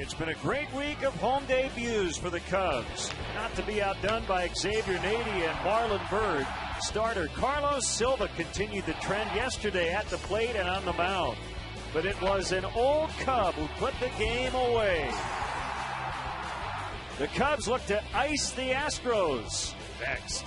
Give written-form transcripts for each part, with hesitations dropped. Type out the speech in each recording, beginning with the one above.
It's been a great week of home debuts for the Cubs. Not to be outdone by Xavier Nady and Marlon Byrd. Starter Carlos Silva continued the trend yesterday at the plate and on the mound. But it was an old Cub who put the game away. The Cubs look to ice the Astros next.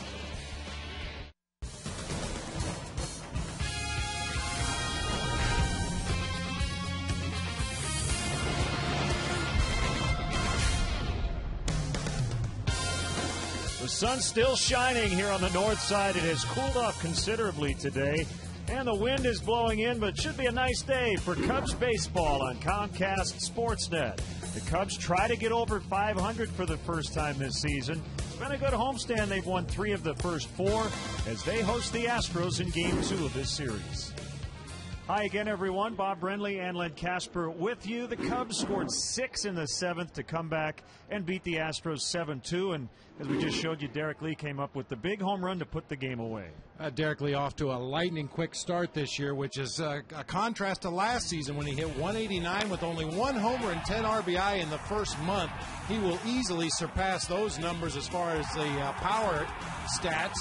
The sun's still shining here on the north side. It has cooled off considerably today, and the wind is blowing in, but it should be a nice day for Cubs baseball on Comcast Sportsnet. The Cubs try to get over 500 for the first time this season. It's been a good homestand. They've won 3 of the first 4 as they host the Astros in Game 2 of this series. Hi again, everyone. Bob Brenly and Len Casper with you. The Cubs scored 6 in the 7th to come back and beat the Astros 7-2. And as we just showed you, Derek Lee came up with the big home run to put the game away. Derek Lee off to a lightning quick start this year, which is a contrast to last season when he hit 189 with only 1 homer and 10 RBI in the first month. He will easily surpass those numbers as far as the power stats.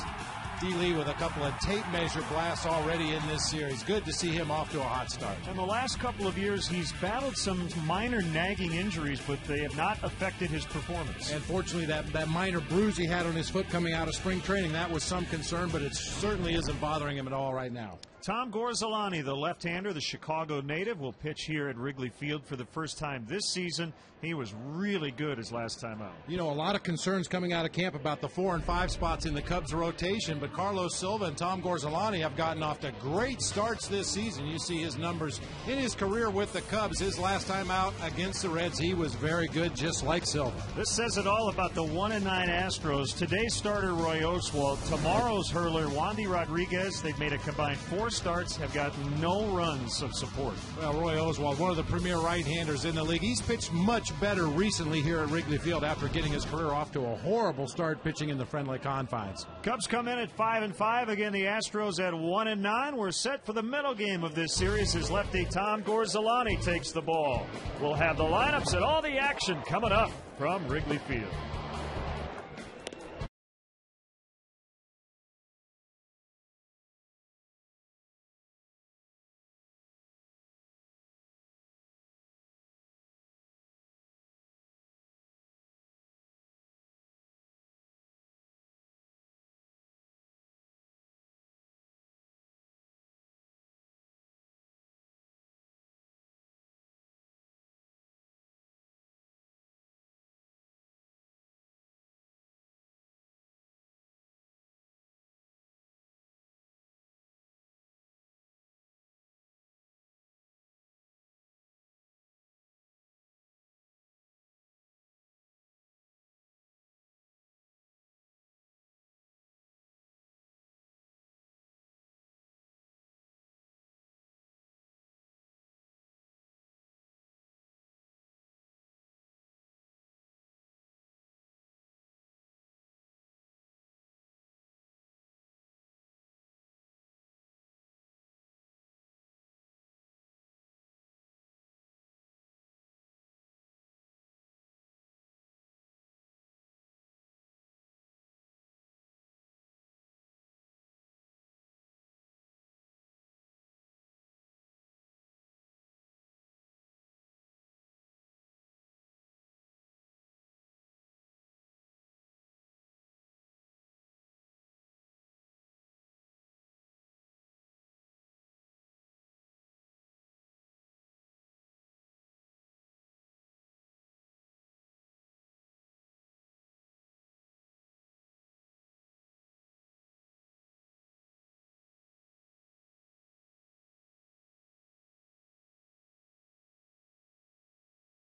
D. Lee with a couple of tape measure blasts already in this series. Good to see him off to a hot start. In the last couple of years, he's battled some minor nagging injuries, but they have not affected his performance. And fortunately, that minor bruise he had on his foot coming out of spring training, that was some concern, but it certainly isn't bothering him at all right now. Tom Gorzolani, the left-hander, the Chicago native, will pitch here at Wrigley Field for the first time this season. He was really good his last time out. You know, a lot of concerns coming out of camp about the 4 and 5 spots in the Cubs rotation, but Carlos Silva and Tom Gorzolani have gotten off to great starts this season. You see his numbers in his career with the Cubs. His last time out against the Reds, he was very good, just like Silva. This says it all about the 1-9 Astros. Today's starter, Roy Oswalt. Tomorrow's hurler, Wandy Rodriguez. They've made a combined 4 starts, have gotten no runs of support. Well, Roy Oswalt, one of the premier right-handers in the league. He's pitched much better recently here at Wrigley Field after getting his career off to a horrible start pitching in the friendly confines. Cubs come in at 5-5. Again, the Astros at 1-9. We're set for the middle game of this series as lefty Tom Gorzolani takes the ball. We'll have the lineups and all the action coming up from Wrigley Field.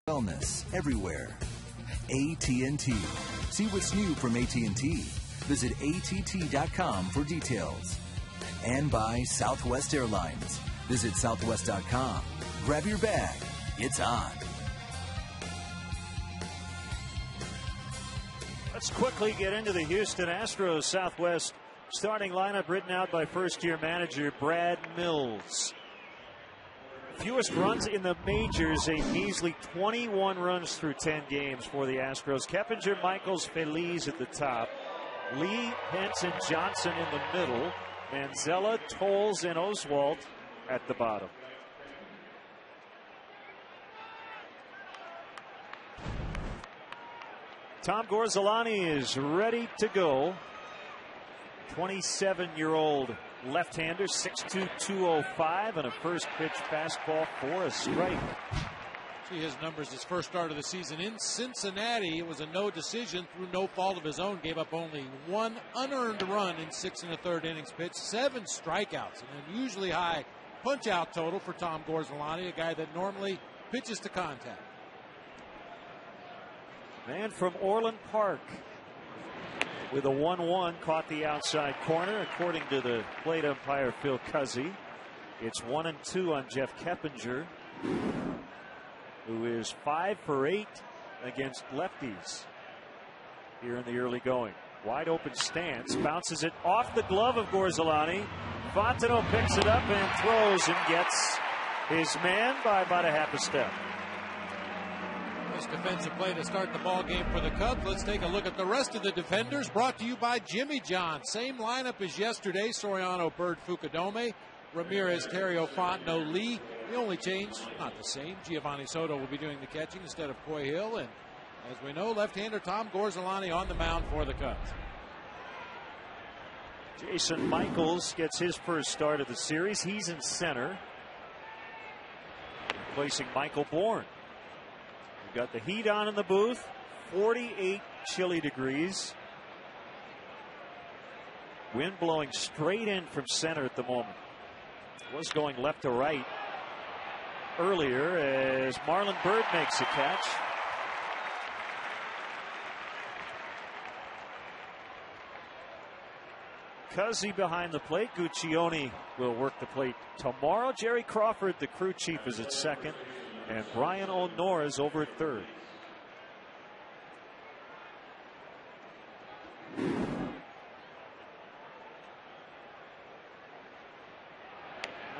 Wellness everywhere. AT&T. See what's new from AT&T. Visit att.com for details. And by Southwest Airlines. Visit southwest.com. Grab your bag. It's on. Let's quickly get into the Houston Astros Southwest starting lineup written out by first-year manager Brad Mills. Fewest runs in the majors, a measly 21 runs through 10 games for the Astros. Keppinger, Michaels, Feliz at the top. Lee, Pence, and Johnson in the middle. Manzella, Tols, and Oswalt at the bottom. Tom Gorzelani is ready to go. 27-year-old left-hander, 6'2", 205, and a first pitch fastball for a strike. See his numbers. His first start of the season in Cincinnati, it was a no decision through no fault of his own. Gave up only 1 unearned run in 6 1/3 innings pitched, 7 strikeouts, an unusually high punch-out total for Tom Gorzelani, a guy that normally pitches to contact. Man from Orland Park with a 1-1 caught the outside corner, according to the plate umpire Phil Cuzzy. It's 1-2 on Jeff Keppinger, who is 5 for 8 against lefties here in the early going. Wide open stance, bounces it off the glove of Gorzelani. Fontenot picks it up and throws and gets his man by about a half a step. Nice defensive play to start the ball game for the Cubs. Let's take a look at the rest of the defenders, brought to you by Jimmy John. Same lineup as yesterday. Soriano, Bird, Fukudome, Ramirez, Terrio, Fontenot, Lee. The only change, not the same. Giovanni Soto will be doing the catching instead of Coy Hill. And as we know, left-hander Tom Gorzelani on the mound for the Cubs. Jason Michaels gets his first start of the series. He's in center, replacing Michael Bourne. We've got the heat on in the booth, 48 chilly degrees. Wind blowing straight in from center at the moment. It was going left to right earlier as Marlon Byrd makes a catch. Cuzzy behind the plate. Guccione will work the plate tomorrow. Jerry Crawford, the crew chief, is at second. And Brian O'Nora is over at third.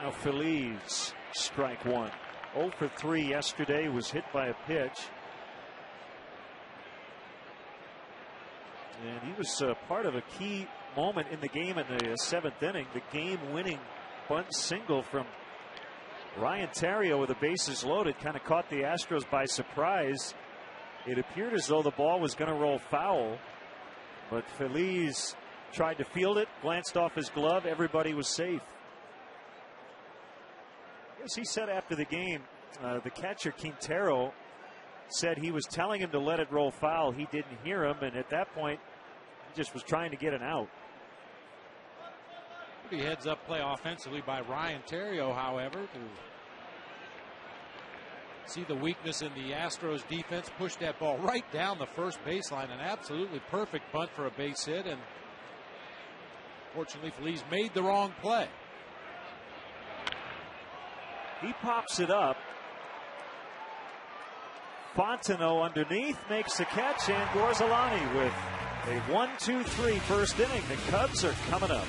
Now Feliz, strike one. 0 for 3 yesterday, was hit by a pitch. And he was part of a key moment in the game in the 7th inning. The game-winning bunt single from Ryan Terrio with the bases loaded kind of caught the Astros by surprise. It appeared as though the ball was going to roll foul, but Feliz tried to field it, glanced off his glove. Everybody was safe. As he said after the game, the catcher Quintero said he was telling him to let it roll foul. He didn't hear him, and at that point, he just was trying to get an out. Pretty heads-up play offensively by Ryan Terrio, however, to see the weakness in the Astros defense, push that ball right down the first baseline. An absolutely perfect bunt for a base hit, and fortunately Feliz made the wrong play. He pops it up. Fontenot underneath makes the catch, and Gorzelani with a 1-2-3 first inning. The Cubs are coming up.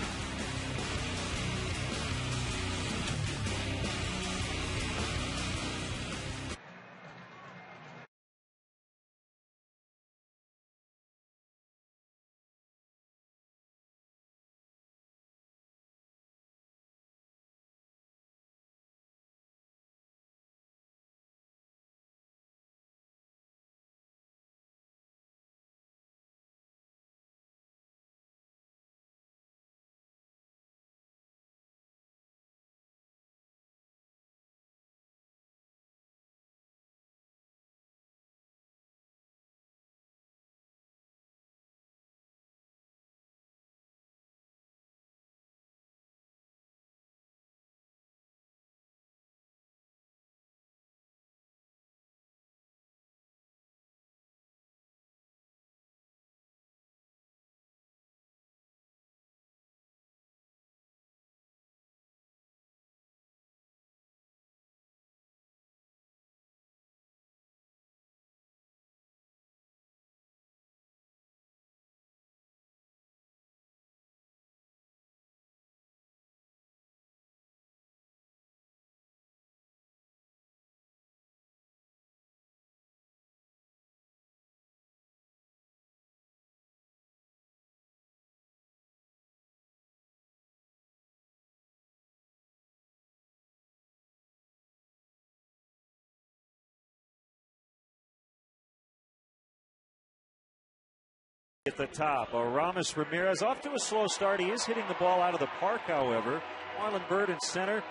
At the top, Aramis Ramirez off to a slow start. He is hitting the ball out of the park, however. Marlon Byrd in center.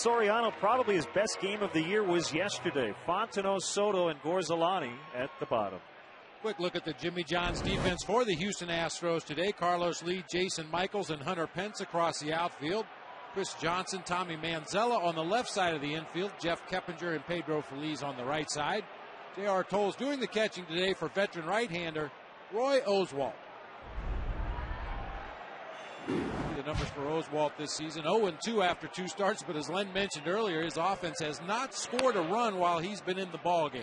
Soriano, probably his best game of the year was yesterday. Fontenot, Soto, and Gorzolani at the bottom. Quick look at the Jimmy John's defense for the Houston Astros today. Carlos Lee, Jason Michaels, and Hunter Pence across the outfield. Chris Johnson, Tommy Manzella on the left side of the infield. Jeff Keppinger and Pedro Feliz on the right side. J.R. Tols doing the catching today for veteran right-hander Roy Oswalt. The numbers for Oswalt this season, 0-2 after 2 starts, but as Len mentioned earlier, his offense has not scored a run while he's been in the ballgame.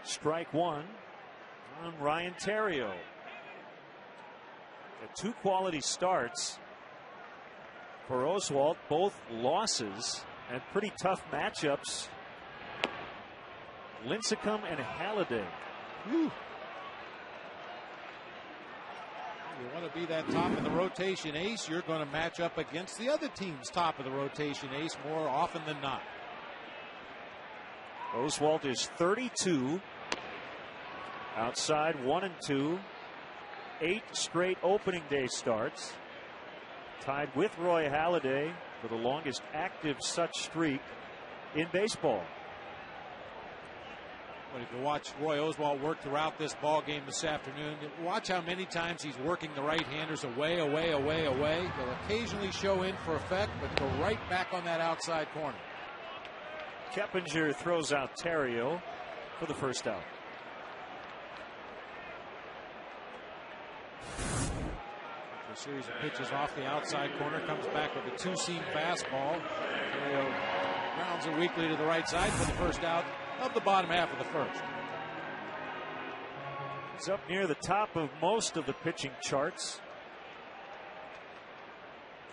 Strike one on Ryan Theriot. 2 quality starts for Oswalt, both losses and pretty tough matchups. Lincecum and Halladay. Whew. You want to be that top of the rotation ace, you're going to match up against the other team's top of the rotation ace more often than not. Oswalt is 32. Outside 1-2. 8 straight opening day starts. Tied with Roy Halladay for the longest active such streak in baseball. But if you watch Roy Oswalt work throughout this ball game this afternoon, watch how many times he's working the right-handers away. He'll occasionally show in for effect, but go right back on that outside corner. Keppinger throws out Theriot for the first out. After a series of pitches off the outside corner, comes back with a 2-seam fastball. Theriot grounds it weakly to the right side for the first out of the bottom half of the first. He's up near the top of most of the pitching charts.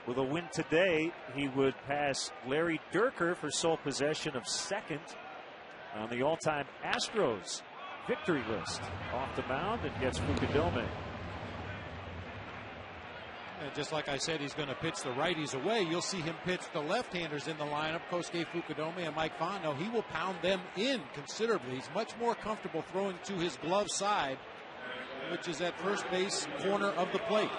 With a win today, he would pass Larry Dierker for sole possession of second on the all-time Astros victory list. Off the mound and gets Fukudome. And just like I said, he's going to pitch the righties away. You'll see him pitch the left-handers in the lineup, Kosuke Fukudome and Mike Fondo. He will pound them in considerably. He's much more comfortable throwing to his glove side, which is at first base corner of the plate.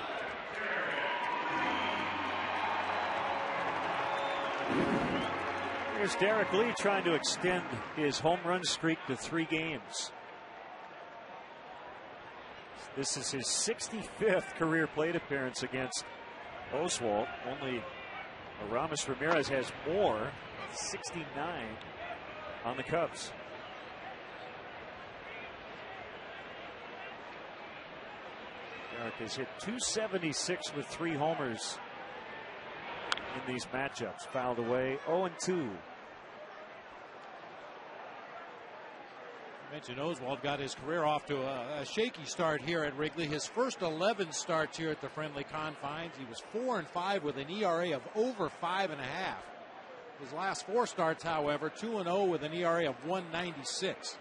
Here's Derek Lee trying to extend his home run streak to 3 games. This is his 65th career plate appearance against Oswalt. Only Aramis Ramirez has more, 69 on the Cubs. Derek has hit .276 with 3 homers in these matchups. Fouled away, 0-2. I mentioned Oswalt got his career off to a shaky start here at Wrigley. His first 11 starts here at the friendly confines, he was 4-5 with an ERA of over 5.5. His last 4 starts, however, 2-0 with an ERA of 1.96.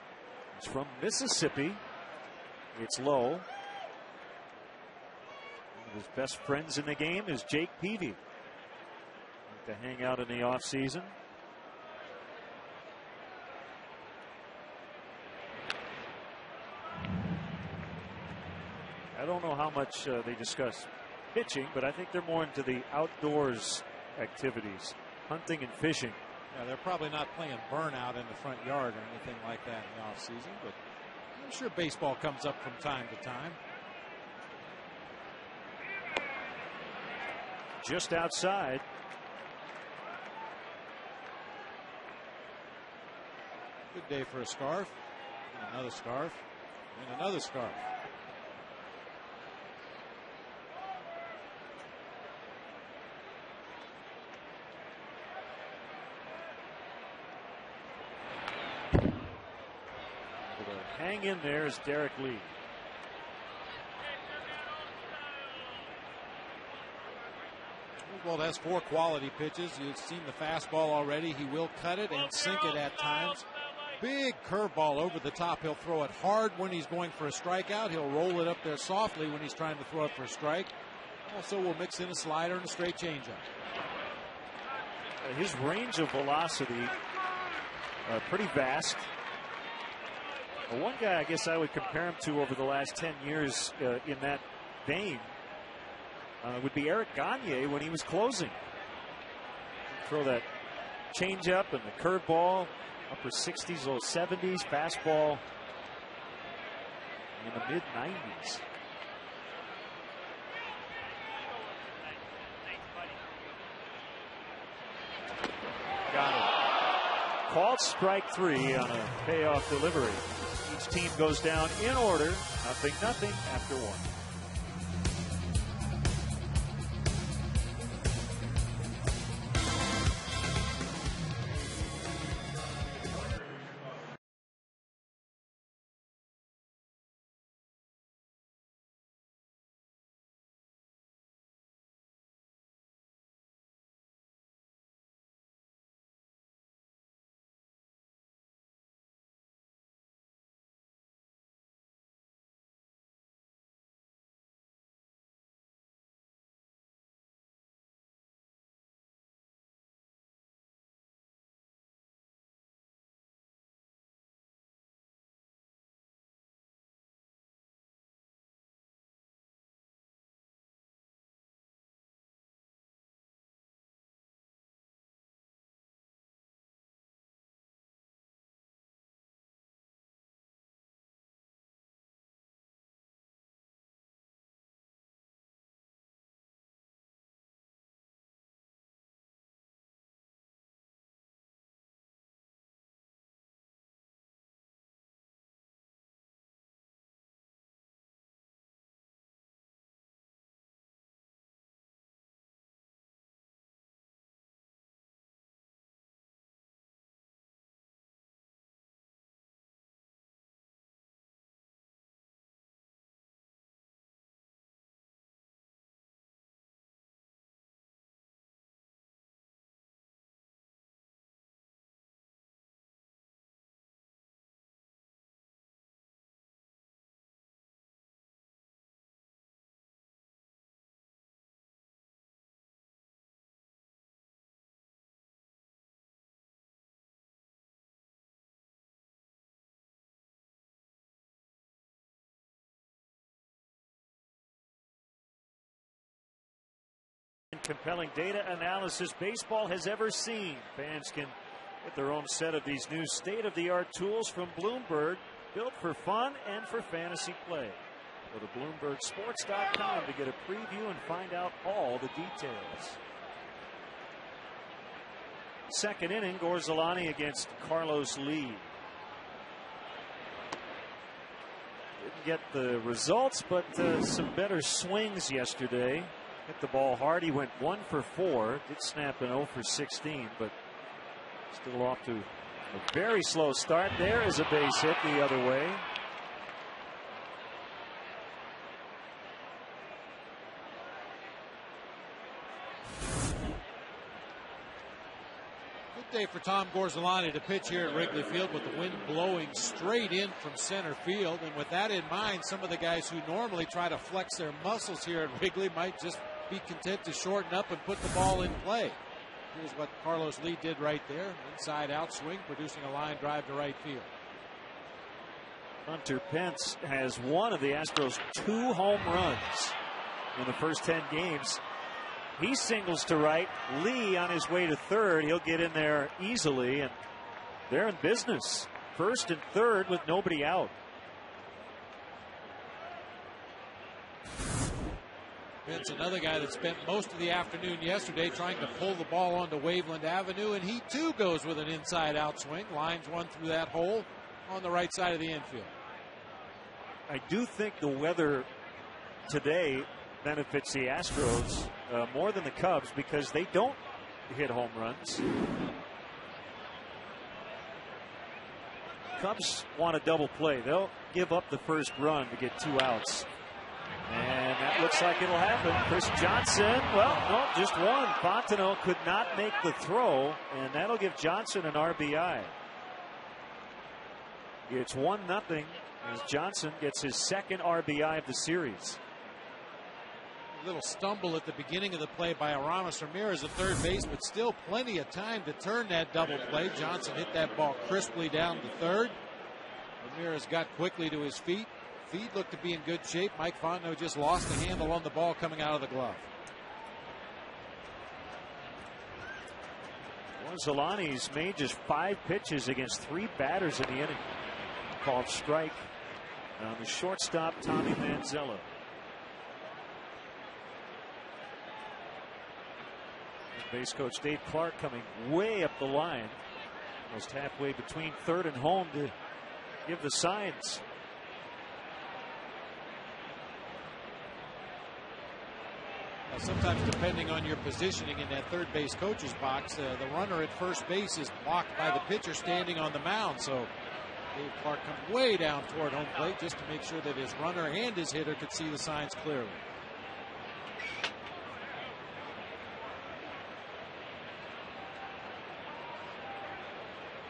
He's from Mississippi. It's low. One of his best friends in the game is Jake Peavy. To hang out in the offseason. I don't know how much they discuss pitching, but I think they're more into the outdoors activities, hunting and fishing. Yeah, they're probably not playing burnout in the front yard or anything like that in the offseason, but I'm sure baseball comes up from time to time. Just outside. Good day for a scarf. And another scarf. And another scarf. Hang in there is Derek Lee. Oswalt has 4 quality pitches. You've seen the fastball already. He will cut it and sink it at times. Big curveball over the top. He'll throw it hard when he's going for a strikeout. He'll roll it up there softly when he's trying to throw it for a strike. Also, we'll mix in a slider and a straight changeup. His range of velocity pretty vast. Well, one guy I guess I would compare him to over the last 10 years in that vein would be Eric Gagne when he was closing. Throw that changeup and the curveball, upper 60s, low 70s, fastball in the mid 90s. Got it. Called strike 3 on a payoff delivery. Each team goes down in order, 0-0 after 1. Compelling data analysis baseball has ever seen. Fans can get their own set of these new state-of-the-art tools from Bloomberg, built for fun and for fantasy play. Go to BloombergSports.com to get a preview and find out all the details. Second inning, Gorzolani against Carlos Lee. Didn't get the results, but some better swings yesterday. Hit the ball hard. He went 1 for 4. Did snap an 0 for 16, but still off to a very slow start. There is a base hit the other way. Good day for Tom Gorzolani to pitch here at Wrigley Field with the wind blowing straight in from center field. And with that in mind, some of the guys who normally try to flex their muscles here at Wrigley might just be content to shorten up and put the ball in play. Here's what Carlos Lee did right there. Inside out swing, producing a line drive to right field. Hunter Pence has one of the Astros' 2 home runs in the first 10 games. He singles to right. Lee on his way to third. He'll get in there easily, and they're in business. First and third with nobody out. Pence, another guy that spent most of the afternoon yesterday trying to pull the ball onto Waveland Avenue, and he too goes with an inside-out swing. Lines one through that hole on the right side of the infield. I do think the weather today benefits the Astros more than the Cubs because they don't hit home runs. Cubs want a double play. They'll give up the first run to get 2 outs. And that looks like it'll happen. Chris Johnson, well, no, just one. Fontenot could not make the throw, and that'll give Johnson an RBI. It's 1-0 as Johnson gets his second RBI of the series. A little stumble at the beginning of the play by Aramis Ramirez at third base, but still plenty of time to turn that double play. Johnson hit that ball crisply down to third. Ramirez got quickly to his feet. Feet looked to be in good shape. Mike Fontenot just lost the handle on the ball coming out of the glove. Zolani's made just 5 pitches against 3 batters in the inning. Called strike on the shortstop, Tommy Manzella. Base coach Dave Clark coming way up the line, almost halfway between third and home to give the signs. Now, sometimes depending on your positioning in that third base coach's box, the runner at first base is blocked by the pitcher standing on the mound. So Dave Clark comes way down toward home plate just to make sure that his runner and his hitter could see the signs clearly.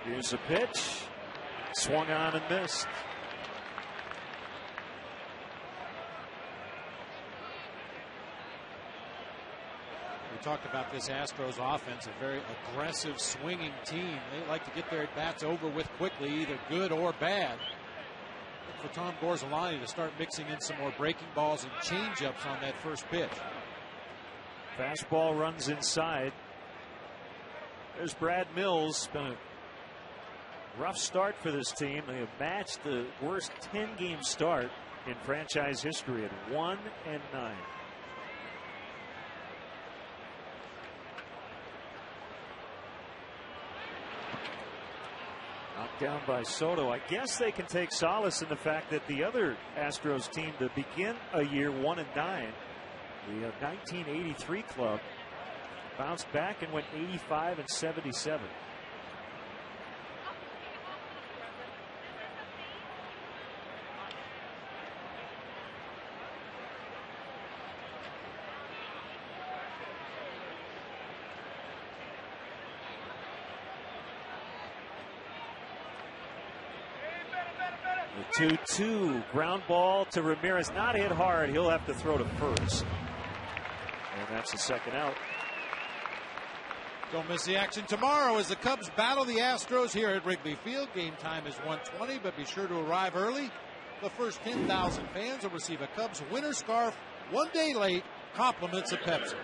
Here's a pitch. Swung on and missed. We talked about this Astros offense, a very aggressive swinging team. They like to get their at-bats over with quickly, either good or bad. Look for Tom Gorzolani to start mixing in some more breaking balls and change-ups on that first pitch. Fastball runs inside. There's Brad Mills. Been a rough start for this team. They have matched the worst 10-game start in franchise history at 1-9. Knocked down by Soto. I guess they can take solace in the fact that the other Astros team to begin a year 1-9, the 1983 club, bounced back and went 85-77. The 2-2 ground ball to Ramirez, not hit hard. He'll have to throw to first, and that's the second out. Don't miss the action tomorrow as the Cubs battle the Astros here at Wrigley Field. Game time is 1:20, but be sure to arrive early. The first 10,000 fans will receive a Cubs winter scarf 1 day late, compliments of Pepsi.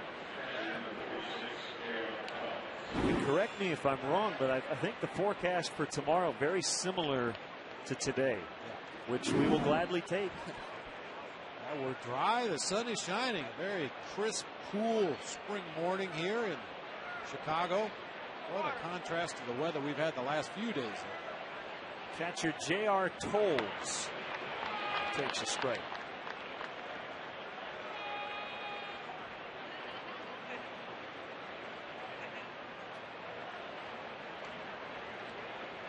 You can correct me if I'm wrong, but I think the forecast for tomorrow very similar to today, which we will gladly take. We're dry. The sun is shining. A very crisp, cool spring morning here in Chicago. What a contrast to the weather we've had the last few days. Catcher J.R. Tols takes a strike.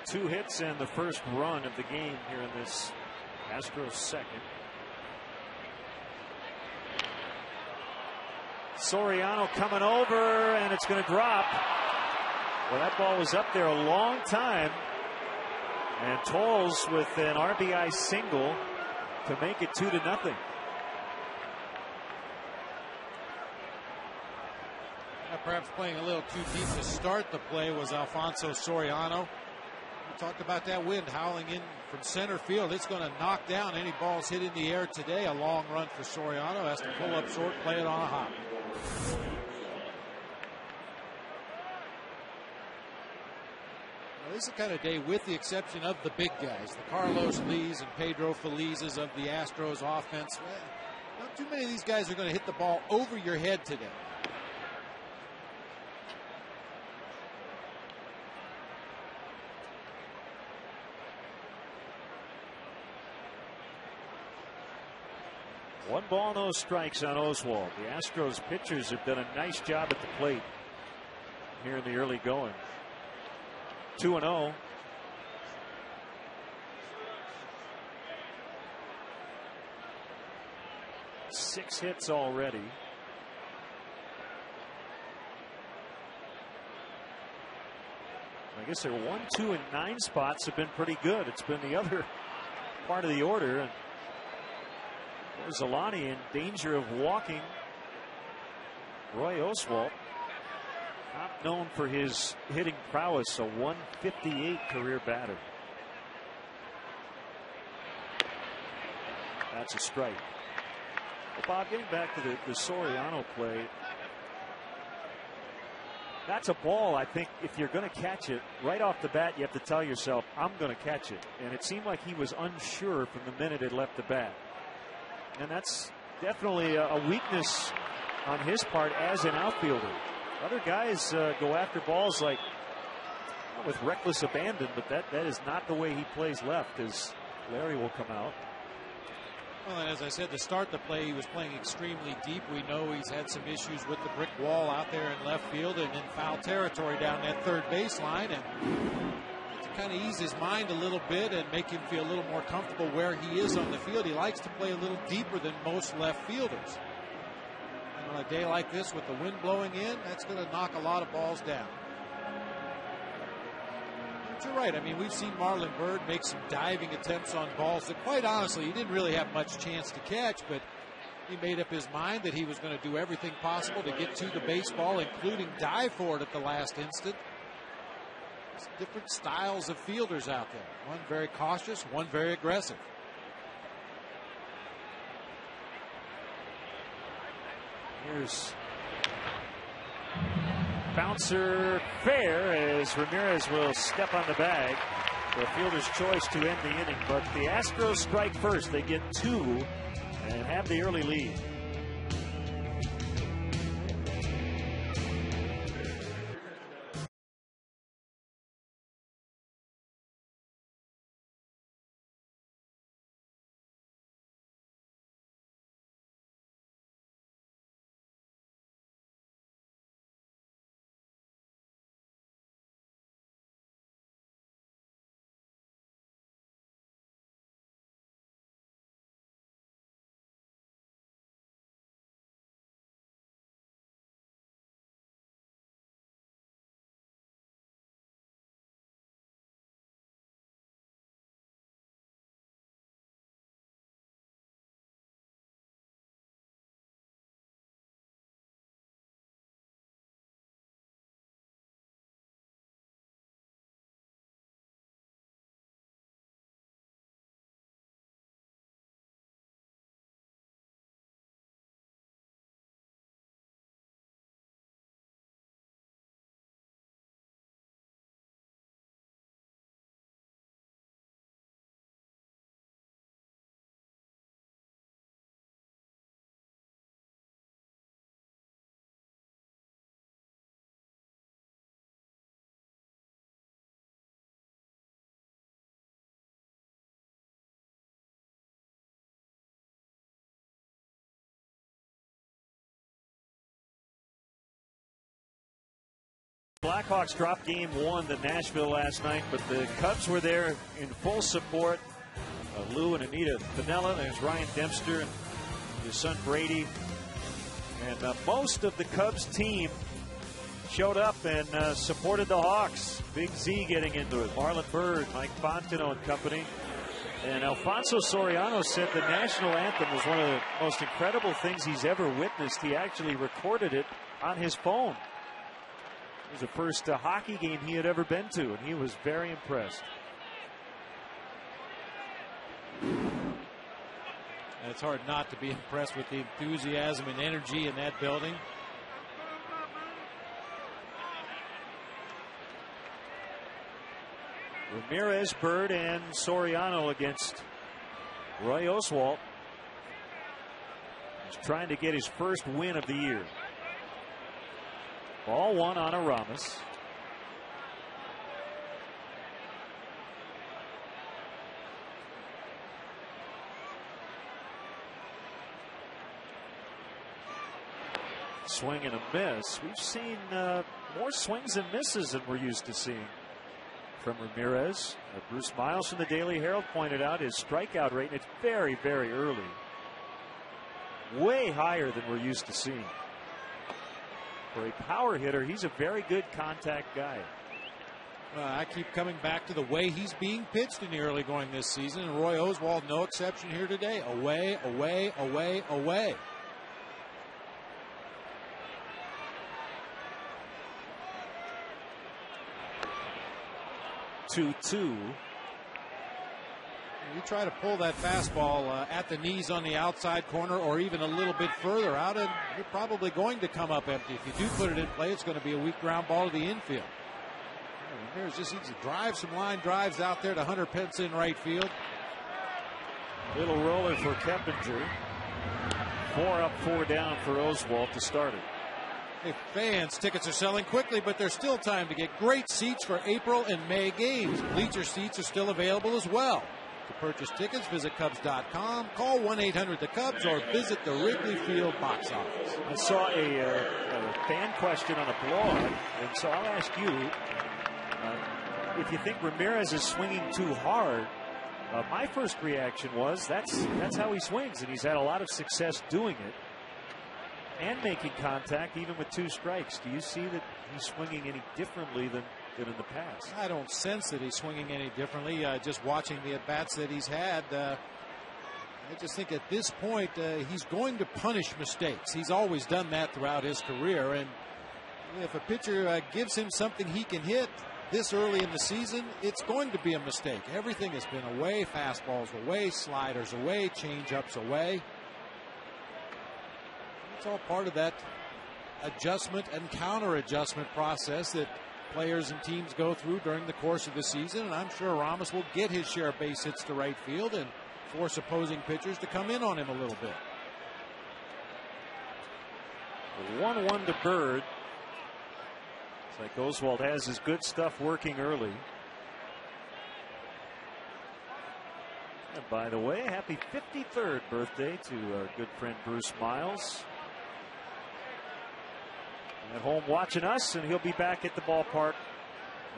Two hits and the first run of the game here in this Astros second. Soriano coming over, and it's going to drop. Well, that ball was up there a long time, and Tols with an RBI single to make it 2-0. Perhaps playing a little too deep to start the play was Alfonso Soriano. We talked about that wind howling in from center field. It's going to knock down any balls hit in the air today. A long run for Soriano. Has to pull up short, play it on a hop. Now, this is the kind of day, with the exception of the big guys, the Carlos Lees and Pedro Felizes of the Astros offense. Not too many of these guys are going to hit the ball over your head today. One ball, no strikes on Oswald. The Astros pitchers have done a nice job at the plate here in the early going. 2-0. Six hits already. I guess their 1, 2, and 9 spots have been pretty good. It's been the other part of the order. And Zolani in danger of walking Roy Oswalt, not known for his hitting prowess, a 158 career batter. That's a strike. Well, Bob, getting back to the Soriano play, that's a ball. I think if you're going to catch it right off the bat, you have to tell yourself, I'm going to catch it. And it seemed like he was unsure from the minute it left the bat. And that's definitely a weakness on his part as an outfielder. Other guys go after balls like with reckless abandon, but that is not the way he plays left, as Larry will come out. Well, and as I said, to start the play, he was playing extremely deep. We know he's had some issues with the brick wall out there in left field and in foul territory down that third baseline. And to kind of ease his mind a little bit and make him feel a little more comfortable where he is on the field, he likes to play a little deeper than most left fielders. And on a day like this with the wind blowing in, that's going to knock a lot of balls down. But you're right. I mean, we've seen Marlon Byrd make some diving attempts on balls that, quite honestly, he didn't really have much chance to catch, but he made up his mind that he was going to do everything possible to get to the baseball, including dive for it at the last instant. There's different styles of fielders out there. One very cautious, one very aggressive. Here's bouncer fair as Ramirez will step on the bag. The fielder's choice to end the inning, but the Astros strike first. They get 2 and have the early lead. Blackhawks dropped game 1 to Nashville last night, but the Cubs were there in full support. Lou and Anita Piniella, there's Ryan Dempster and his son Brady. And most of the Cubs team showed up and supported the Hawks. Big Z getting into it. Marlon Byrd, Mike Fontino and company. And Alfonso Soriano said the national anthem was one of the most incredible things he's ever witnessed. He actually recorded it on his phone. It was the first hockey game he had ever been to, and he was very impressed. And it's hard not to be impressed with the enthusiasm and energy in that building. Ramirez, Byrd, and Soriano against Roy Oswalt. He's trying to get his first win of the year. Ball 1 on Aramis. Swing and a miss. We've seen more swings and misses than we're used to seeing from Ramirez. Bruce Miles from the Daily Herald pointed out his strikeout rate, and it's very, very early. Way higher than we're used to seeing. For a power hitter, he's a very good contact guy. I keep coming back to the way he's being pitched in the early going this season, and Roy Oswalt no exception here today. Away, away, away, away. You try to pull that fastball at the knees on the outside corner or even a little bit further out, and you're probably going to come up empty. If you do put it in play, it's going to be a weak ground ball to the infield. Ramirez just needs to drive some line drives out there to Hunter Pence in right field. Little roller for Keppinger. 4 up, 4 down for Oswalt to start it. Hey, fans, tickets are selling quickly, but there's still time to get great seats for April and May games. Bleacher seats are still available as well. To purchase tickets, visit Cubs.com, call 1-800-THE-CUBS, or visit the Wrigley Field box office. I saw a fan question on a blog, and so I'll ask you, if you think Ramirez is swinging too hard. My first reaction was that's how he swings, and he's had a lot of success doing it and making contact even with 2 strikes. Do you see that he's swinging any differently than in the past? I don't sense that he's swinging any differently. Just watching the at-bats that he's had, I just think at this point he's going to punish mistakes. He's always done that throughout his career, and if a pitcher gives him something he can hit this early in the season, it's going to be a mistake. Everything has been away, fastballs away, sliders away, change-ups away. It's all part of that adjustment and counter-adjustment process that players and teams go through during the course of the season, and I'm sure Ramos will get his share of base hits to right field and force opposing pitchers to come in on him a little bit. 1-1 to Bird. It's like Oswalt has his good stuff working early. And by the way, happy 53rd birthday to our good friend Bruce Miles. At home watching us, and he'll be back at the ballpark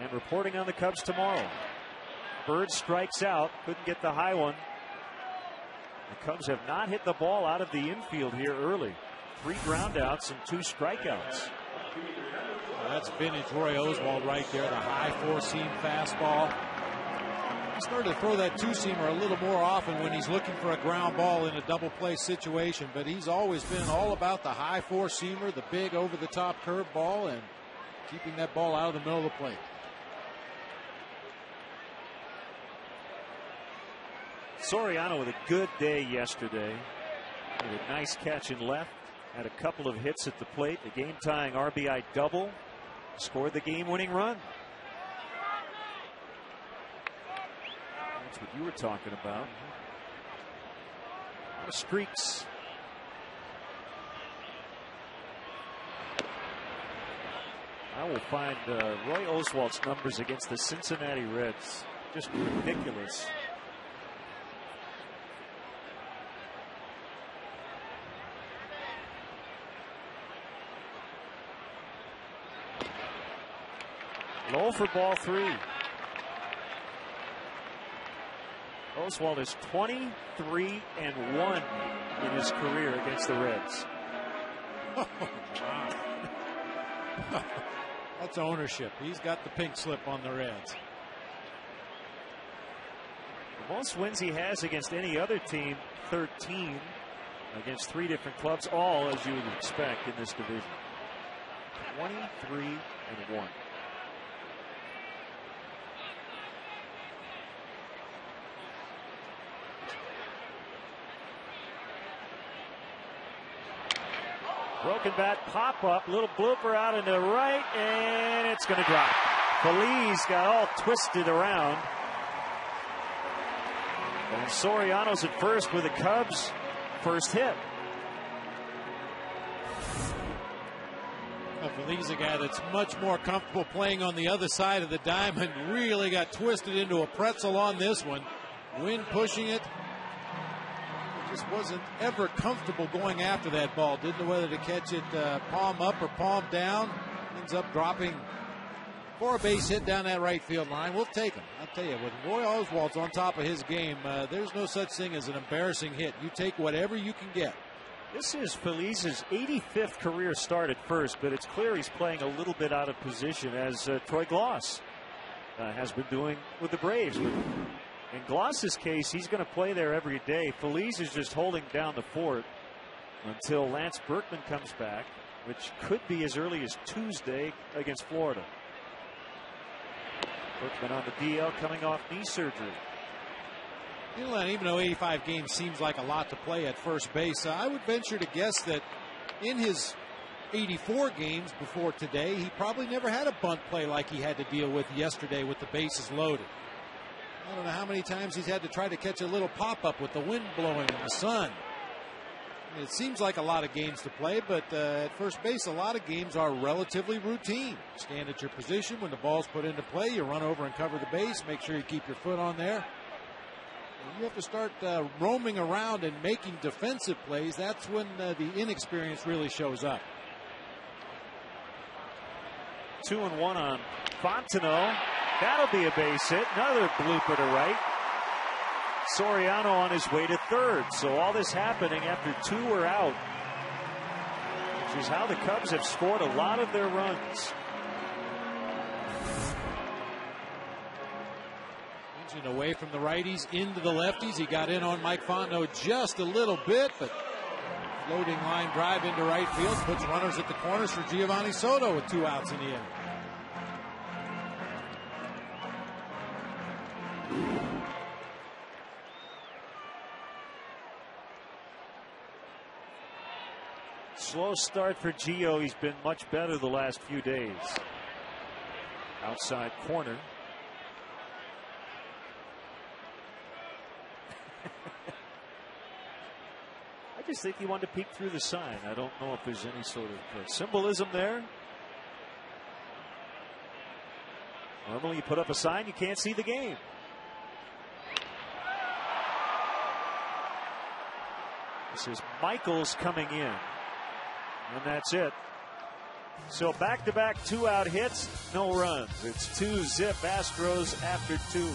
and reporting on the Cubs tomorrow. Bird strikes out, couldn't get the high one. The Cubs have not hit the ball out of the infield here early. 3 groundouts and 2 strikeouts. That's vintage Roy Oswalt right there, the high 4-seam fastball. He started to throw that 2-seamer a little more often when he's looking for a ground ball in a double play situation, but he's always been all about the high 4-seamer, the big over-the-top curve ball, and keeping that ball out of the middle of the plate. Soriano with a good day yesterday. With a nice catch in left. Had a couple of hits at the plate. The game-tying RBI double. Scored the game-winning run. That's what you were talking about. A lot of streaks. I will find Roy Oswalt's numbers against the Cincinnati Reds. Just ridiculous. Low for ball 3. Oswalt is 23-1 in his career against the Reds. That's ownership. He's got the pink slip on the Reds. The most wins he has against any other team, 13 against 3 different clubs, all as you would expect in this division. 23-1. Broken bat pop up, little blooper out into right, and it's going to drop. Feliz got all twisted around. And Soriano's at first with the Cubs' first hit. Feliz, a guy that's much more comfortable playing on the other side of the diamond, really got twisted into a pretzel on this one. Wind pushing it. Just wasn't ever comfortable going after that ball. Didn't know whether to catch it palm up or palm down. Ends up dropping for a base hit down that right field line. We'll take him. I'll tell you, with Roy Oswalt's on top of his game, there's no such thing as an embarrassing hit. You take whatever you can get. This is Feliz's 85th career start at first, but it's clear he's playing a little bit out of position, as Troy Gloss has been doing with the Braves. But in Gloss's case, he's going to play there every day. Feliz is just holding down the fort until Lance Berkman comes back, which could be as early as Tuesday against Florida. Berkman on the DL coming off knee surgery. You know, and even though 85 games seems like a lot to play at first base, I would venture to guess that in his 84 games before today, he probably never had a bunt play like he had to deal with yesterday with the bases loaded. I don't know how many times he's had to try to catch a little pop-up with the wind blowing and the sun. I mean, it seems like a lot of games to play, but at first base, a lot of games are relatively routine. Stand at your position. When the ball's put into play, you run over and cover the base. Make sure you keep your foot on there. You have to start roaming around and making defensive plays. That's when the inexperience really shows up. 2-1 on Fontenot. That'll be a base hit. Another blooper to right. Soriano on his way to third. So all this happening after 2 were out, which is how the Cubs have scored a lot of their runs. Away from the righties into the lefties. He got in on Mike Fontenot just a little bit, but floating line drive into right field puts runners at the corners for Giovanni Soto with 2 outs in the inning. Slow start for Gio. He's been much better the last few days. Outside corner. I just think he wanted to peek through the sign. I don't know if there's any sort of symbolism there. Normally you put up a sign, you can't see the game. This is Michaels coming in. And that's it. So back-to-back 2-out hits, no runs. It's 2-zip Astros after 2.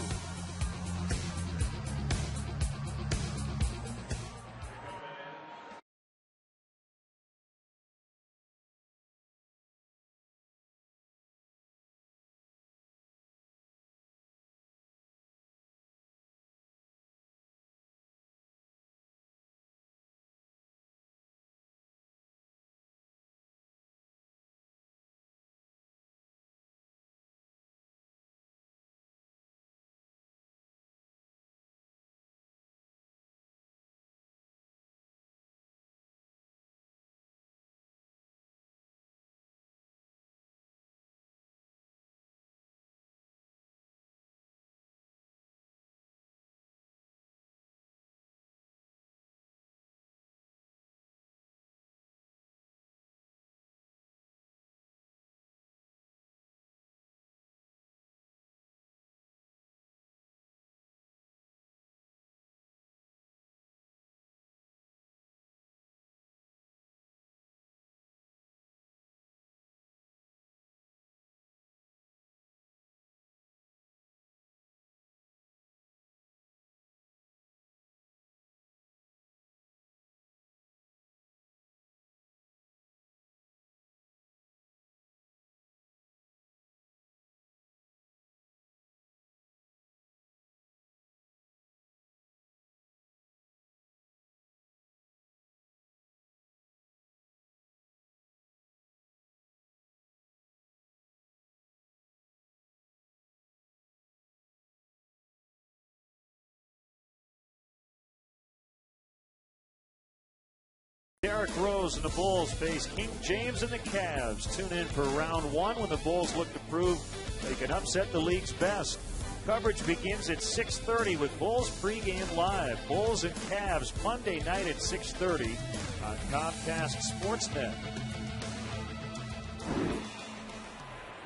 Derek Rose and the Bulls face King James and the Cavs. Tune in for round 1 when the Bulls look to prove they can upset the league's best. Coverage begins at 6:30 with Bulls pregame live. Bulls and Cavs Monday night at 6:30 on Comcast Sportsnet.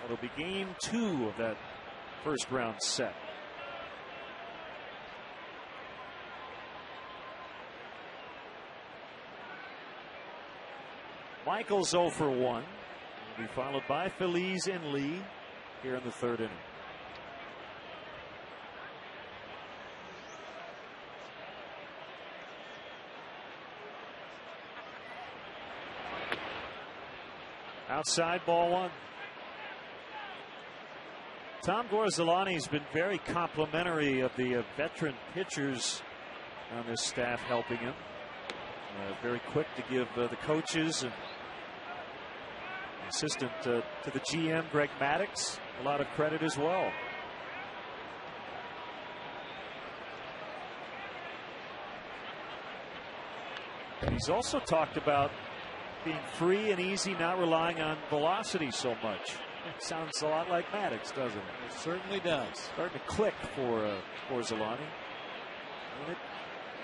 It'll be game 2 of that first round set. Michaels 0 for 1. Will be followed by Feliz and Lee here in the 3rd inning. Outside, ball 1. Tom Gorzolani's been very complimentary of the veteran pitchers on this staff helping him. Very quick to give the coaches and assistant to the GM, Greg Maddux, a lot of credit as well. He's also talked about being free and easy, not relying on velocity so much. It sounds a lot like Maddox, doesn't it? It certainly does. Starting to click for Zolani. And it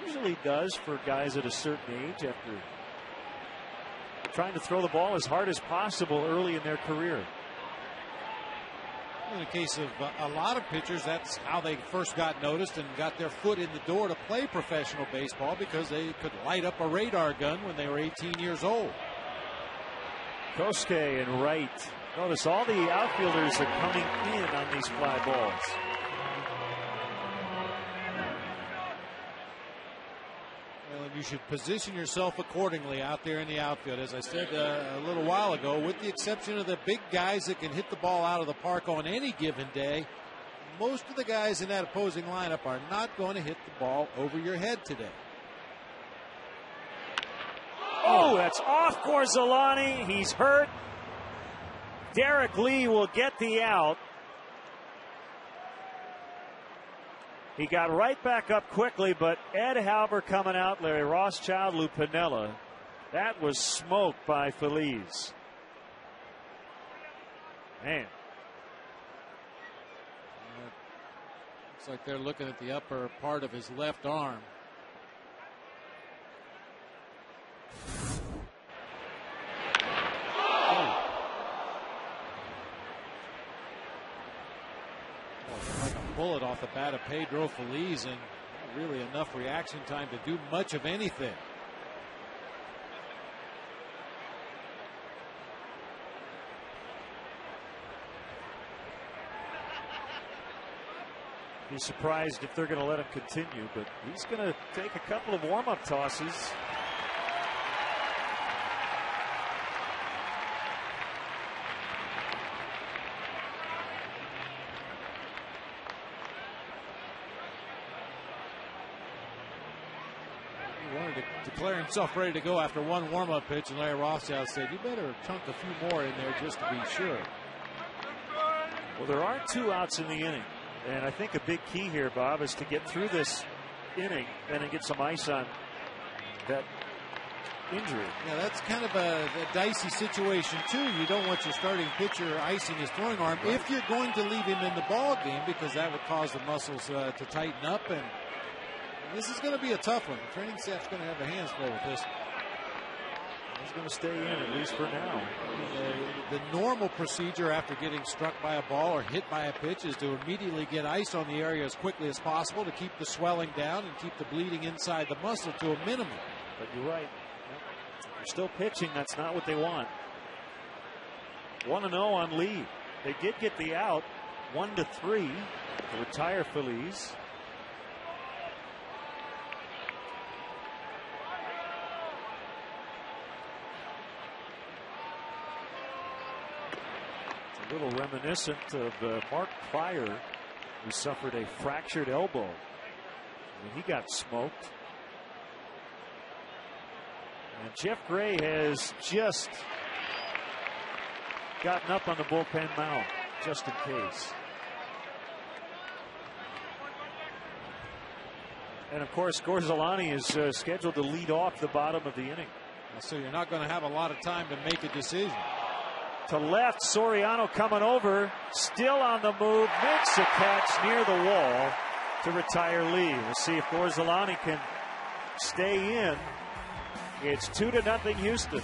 usually does for guys at a certain age after trying to throw the ball as hard as possible early in their career. In the case of a lot of pitchers, that's how they first got noticed and got their foot in the door to play professional baseball, because they could light up a radar gun when they were 18 years old. Kosuke and Wright. Notice all the outfielders are coming in on these fly balls. Well, and you should position yourself accordingly out there in the outfield. As I said a little while ago, with the exception of the big guys that can hit the ball out of the park on any given day, most of the guys in that opposing lineup are not going to hit the ball over your head today. Oh, that's off Gorzolani. He's hurt. Derek Lee will get the out. He got right back up quickly, but Ed Halber coming out, Larry Rothschild, Lou Piniella. That was smoked by Feliz. Man. Looks like they're looking at the upper part of his left arm. Like a bullet off the bat of Pedro Feliz, and not really enough reaction time to do much of anything. Be surprised if they're going to let him continue, but he's going to take a couple of warm-up tosses. He wanted to declare himself ready to go after one warm-up pitch, and Larry Rothschild said, "You better chunk a few more in there just to be sure." Well, there are 2 outs in the inning. And I think a big key here, Bob, is to get through this inning and then get some ice on that injury. Yeah, that's kind of a dicey situation, too. You don't want your starting pitcher icing his throwing arm if you're going to leave him in the ball game, because that would cause the muscles to tighten up. And this is going to be a tough one. The training staff's going to have their hands full with this. He's going to stay in, at least for now. The normal procedure after getting struck by a ball or hit by a pitch is to immediately get ice on the area as quickly as possible to keep the swelling down and keep the bleeding inside the muscle to a minimum. But you're right. They're still pitching. That's not what they want. 1-0 on Lee. They did get the out, 1-3 to retire Feliz. A little reminiscent of Mark Pryor, who suffered a fractured elbow. He got smoked. And Jeff Gray has just gotten up on the bullpen mound, just in case. And of course, Gorzolani is scheduled to lead off the bottom of the inning. So you're not going to have a lot of time to make a decision. To left, Soriano coming over, still on the move, makes a catch near the wall to retire Lee. We'll see if Gorzolani can stay in. It's 2-0 Houston.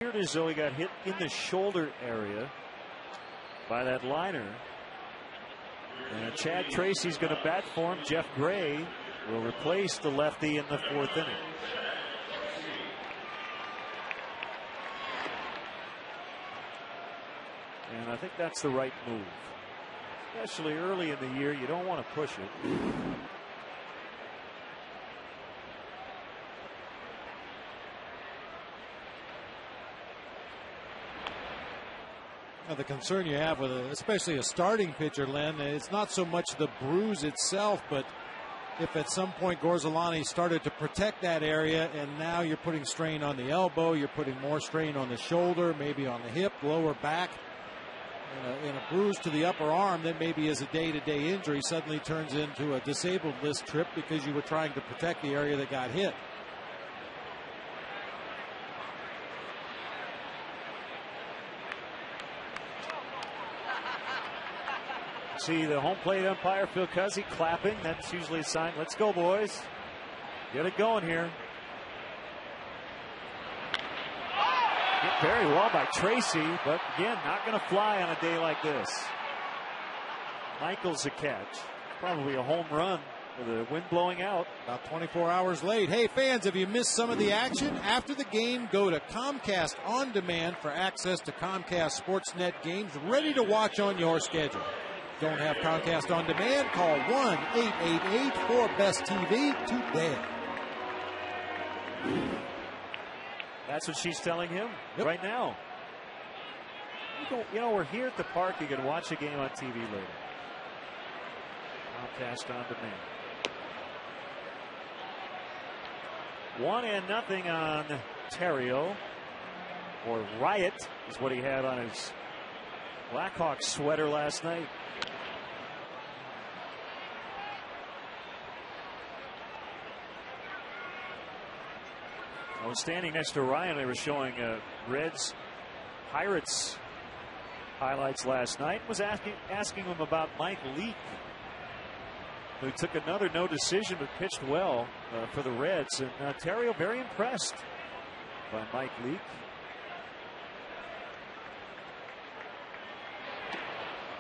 appeared as though he got hit in the shoulder area by that liner. And Chad Tracy's going to bat for him. Jeff Gray will replace the lefty in the 4th inning. And I think that's the right move. Especially early in the year, you don't want to push it. Now, the concern you have with especially a starting pitcher, Len, it's not so much the bruise itself, but if at some point Gorzelani started to protect that area and now you're putting strain on the elbow, you're putting more strain on the shoulder, maybe on the hip, lower back, and a bruise to the upper arm that maybe is a day-to-day injury suddenly turns into a disabled list trip because you were trying to protect the area that got hit. See the home plate umpire, Phil Cuzzy, clapping. That's usually a sign. Let's go, boys. Get it going here. Hit very well by Tracy, but again, not going to fly on a day like this. Michael's a catch. Probably a home run with the wind blowing out. About 24 hours late. Hey, fans, have you missed some of the action? After the game, go to Comcast On Demand for access to Comcast Sportsnet games ready to watch on your schedule. Don't have Comcast On Demand? Call 1-888-4BEST-TV today. That's what she's telling him right now. You know, we're here at the park. You can watch a game on TV later. Comcast On Demand. 1-0 on Terrio. Or Riot is what he had on his Blackhawks sweater last night. I was standing next to Ryan. They were showing Reds Pirates highlights last night. Was asking him about Mike Leake, who took another no decision but pitched well for the Reds. And Terrio very impressed by Mike Leake.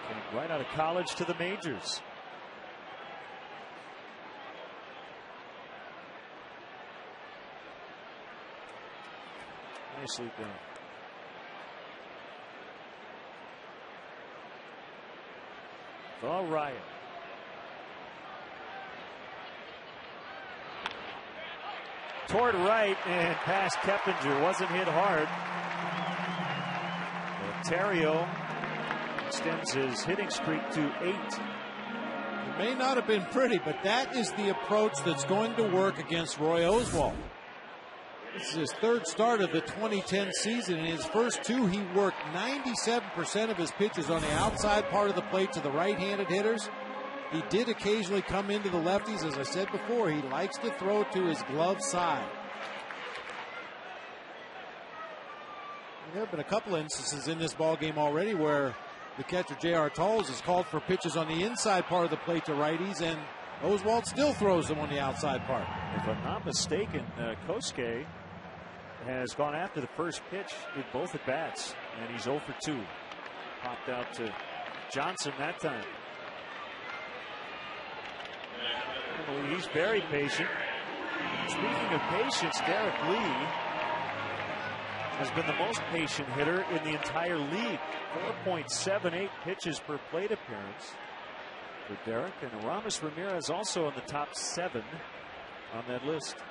Came right out of college to the majors. Nicely done. All right. Toward right and past Keppinger. Wasn't hit hard. But Terrio extends his hitting streak to 8. It may not have been pretty, but that is the approach that's going to work against Roy Oswalt. This is his 3rd start of the 2010 season. In his first 2, he worked 97% of his pitches on the outside part of the plate to the right-handed hitters. He did occasionally come into the lefties. As I said before, he likes to throw to his glove side. And there have been a couple instances in this ballgame already where the catcher, J.R. Tols, has called for pitches on the inside part of the plate to righties, and Oswalt still throws them on the outside part. If I'm not mistaken, Kosuke has gone after the first pitch in both at bats, and he's 0 for 2. Popped out to Johnson that time. He's very patient. Speaking of patience, Derek Lee has been the most patient hitter in the entire league. 4.78 pitches per plate appearance for Derek, and Aramis Ramirez also in the top 7 on that list.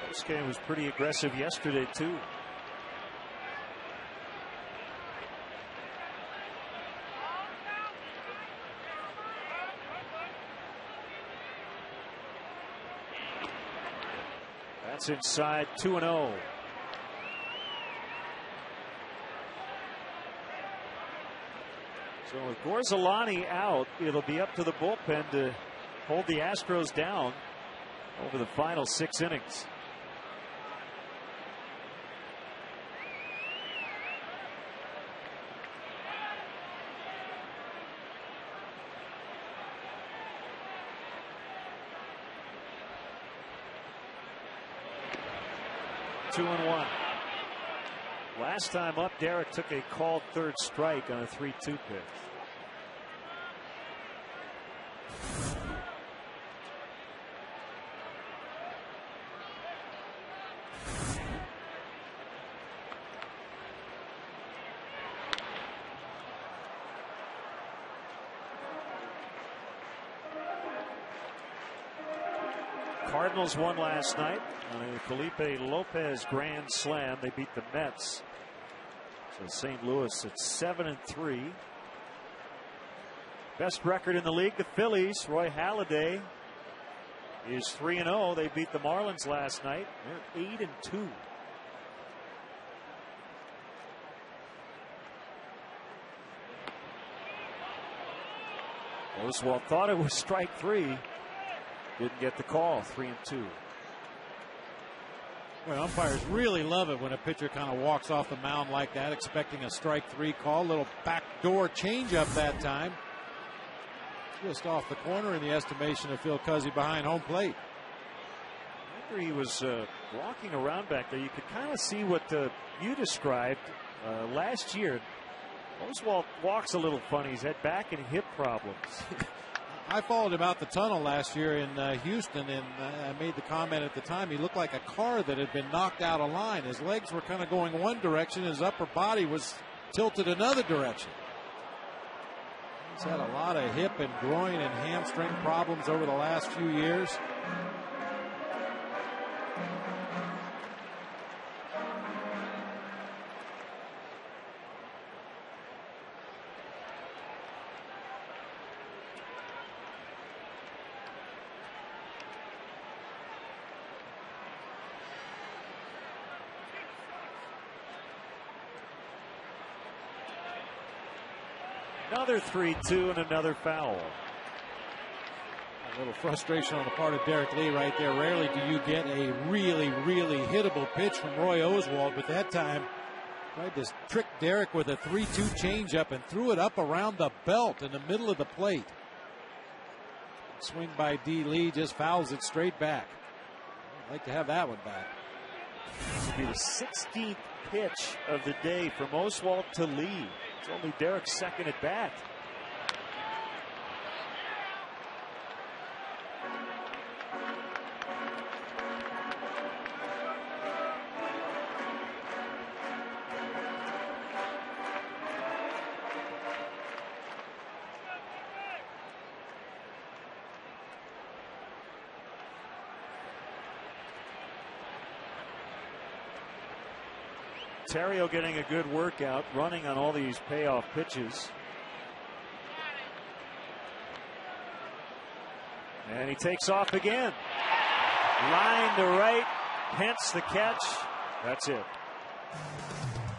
This game was pretty aggressive yesterday too. That's inside, 2-0. So with Gorzelani out, it'll be up to the bullpen to hold the Astros down over the final 6 innings. 2-1. Last time up, Derek took a called third strike on a 3-2 pitch. Cardinals won last night on a Felipe Lopez grand slam. They beat the Mets. So St. Louis at 7-3. Best record in the league, the Phillies. Roy Halladay is 3-0. They beat the Marlins last night. They're 8-2. Oswalt thought it was strike 3. Didn't get the call. 3-2. Well, umpires really love it when a pitcher kind of walks off the mound like that, expecting a strike 3 call. Little backdoor changeup that time. Just off the corner in the estimation of Phil Cuzzy behind home plate. After he was walking around back there, you could kind of see what you described last year. Oswalt walks a little funny. He's had back and hip problems. I followed him out the tunnel last year in Houston, and I made the comment at the time he looked like a car that had been knocked out of line. His legs were kind of going one direction. His upper body was tilted another direction. He's had a lot of hip and groin and hamstring problems over the last few years. Another 3-2 and another foul. A little frustration on the part of Derek Lee right there. Rarely do you get a really, really hittable pitch from Roy Oswalt, but that time tried to trick Derek with a 3-2 changeup and threw it up around the belt in the middle of the plate. Swing by D. Lee just fouls it straight back. I'd like to have that one back. This will be the 16th pitch of the day from Oswalt to Lee. It's only Derek's second at bat. Terrio getting a good workout, running on all these payoff pitches. And he takes off again. Line to right, hence the catch. That's it.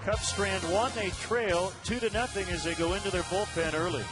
Cubs strand one, they trail 2-0 as they go into their bullpen early.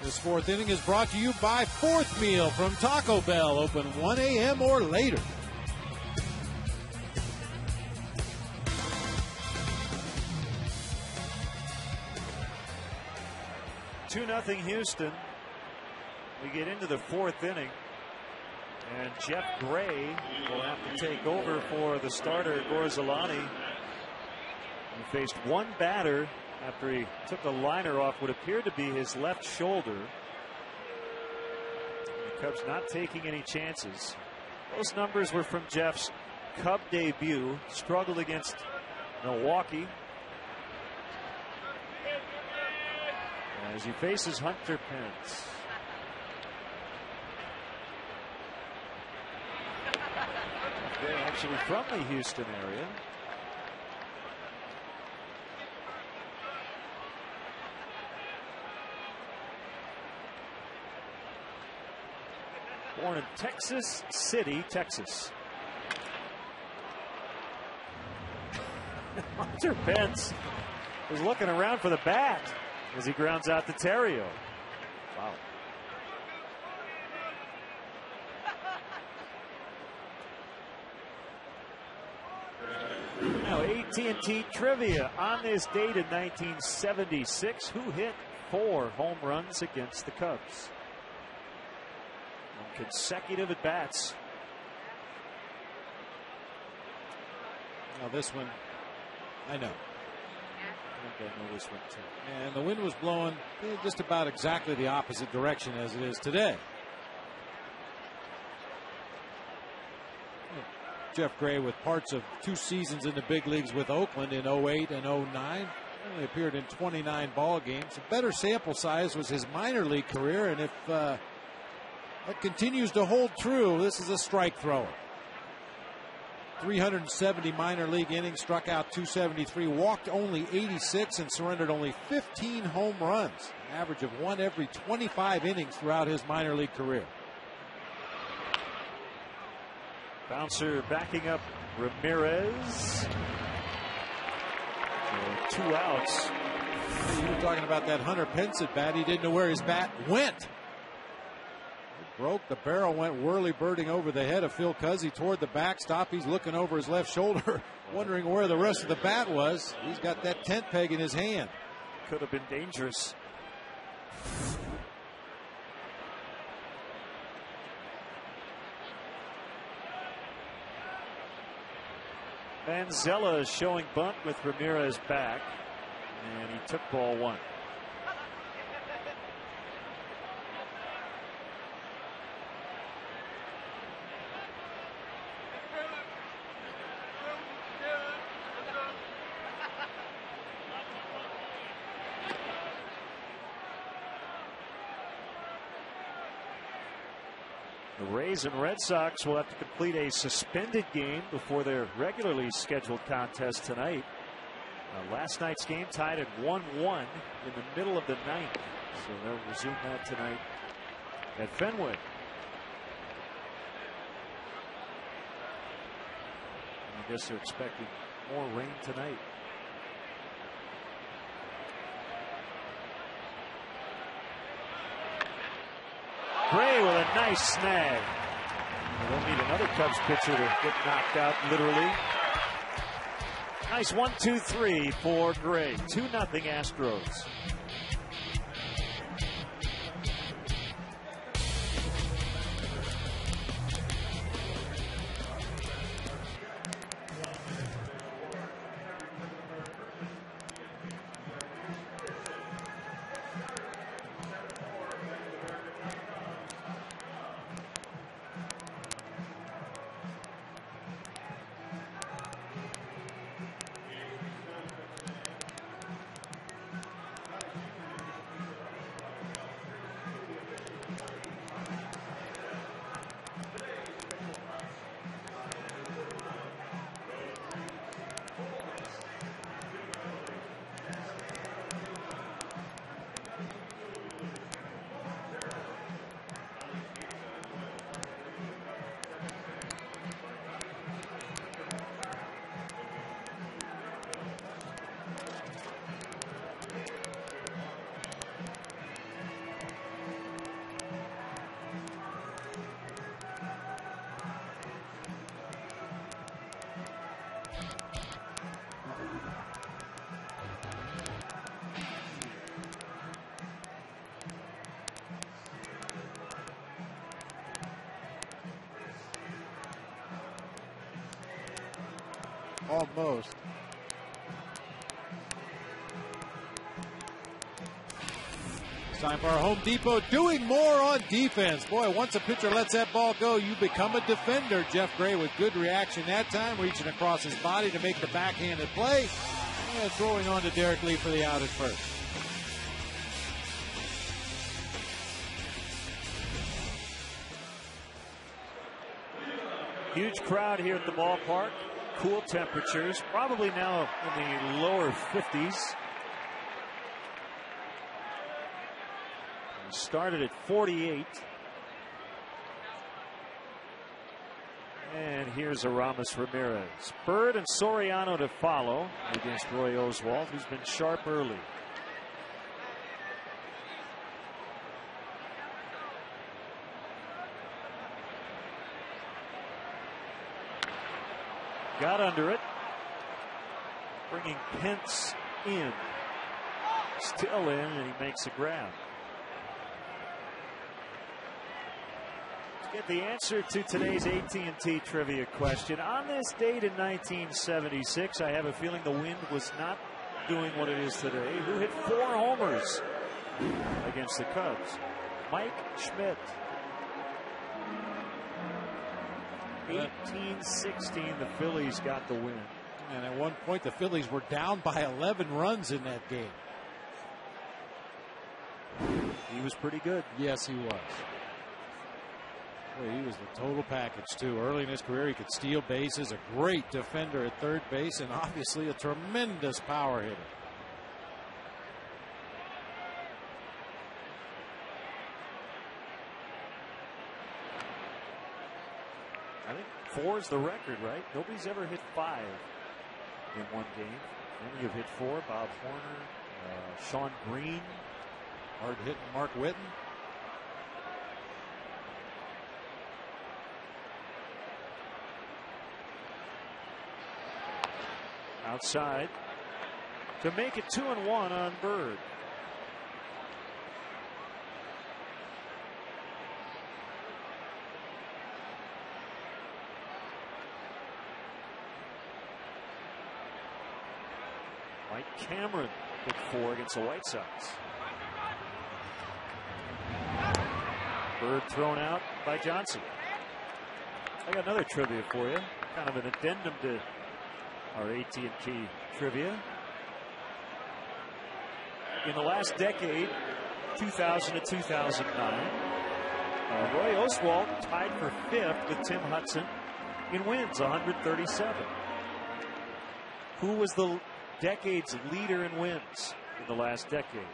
This fourth inning is brought to you by Fourth Meal from Taco Bell, open 1 a.m. or later. 2-0 Houston. We get into the fourth inning, and Jeff Gray will have to take over for the starter, Gorzalani. He faced one batter after he took a liner off what appeared to be his left shoulder. The Cubs not taking any chances. Those numbers were from Jeff's Cub debut. Struggled against Milwaukee. As he faces Hunter Pence. They're actually from the Houston area. Born in Texas City, Texas. Hunter Pence is looking around for the bat as he grounds out to Terrio. Wow. Now AT&T trivia. On this date in 1976, who hit 4 home runs against the Cubs? On consecutive at-bats. Now this one, I know. I think I know this one too. And the wind was blowing just about exactly the opposite direction as it is today. Jeff Gray, with parts of 2 seasons in the big leagues with Oakland in 08 and 09, only appeared in 29 ball games. A better sample size was his minor league career, and if that continues to hold true, this is a strike thrower. 370 minor league innings, struck out 273, walked only 86, and surrendered only 15 home runs, an average of 1 every 25 innings throughout his minor league career. Bouncer backing up Ramirez. 2 outs. You were talking about that Hunter Pence at bat. He didn't know where his bat went. Broke. The barrel went whirly-birding over the head of Phil Cuzzy toward the backstop. He's looking over his left shoulder, wondering where the rest of the bat was. He's got that tent peg in his hand. Could have been dangerous. Manzella is showing bunt with Ramirez back, and he took ball 1. The Rays and Red Sox will have to complete a suspended game before their regularly scheduled contest tonight. Last night's game tied at 1-1 in the middle of the 9th. So they'll resume that tonight at Fenway. I guess they're expecting more rain tonight. Gray with a nice snag. They'll need another Cubs pitcher to get knocked out, literally. Nice 1-2-3 for Gray. 2-0 Astros. Almost. It's time for our Home Depot doing more on defense. Boy, once a pitcher lets that ball go, you become a defender. Jeff Gray with good reaction that time, reaching across his body to make the backhanded play. And throwing on to Derek Lee for the out at first. Huge crowd here at the ballpark. Cool temperatures, probably now in the lower 50s. Started at 48. And here's Aramis Ramirez. Bird and Soriano to follow against Roy Oswalt, who's been sharp early. Got under it. Bringing Pence in. Still in, and he makes a grab. Get the answer to today's AT&T trivia question. On this date in 1976, I have a feeling the Wind was not doing what it is today. Who hit 4 homers against the Cubs? Mike Schmidt. 18-16, the Phillies got the win. And at one point, the Phillies were down by 11 runs in that game. He was pretty good. Yes, he was. Boy, he was the total package, too. Early in his career, he could steal bases, a great defender at third base, and obviously a tremendous power hitter. I think 4 is the record, right? Nobody's ever hit 5 in one game. Many have hit 4. Bob Horner, Sean Green. Hard hitting Mark Whitten. Outside to make it 2-1 on Bird. Mike Cameron hit 4 against the White Sox. Bird thrown out by Johnson. I got another trivia for you, kind of an addendum to our AT&T trivia. In the last decade, 2000 to 2009, Roy Oswalt tied for 5th with Tim Hudson in wins, 137. Who was the decade's leader in wins in the last decade?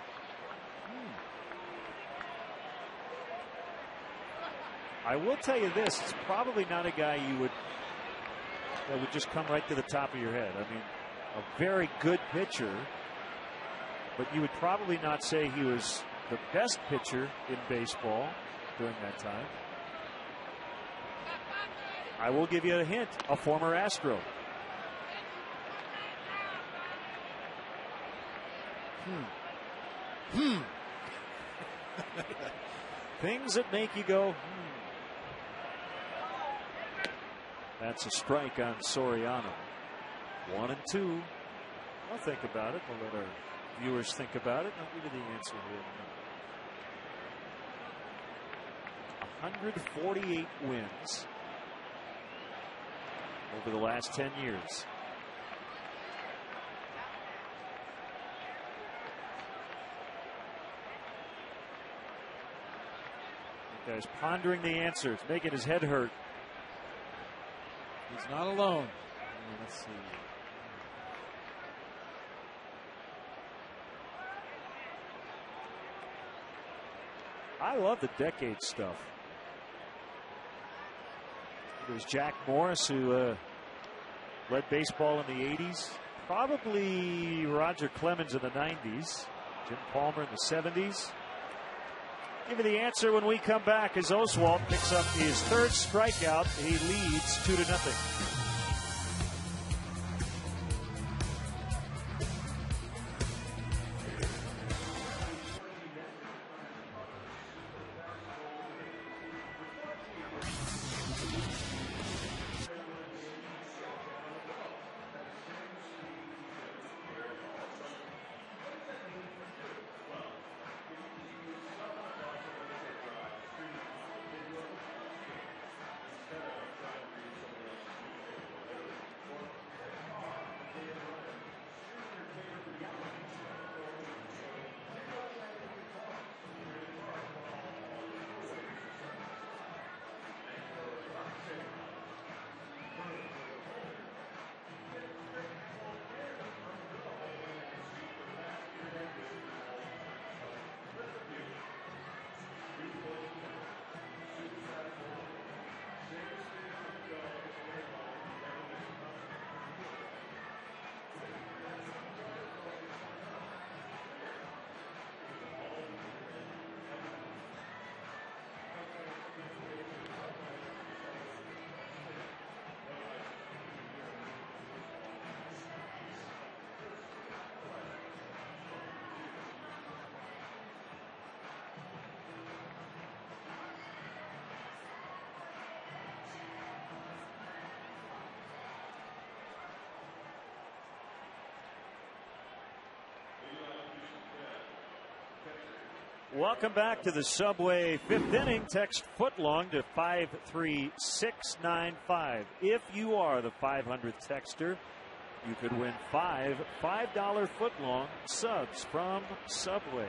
I will tell you this, it's probably not a guy that would just come right to the top of your head. I mean, a very good pitcher, but you would probably not say he was the best pitcher in baseball during that time. I will give you a hint, a former Astro. Things that make you go, That's a strike on Soriano. 1 and 2. I'll think about it. We'll let our viewers think about it. I'll give you the answer here. 148 wins over the last 10 years. The guy's pondering the answer. It's making his head hurt. He's not alone. Let's see. I love the decade stuff. There's Jack Morris, who led baseball in the 80s. Probably Roger Clemens in the 90s. Jim Palmer in the 70s. Give you the answer when we come back as Oswalt picks up his 3rd strikeout. He leads 2-0. Welcome back to the Subway fifth inning. Text footlong to 53695. If you are the 500th texter, you could win $5 footlong subs from Subway.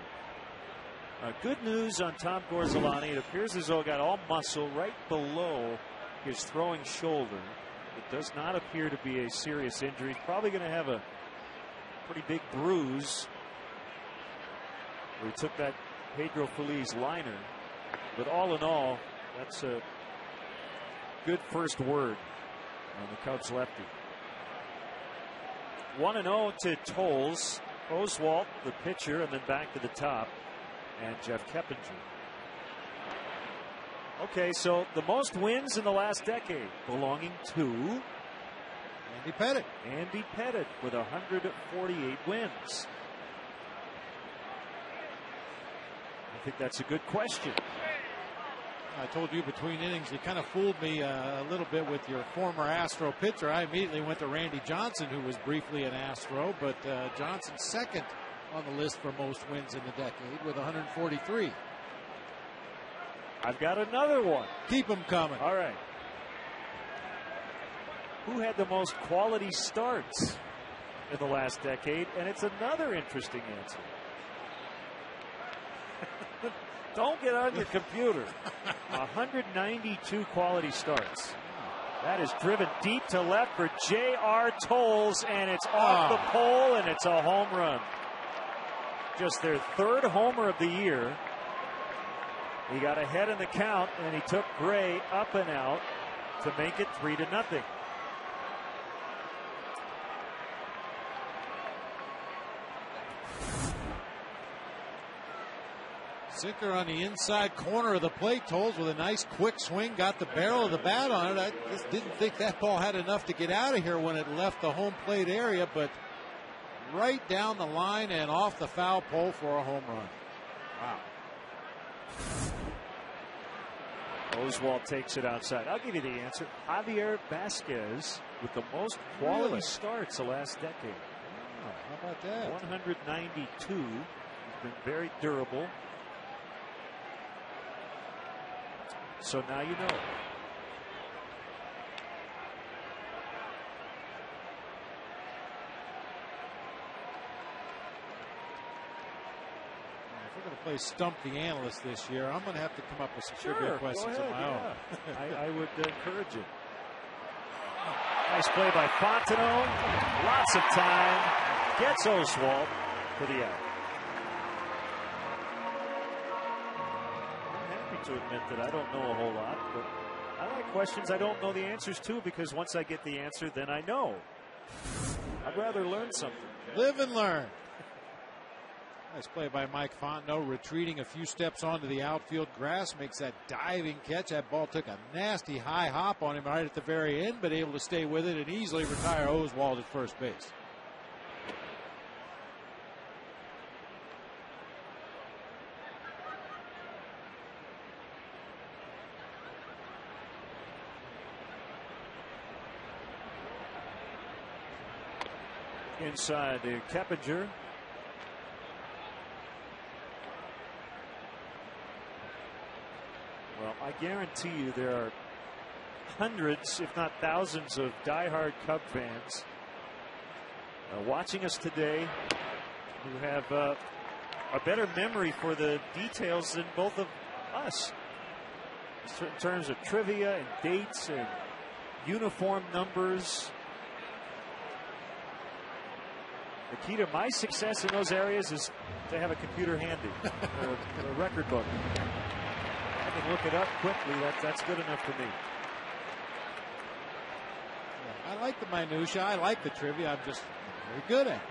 Good news on Tom Gorzolani. It appears as though it got all muscle right below his throwing shoulder. It does not appear to be a serious injury. He's probably going to have a pretty big bruise where he took that Pedro Feliz liner. But all in all, that's a good first word on the Cubs lefty. 1-0 to Tols. Oswalt, the pitcher, and then back to the top. And Jeff Keppinger. Okay, so the most wins in the last decade belonging to Andy Pettitte. Andy Pettitte with 148 wins. I think that's a good question. I told you between innings, you kind of fooled me a little bit with your former Astro pitcher. I immediately went to Randy Johnson, who was briefly an Astro, but Johnson's second on the list for most wins in the decade with 143. I've got another one. Keep them coming. All right. Who had the most quality starts in the last decade? And it's another interesting answer. Don't get on your computer. 192 quality starts. That is driven deep to left for J.R. Tols, and it's off the pole, and it's a home run. Just their third homer of the year. He got ahead in the count, and he took Gray up and out to make it 3-0. Sinker on the inside corner of the plate. Tols with a nice quick swing, got the barrel of the bat on it. I just didn't think that ball had enough to get out of here when it left the home plate area, but right down the line and off the foul pole for a home run. Wow. Oswalt takes it outside. I'll give you the answer. Javier Vasquez with the most quality starts the last decade. Oh, how about that? 192. He's been very durable. So now you know. If we're going to play Stump the Analyst this year, I'm going to have to come up with some trivia questions of my own. I would encourage it. Nice play by Fontenot. Lots of time. Gets Oswalt for the out. I'm happy to admit that I don't know a whole lot, but I like questions I don't know the answers to, because once I get the answer, then I know. I'd rather learn something. Live and learn. Nice play by Mike Fontenot, retreating a few steps onto the outfield grass, makes that diving catch. That ball took a nasty high hop on him right at the very end, but able to stay with it and easily retire Oswalt at first base. Inside the Keppinger. Well, I guarantee you there are hundreds, if not thousands, of diehard Cub fans watching us today who have a better memory for the details than both of us in terms of trivia and dates and uniform numbers. The key to my success in those areas is to have a computer handy, or a record book. I can look it up quickly. That's good enough for me. Yeah, I like the minutia. I like the trivia. I'm just very good at it.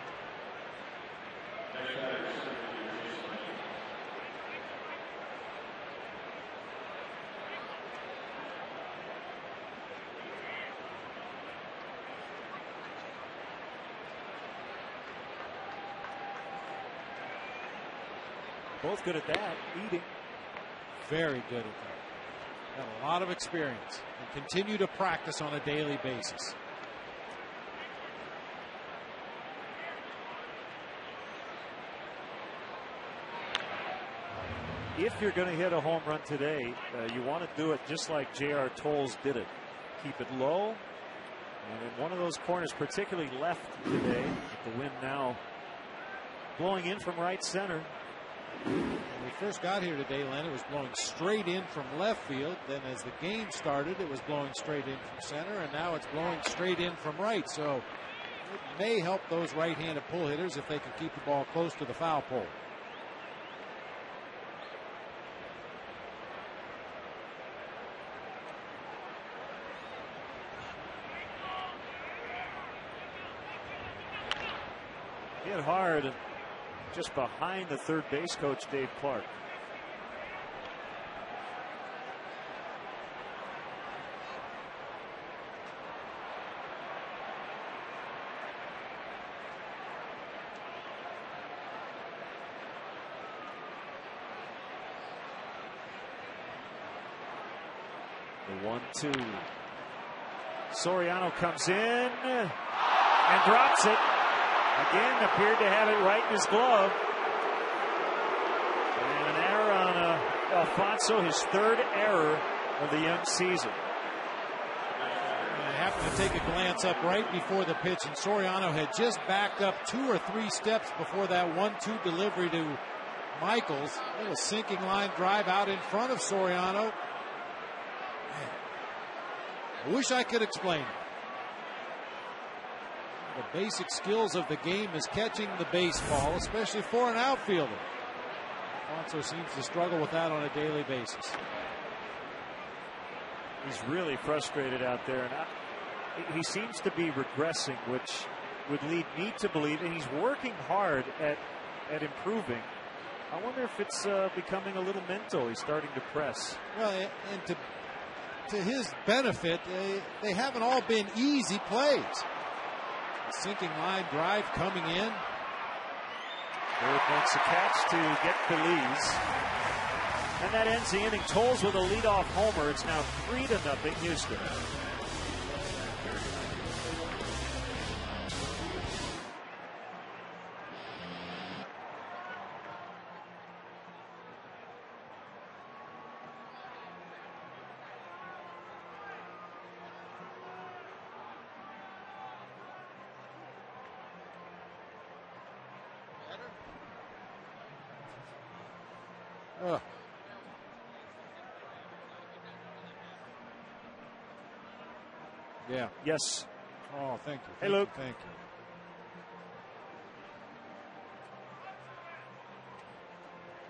Both good at that, eating. Very good at that. Got a lot of experience and continue to practice on a daily basis. if you're going to hit a home run today, you want to do it just like J.R. Tols did it. Keep it low. And in one of those corners, particularly left today, with the wind now blowing in from right center. When we first got here today, Len, it was blowing straight in from left field. Then as the game started, it was blowing straight in from center, and now it's blowing straight in from right. So it may help those right-handed pull hitters if they can keep the ball close to the foul pole. Hit hard just behind the third base coach, Dave Clark. The 1-2. Soriano comes in and drops it. Again, appeared to have it right in his glove. And an error on Alfonso, his third error of the young season. I happened to take a glance up right before the pitch, and Soriano had just backed up 2 or 3 steps before that 1-2 delivery to Michaels. A little sinking line drive out in front of Soriano. I wish I could explain it. The basic skills of the game is catching the baseball, especially for an outfielder. Alfonso seems to struggle with that on a daily basis. He's really frustrated out there, and he seems to be regressing, which would lead me to believe, and he's working hard at improving. I wonder if it's becoming a little mental. He's starting to press. Well, and to his benefit, they haven't all been easy plays. Sinking line drive coming in. Bird makes a catch to get Feliz. And that ends the inning. Tols with a leadoff homer. It's now 3-0 Houston. Yeah. Yes. Oh, thank you. Hey, Luke. Thank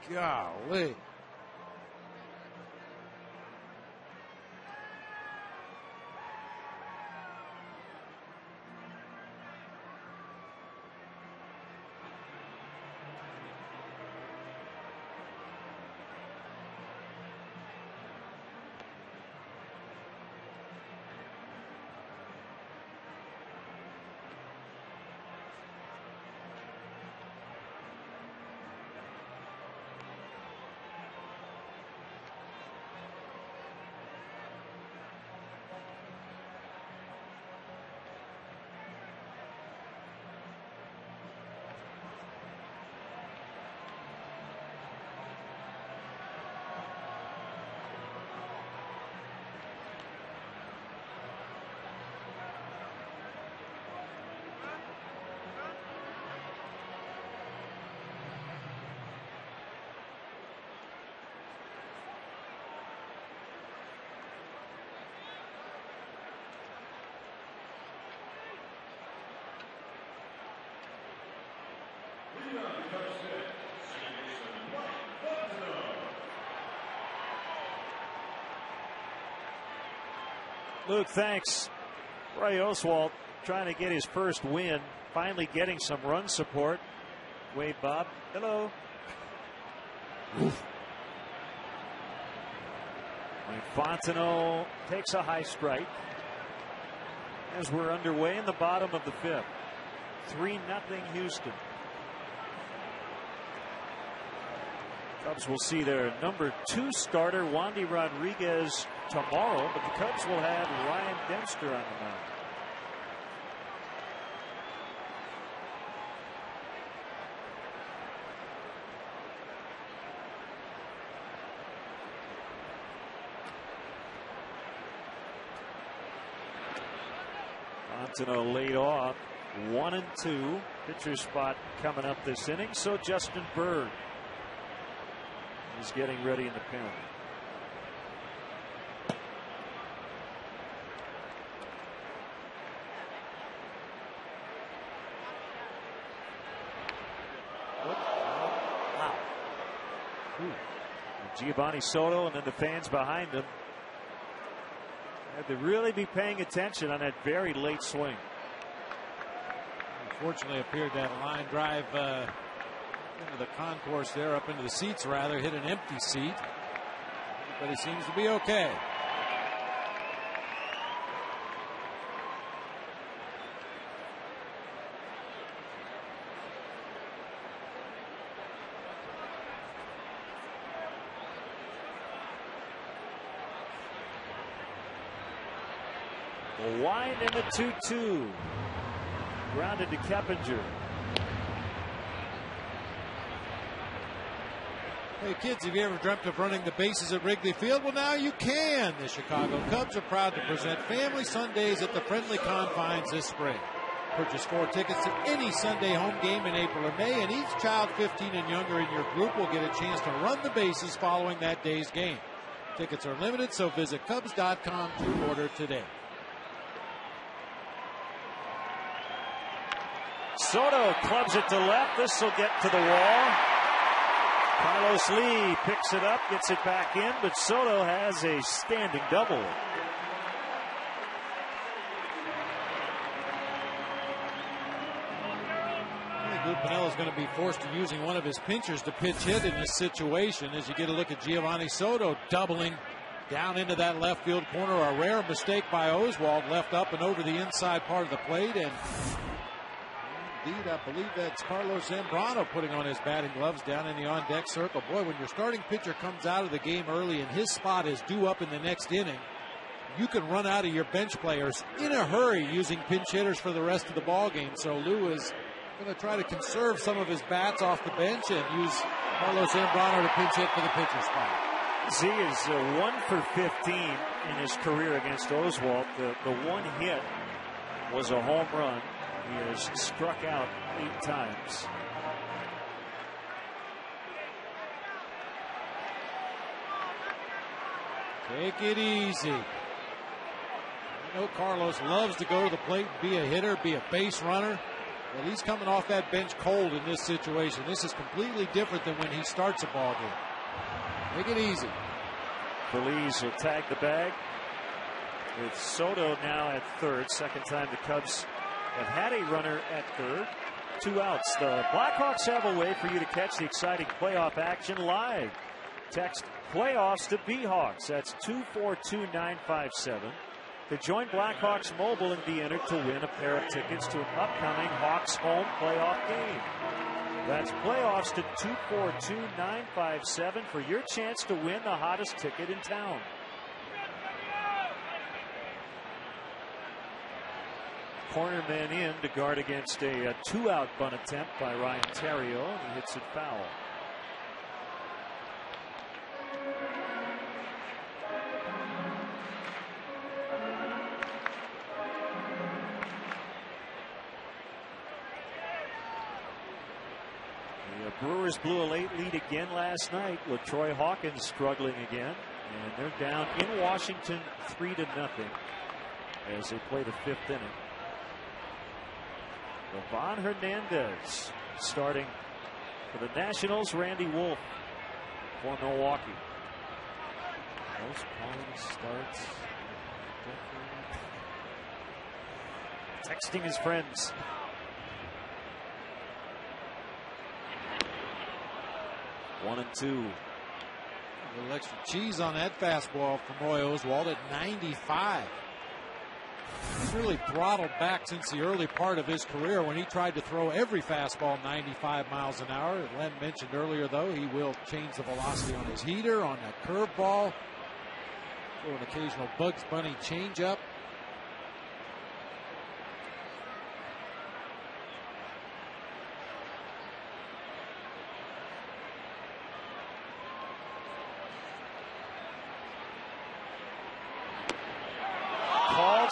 you. Golly. Luke, thanks. Roy Oswalt trying to get his first win, finally getting some run support. Wade Bob, hello. Fontenot takes a high strike as we're underway in the bottom of the 5th. 3-0 Houston. Cubs will see their number 2 starter, Wandy Rodriguez, tomorrow, but the Cubs will have Ryan Dempster on the mound. Fontenot laid off. 1-2. Pitcher spot coming up this inning. So Justin Bird is getting ready in the pen. Wow. Giovanni Soto and then the fans behind him had to really be paying attention on that very late swing. Unfortunately, appeared that line drive into the concourse there, up into the seats rather, hit an empty seat. Everybody seems to be okay. The wind and the 2-2. Grounded to Keppinger. Hey kids, have you ever dreamt of running the bases at Wrigley Field? Well, now you can. The Chicago Cubs are proud to present Family Sundays at the friendly confines this spring. Purchase 4 tickets to any Sunday home game in April or May, and each child 15 and younger in your group will get a chance to run the bases following that day's game. Tickets are limited, so visit Cubs.com to order today. Soto clubs it to left. This will get to the wall. Carlos Lee picks it up, gets it back in, but Soto has a standing double. Lou Piniella is going to be forced to using one of his pinchers to pitch hit in this situation as you get a look at Giovanni Soto doubling down into that left field corner. A rare mistake by Oswald, left up and over the inside part of the plate, and indeed, I believe that's Carlos Zambrano putting on his batting gloves down in the on-deck circle. Boy, when your starting pitcher comes out of the game early and his spot is due up in the next inning, you can run out of your bench players in a hurry using pinch hitters for the rest of the ball game. So Lou is going to try to conserve some of his bats off the bench and use Carlos Zambrano to pinch hit for the pitcher spot. Z is 1 for 15 in his career against Oswald. The one hit was a home run. He has struck out 8 times. Take it easy. I know Carlos loves to go to the plate, be a hitter, be a base runner. But he's coming off that bench cold in this situation. This is completely different than when he starts a ball game. Take it easy. Feliz will tag the bag with Soto now at third. Second time the Cubs have had a runner at third. 2 outs. The Blackhawks have a way for you to catch the exciting playoff action live. Text playoffs to BHawks. That's 242957. To join Blackhawks Mobile and be entered to win a pair of tickets to an upcoming Hawks home playoff game. That's playoffs to 242957 for your chance to win the hottest ticket in town. Corner man in to guard against a 2-out bunt attempt by Ryan Theriot. He hits it foul. The Brewers blew a late lead again last night with Troy Hawkins struggling again. And they're down in Washington 3-0 as they play the 5th inning. Ravon Hernandez starting for the Nationals. Randy Wolf for Milwaukee. Most quality starts. Texting his friends. 1-2. A little extra cheese on that fastball from Roy Oswald at 95. He's really throttled back since the early part of his career when he tried to throw every fastball 95 miles an hour. Len mentioned earlier, though, he will change the velocity on his heater, on that curveball. Throw an occasional Bugs Bunny changeup.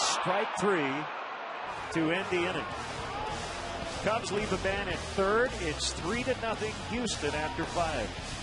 Strike 3. to end the inning. Cubs leave a man at third. It's 3-0 Houston after 5.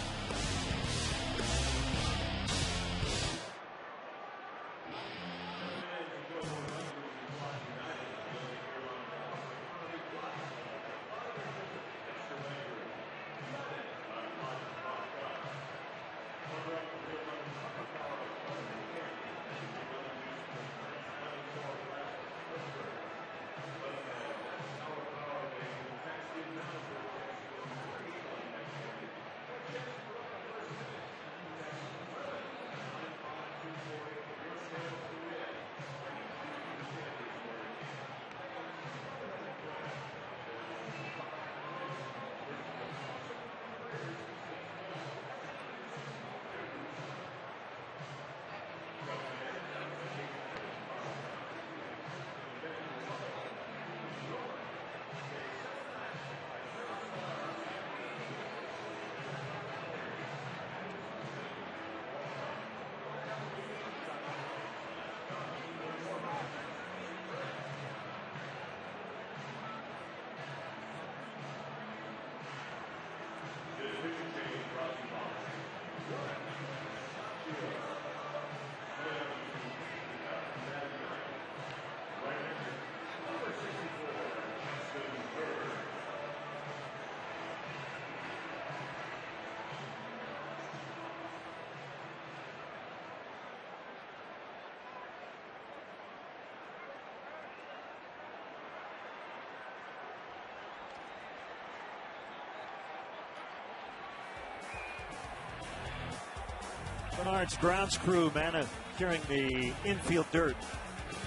Bernard's grounds crew manicuring the infield dirt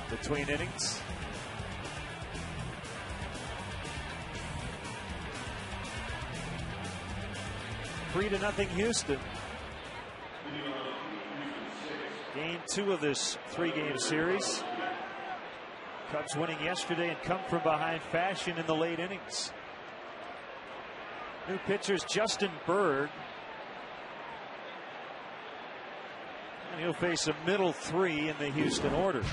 between innings. Three to nothing Houston. Game 2 of this 3-game series. Cubs winning yesterday and come from behind fashion in the late innings. New pitchers Justin Berg. And he'll face a middle 3 in the Houston order.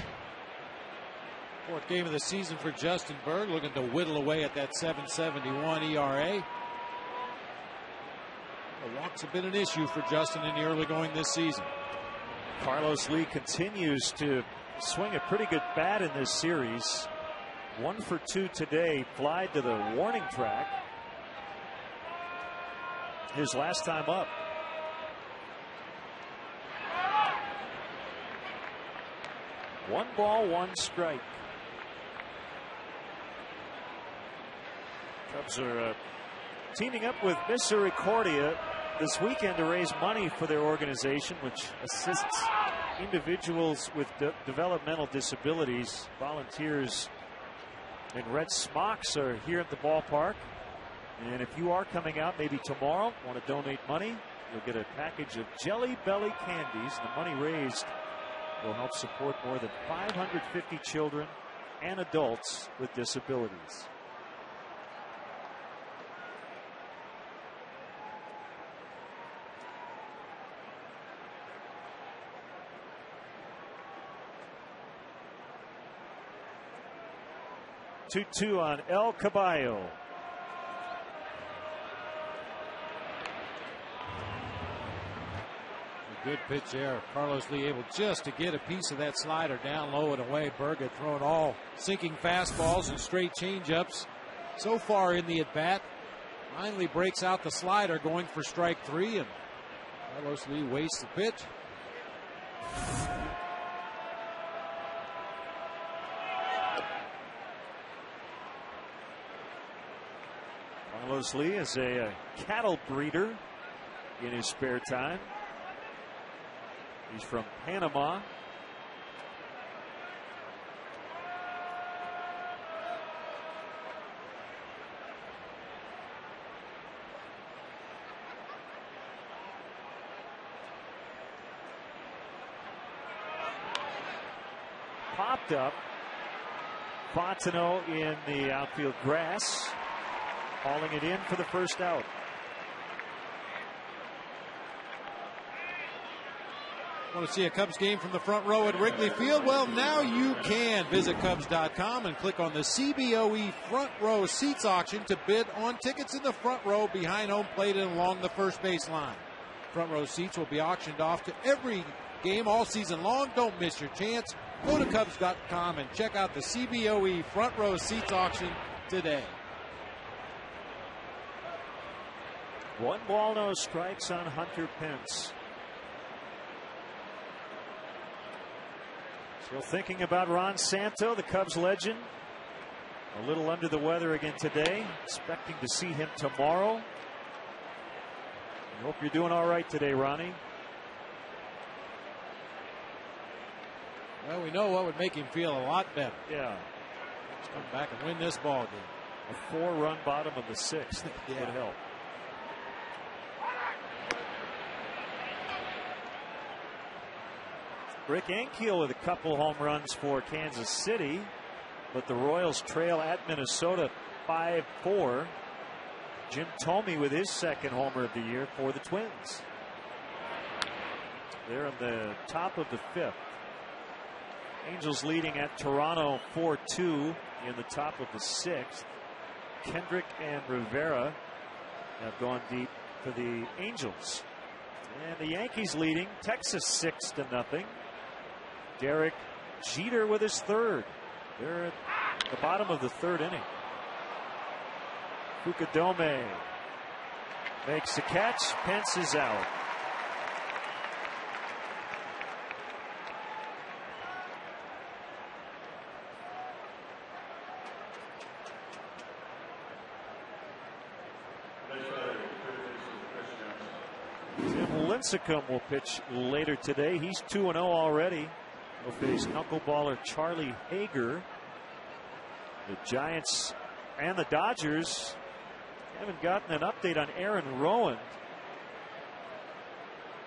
4th game of the season for Justin Berg, looking to whittle away at that 7.71 ERA. The walks have been an issue for Justin in the early going this season. Carlos Lee continues to swing a pretty good bat in this series. 1 for 2 today, flied to the warning track. His last time up. One ball, one strike. Cubs are teaming up with Misericordia this weekend to raise money for their organization, which assists individuals with developmental disabilities. Volunteers in red smocks are here at the ballpark. And if you are coming out maybe tomorrow, want to donate money, you'll get a package of Jelly Belly candies. The money raised will help support more than 550 children and adults with disabilities. Two on El Caballo. Good pitch there. Carlos Lee able just to get a piece of that slider down low and away. Berg had thrown all sinking fastballs and straight changeups so far in the at-bat. Finally breaks out the slider, going for strike 3, and Carlos Lee wastes the pitch. Carlos Lee is a cattle breeder in his spare time. He's from Panama. Popped up. Fontenot in the outfield grass, hauling it in for the first out. Want to see a Cubs game from the front row at Wrigley Field? Well, now you can. Visit Cubs.com and click on the CBOE Front Row Seats auction to bid on tickets in the front row behind home plate and along the first base line. Front row seats will be auctioned off to every game all season long. Don't miss your chance. Go to Cubs.com and check out the CBOE Front Row Seats auction today. 1 ball, no strikes on Hunter Pence. Still thinking about Ron Santo, the Cubs legend. A little under the weather again today. Expecting to see him tomorrow. I hope you're doing all right today, Ronnie. Well, we know what would make him feel a lot better. Yeah. Let's come back and win this ball game. A 4-run bottom of the 6th yeah. would help. Rick Ankiel with a couple home runs for Kansas City, but the Royals trail at Minnesota 5-4. Jim Thome with his second homer of the year for the Twins. They're in the top of the 5th. Angels leading at Toronto 4-2 in the top of the 6th. Kendrick and Rivera have gone deep for the Angels. And the Yankees leading Texas 6-0. Derek Jeter with his 3rd. They're at the bottom of the 3rd inning. Fukudome makes the catch. Pence is out. Tim Lincecum will pitch later today. He's 2-0 already. He'll face knuckleballer Charlie Hager. The Giants and the Dodgers haven't gotten an update on Aaron Rowan.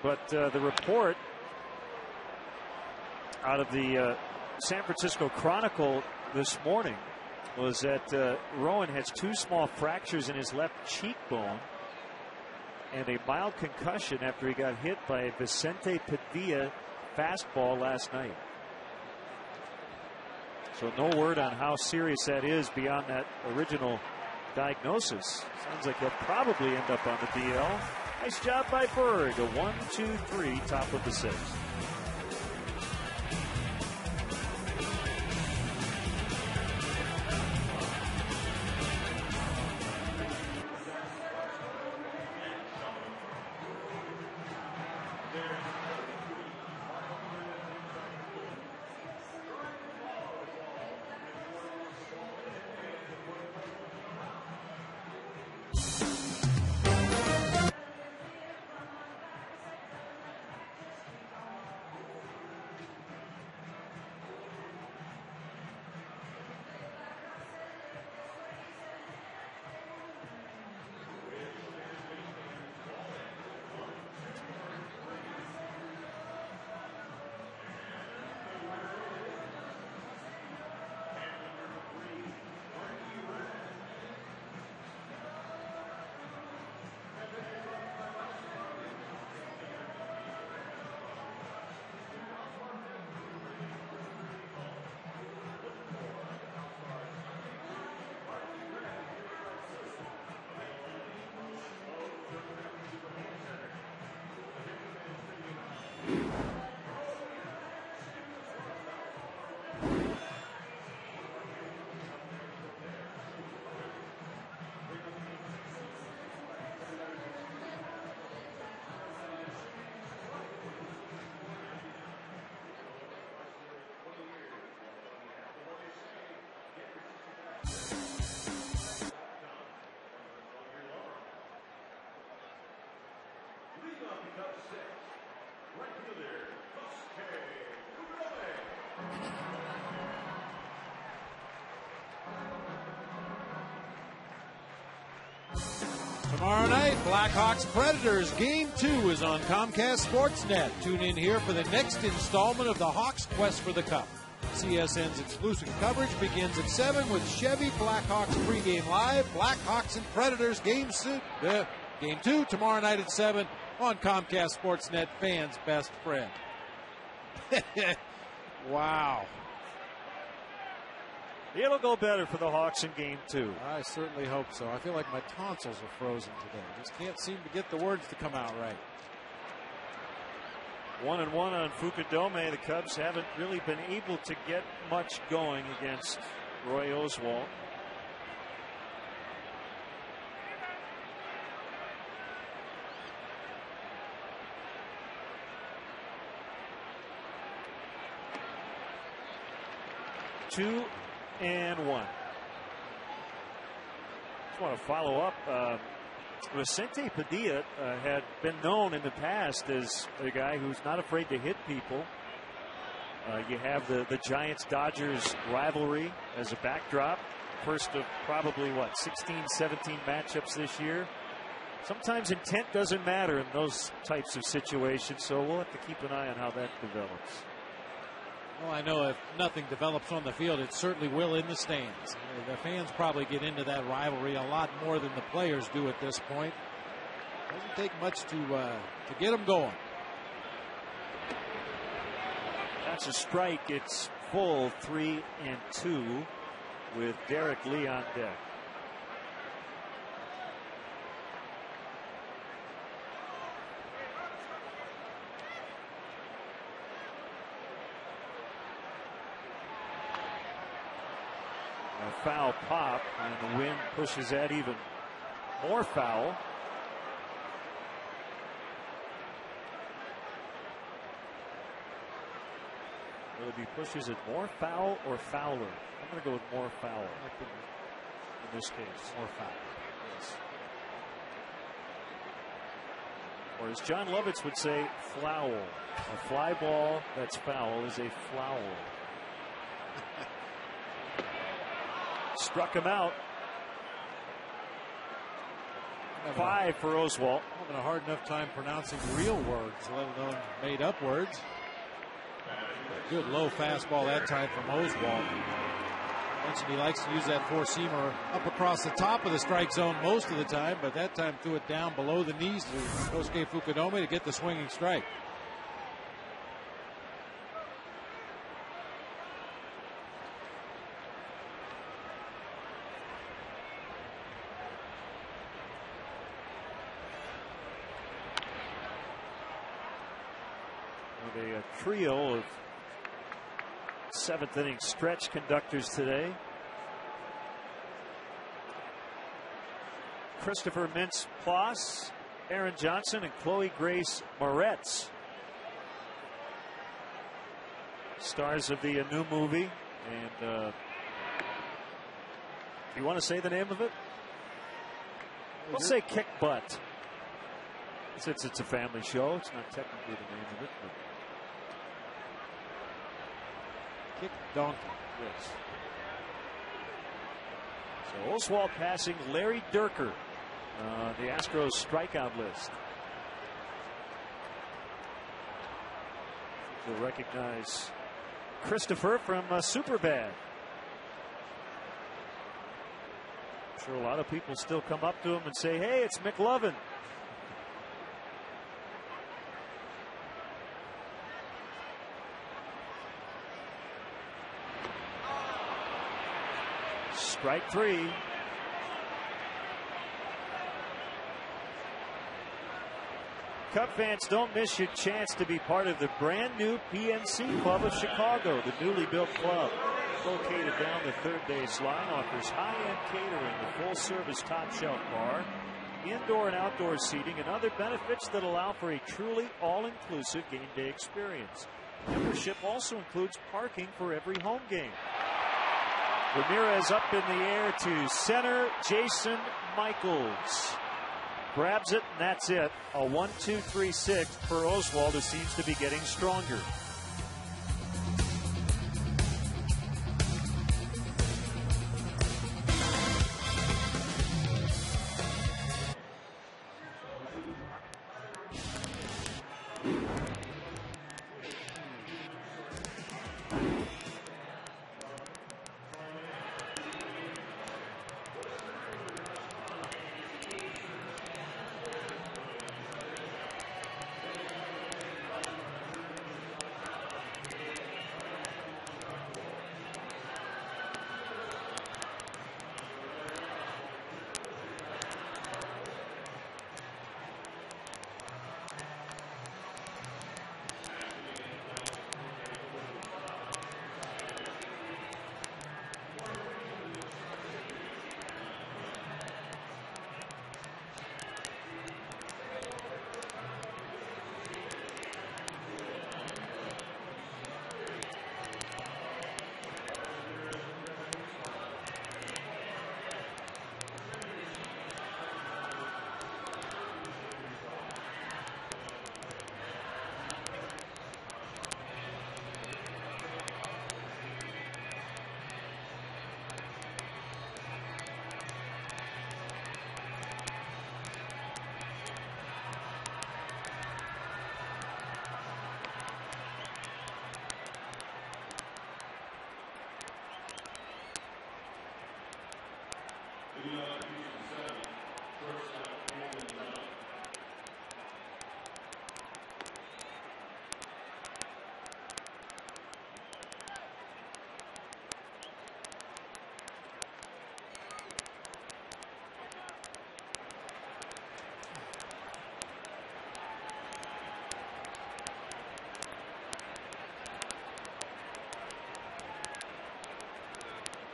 But the report out of the San Francisco Chronicle this morning was that Rowan has 2 small fractures in his left cheekbone and a mild concussion after he got hit by a Vicente Padilla fastball last night. So no word on how serious that is beyond that original diagnosis. Sounds like he'll probably end up on the DL. Nice job by Berg. A 1-2-3, top of the 6th. Tomorrow night, Blackhawks Predators Game 2 is on Comcast Sportsnet. Tune in here for the next installment of the Hawks' quest for the Cup. CSN's exclusive coverage begins at 7 with Chevy Blackhawks pregame live. Blackhawks and Predators Game 2 tomorrow night at 7 on Comcast Sportsnet, fans' best friend. Wow. It'll go better for the Hawks in game 2. I certainly hope so. I feel like my tonsils are frozen today. Just can't seem to get the words to come out right. 1-1 on Fukudome. The Cubs haven't really been able to get much going against Roy Oswalt. Two and one. Just want to follow up. Vicente Padilla had been known in the past as a guy who's not afraid to hit people. You have the Giants-Dodgers rivalry as a backdrop. First of probably, 16, 17 matchups this year. Sometimes intent doesn't matter in those types of situations, so we'll have to keep an eye on how that develops. Well, I know if nothing develops on the field, it certainly will in the stands. The fans probably get into that rivalry a lot more than the players do at this point. Doesn't take much to get them going. That's a strike. It's full 3-2 with Derek Lee on deck. A foul pop, and the wind pushes that even more foul. Will it be pushes it more foul or fouler? I'm going to go with more foul in this case. More foul. Yes. Or as John Lovitz would say, flowl. A fly ball that's foul is a flowl. Struck him out. 5 for Oswalt. Having a hard enough time pronouncing real words, let alone made up words. Good low fastball that time from Oswalt. Mentioned he likes to use that four-seamer up across the top of the strike zone most of the time, but that time threw it down below the knees to Kosuke Fukudome to get the swinging strike. A trio of seventh inning stretch conductors today. Christopher Mintz-Plasse, Aaron Johnson, and Chloe Grace Moretz. Stars of the new movie. And you want to say the name of it? Let's say Kick Butt. Since it's a family show, it's not technically the name of it. But Kick Donkey. yes. So Oswalt passing Larry Dierker, the Astros strikeout list. You'll recognize Christopher from Superbad. I'm sure a lot of people still come up to him and say, "Hey, it's McLovin." Strike 3. Cub fans, don't miss your chance to be part of the brand new PNC Club of Chicago. The newly built club, located down the third base line, offers high-end catering, a full-service top-shelf bar, indoor and outdoor seating, and other benefits that allow for a truly all-inclusive game day experience. Membership also includes parking for every home game. Ramirez up in the air to center. Jason Michaels grabs it, and that's it. A 1-2-3-6 for Oswalt, who seems to be getting stronger.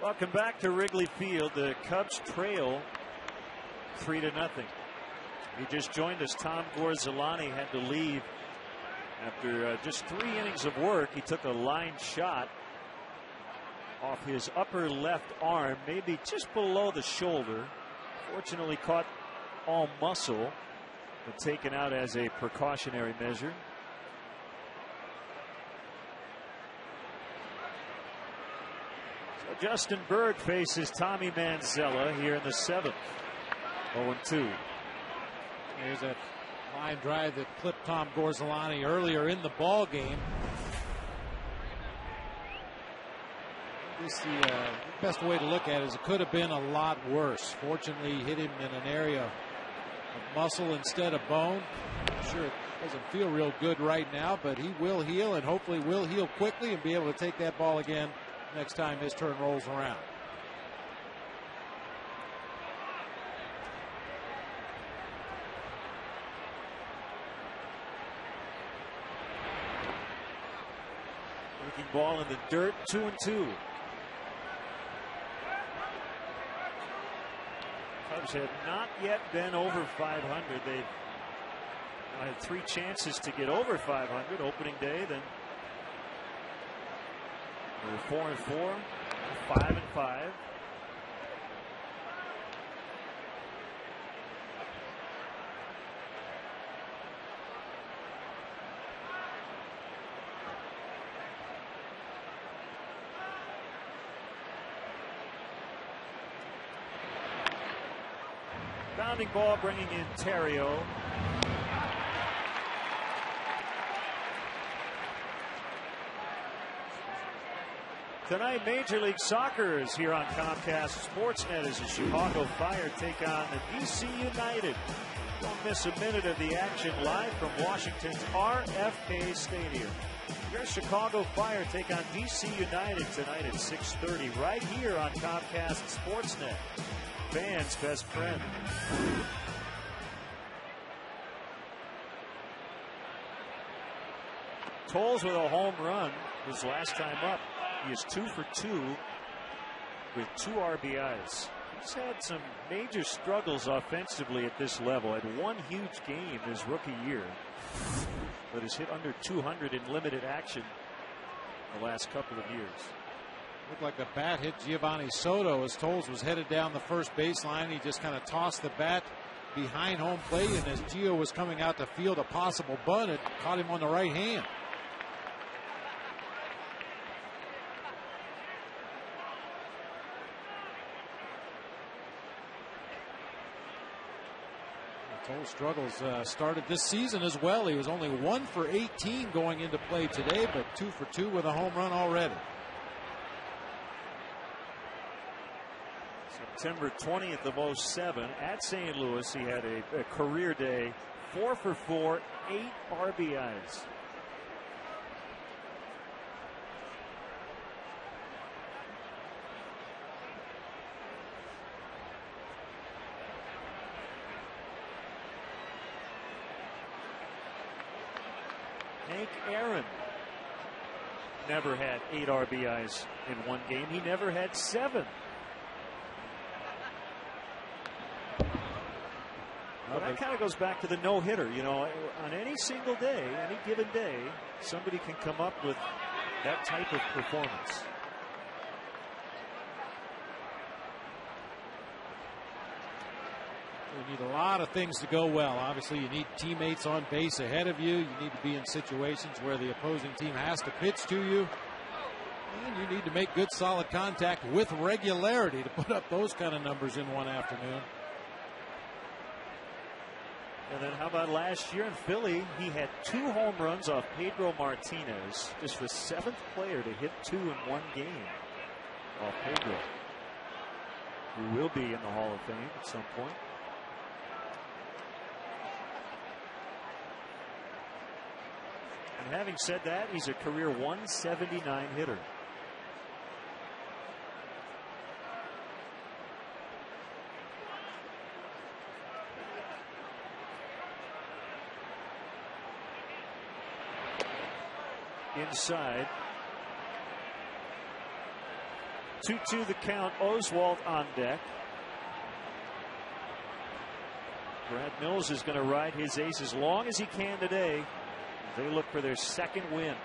Welcome back to Wrigley Field. The Cubs trail 3-0. He just joined us. Tom Gorzolani had to leave after just 3 innings of work. He took a line shot off his upper left arm, maybe just below the shoulder. Fortunately caught all muscle, but taken out as a precautionary measure. Justin Berg faces Tommy Manzella here in the 7th. 0-2. There's that line drive that clipped Tom Gorzolani earlier in the ball game. The best way to look at it is it could have been a lot worse. Fortunately, he hit him in an area of muscle instead of bone. I'm sure it doesn't feel real good right now, but he will heal, and hopefully will heal quickly and be able to take that ball again next time his turn rolls around. Breaking ball in the dirt, 2-2. Cubs have not yet been over 500. They've had 3 chances to get over 500 opening day. Then they were 4-4, 5-5. Bounding ball bringing in Terrio. Tonight, Major League Soccer is here on Comcast Sportsnet as the Chicago Fire take on the DC United. Don't miss a minute of the action live from Washington's RFK Stadium. Your Chicago Fire take on DC United tonight at 6:30 right here on Comcast Sportsnet. Fans' best friend. Tols with a home run his last time up. He is 2 for 2 with 2 RBIs. He's had some major struggles offensively at this level. Had one huge game his rookie year, but has hit under 200 in limited action the last couple of years. Looked like the bat hit Giovanni Soto as Tols was headed down the first baseline. He just kind of tossed the bat behind home plate, and as Gio was coming out to field a possible bunt, it caught him on the right hand. Tols' struggles started this season as well. He was only 1 for 18 going into play today, but 2 for 2 with a home run already. September 20th of 07 at St. Louis, he had a career day, 4 for 4, 8 RBIs. Hank Aaron never had 8 RBIs in one game. He never had 7. Well, that kind of goes back to the no-hitter. You know, on any single day, any given day, somebody can come up with that type of performance. You need a lot of things to go well. Obviously, you need teammates on base ahead of you. You need to be in situations where the opposing team has to pitch to you. And you need to make good, solid contact with regularity to put up those kind of numbers in one afternoon. And then how about last year in Philly? He had 2 home runs off Pedro Martinez. Just the 7th player to hit 2 in one game off Pedro. who will be in the Hall of Fame at some point. And having said that, he's a career 179 hitter. Inside. 2-2 the count. Oswalt on deck. Brad Mills is going to ride his ace as long as he can today. They look for their second win.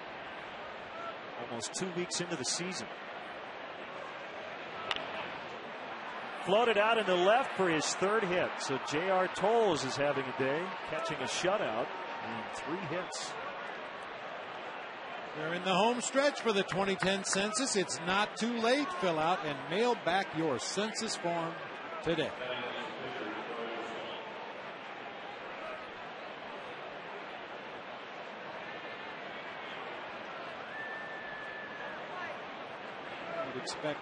Almost 2 weeks into the season. Floated out in the left for his third hit. So J.R. Tols is having a day, catching a shutout and 3 hits. They're in the home stretch for the 2010 census. It's not too late. Fill out and mail back your census form today. I would expect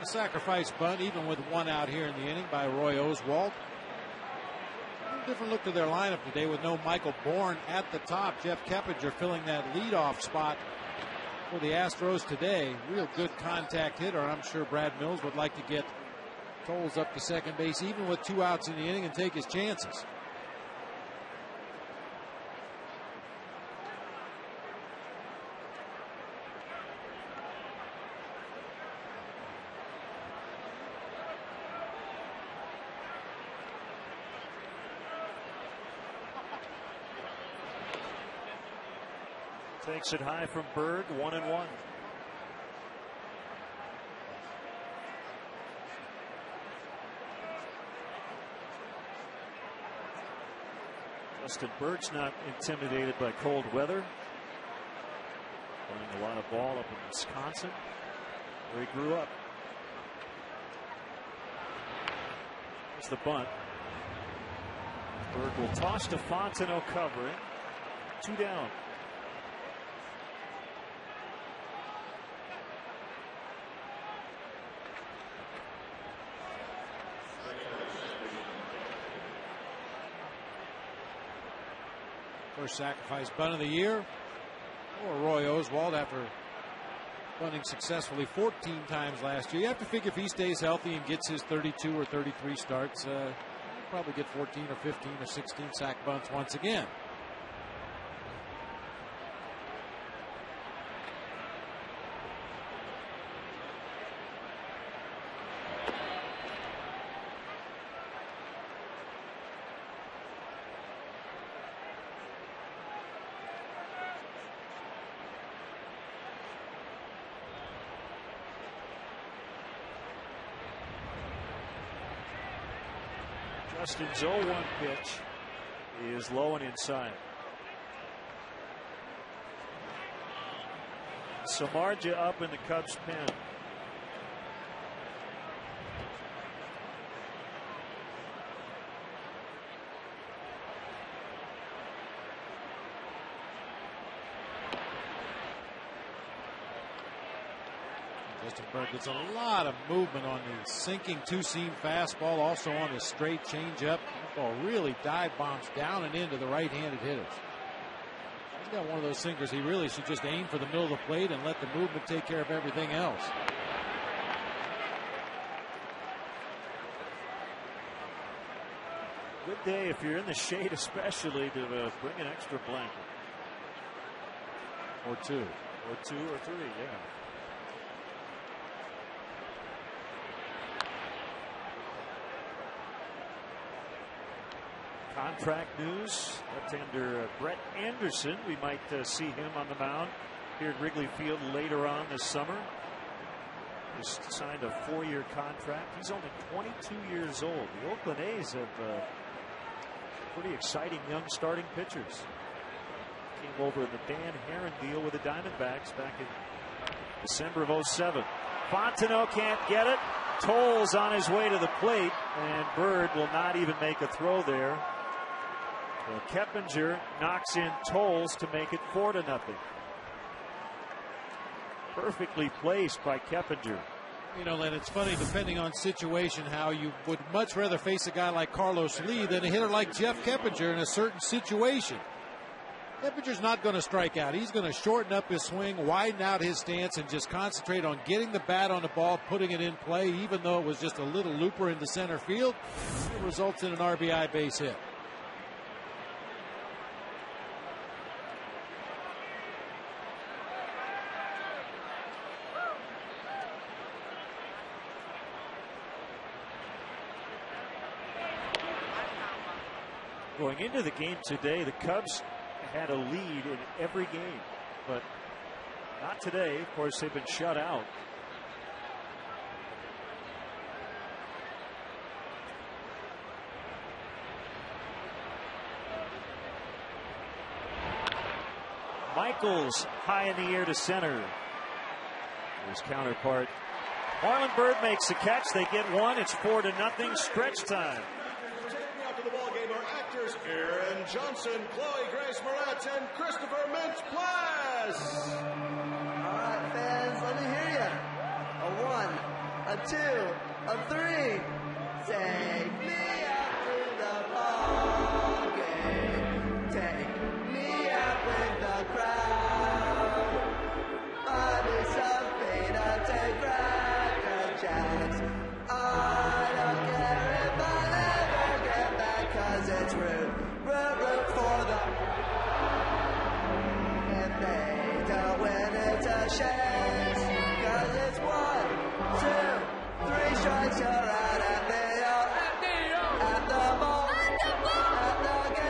a sacrifice bunt, even with 1 out here in the inning by Roy Oswalt. Different look to their lineup today with no Michael Bourne at the top. Jeff Keppinger filling that leadoff spot for the Astros today. Real good contact hitter. I'm sure Brad Mills would like to get Tols up to second base even with 2 outs in the inning and take his chances. Takes it high from Bird, 1-1. Justin Bird's not intimidated by cold weather. Playing a lot of ball up in Wisconsin, where he grew up. Here's the bunt. Bird will toss to Fontenot covering. 2 down. First sacrifice bunt of the year for Roy Oswalt after bunting successfully 14 times last year. You have to figure if he stays healthy and gets his 32 or 33 starts, he'll probably get 14 or 15 or 16 sack bunts once again. Justin's 0-1 pitch is low and inside. Samardzija up in the Cubs pen. Justin Bird gets a lot of movement on the sinking 2-seam fastball, also on the straight changeup. That ball really dive bombs down and into the right-handed hitters. He's got one of those sinkers. He really should just aim for the middle of the plate and let the movement take care of everything else. Good day if you're in the shade, especially to bring an extra blanket. Or two. Or 2 or 3, yeah. Contract news. Left-hander Brett Anderson. We might see him on the mound here at Wrigley Field later on this summer. Just signed a 4-year contract. He's only 22 years old. The Oakland A's have pretty exciting young starting pitchers. Came over in the Dan Herron deal with the Diamondbacks back in December of '07. Fontenot can't get it. Tols on his way to the plate, and Bird will not even make a throw there. Well, Keppinger knocks in Tols to make it 4-0. Perfectly placed by Keppinger. You know, and it's funny, depending on situation, how you would much rather face a guy like Carlos Lee than a hitter like Jeff Keppinger in a certain situation. Keppinger's not going to strike out. He's going to shorten up his swing, widen out his stance, and just concentrate on getting the bat on the ball, putting it in play, even though it was just a little looper into center field. It results in an RBI base hit. Going into the game today, the Cubs had a lead in every game, but not today. Of course, they've been shut out. Michaels high in the air to center. His counterpart, Marlon Byrd, makes the catch. They get one. It's 4-0. Stretch time. Aaron Johnson, Chloe Grace Moretz, and Christopher Mintz-Plasse. All right, fans, let me hear you. A 1, a 2, a 3. Take me out with the ball game. Take me out with the crowd. Buy me something to take Cracker Jacks. I don't care if I ever get back, 'cause it's rude. Root for them. If they don't win, it's a shame. 'Cause it's 1, 2, 3 strikes, you're out at the at the ball, at the game.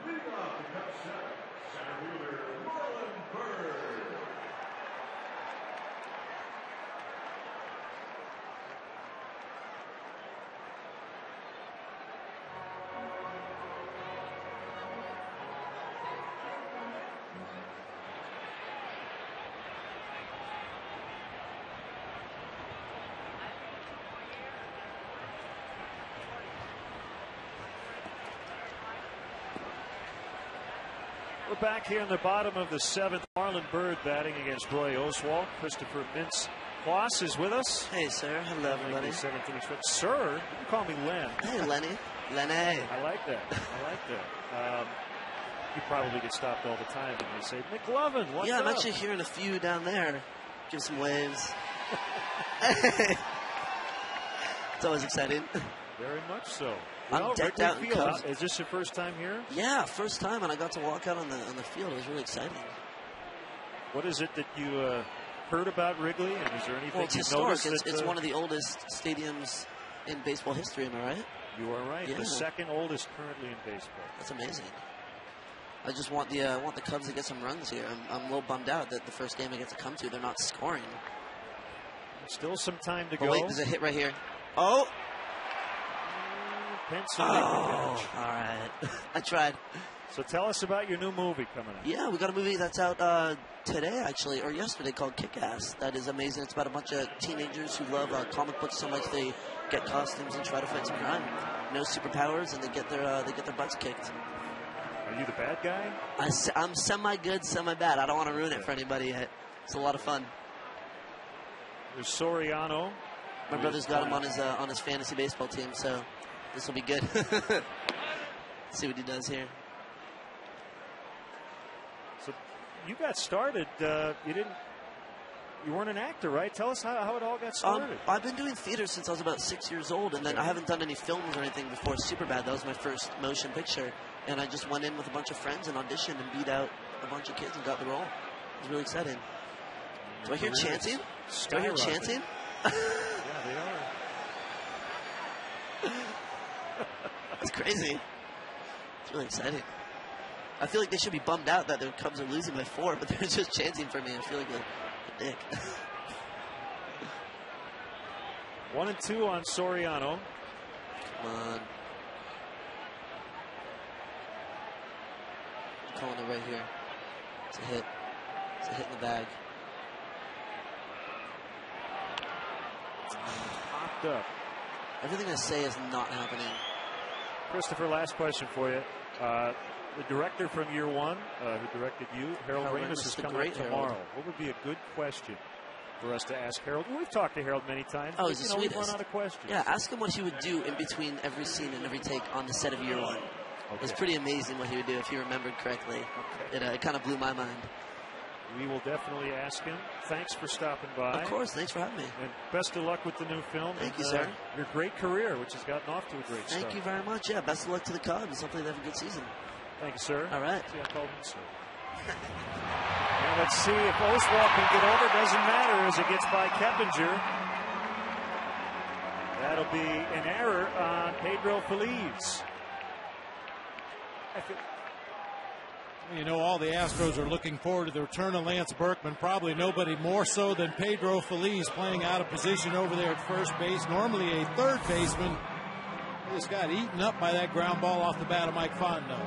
Leading off the Cubs center fielder Marlon Byrd. We're back here in the bottom of the 7th. Marlon Byrd batting against Roy Oswalt. Christopher Mintz-Plasse is with us. Hey, sir. Hello, everybody. Sir, you can call me Len. Hey, Lenny. Lenny. I like that. I like that. You probably get stopped all the time when they say, McLovin, what's up? Yeah, I'm actually hearing a few down there. Give some waves. It's always exciting. Very much so. I'm decked out in Cubs. Is this your first time here? Yeah, first time, and I got to walk out on the field. It was really exciting. What is it that you heard about Wrigley, and is there anything well, it's you historic. noticed? It's one of the oldest stadiums in baseball history. Am I right? You are right. Yeah. The second oldest currently in baseball. That's amazing. I just want the Cubs to get some runs here. I'm a little bummed out that the first game I get to come to, they're not scoring. Still some time to go. Wait, there's a hit right here. Oh. Pencil. Oh, all right. I tried. So tell us about your new movie coming out. Yeah, we got a movie that's out today, actually, or yesterday, called Kick-Ass. That is amazing. It's about a bunch of teenagers who love comic books so much they get costumes and try to fight some crime. No superpowers, and they get their butts kicked. Are you the bad guy? I'm semi-good, semi-bad. I don't want to ruin it for anybody yet. It's a lot of fun. There's Soriano. My brother's got him on his fantasy baseball team, so this will be good. See what he does here. So you got started. You weren't an actor, right? Tell us how it all got started. I've been doing theater since I was about 6 years old, and then I haven't done any films or anything before Superbad. That was my first motion picture, and I just went in with a bunch of friends and auditioned and beat out a bunch of kids and got the role. It was really exciting. Do I hear chanting? Do I hear chanting? Yeah, they are. That's crazy. It's really exciting. I feel like they should be bummed out that the Cubs are losing by 4, but they're just chanting for me. I feel like a dick. 1-2 on Soriano. Come on. I'm calling it right here. It's a hit. It's a hit in the bag. Popped up. Everything I say is not happening. Christopher, last question for you. The director from year 1, who directed you, Harold Ramis, is coming up tomorrow. Harold. What would be a good question for us to ask Harold? We've talked to Harold many times. Oh, he's the we've sweetest. run out of questions. Yeah, ask him what he would do in between every scene and every take on the set of year 1. Okay. It's pretty amazing what he would do if he remembered correctly. Okay. It kind of blew my mind. We will definitely ask him. Thanks for stopping by. Of course, thanks for having me. And best of luck with the new film. Thank you, sir. Your great career, which has gotten off to a great start. Thank you very much. Yeah, best of luck to the Cubs. Hopefully they have a good season. Thank you, sir. All right. See, I called him sir. Now let's see if Oswalt can get over. Doesn't matter as it gets by Keppinger. That'll be an error on Pedro Feliz. You know, all the Astros are looking forward to the return of Lance Berkman. Probably nobody more so than Pedro Feliz, playing out of position over there at first base. Normally a third baseman. He just got eaten up by that ground ball off the bat of Mike Fondo.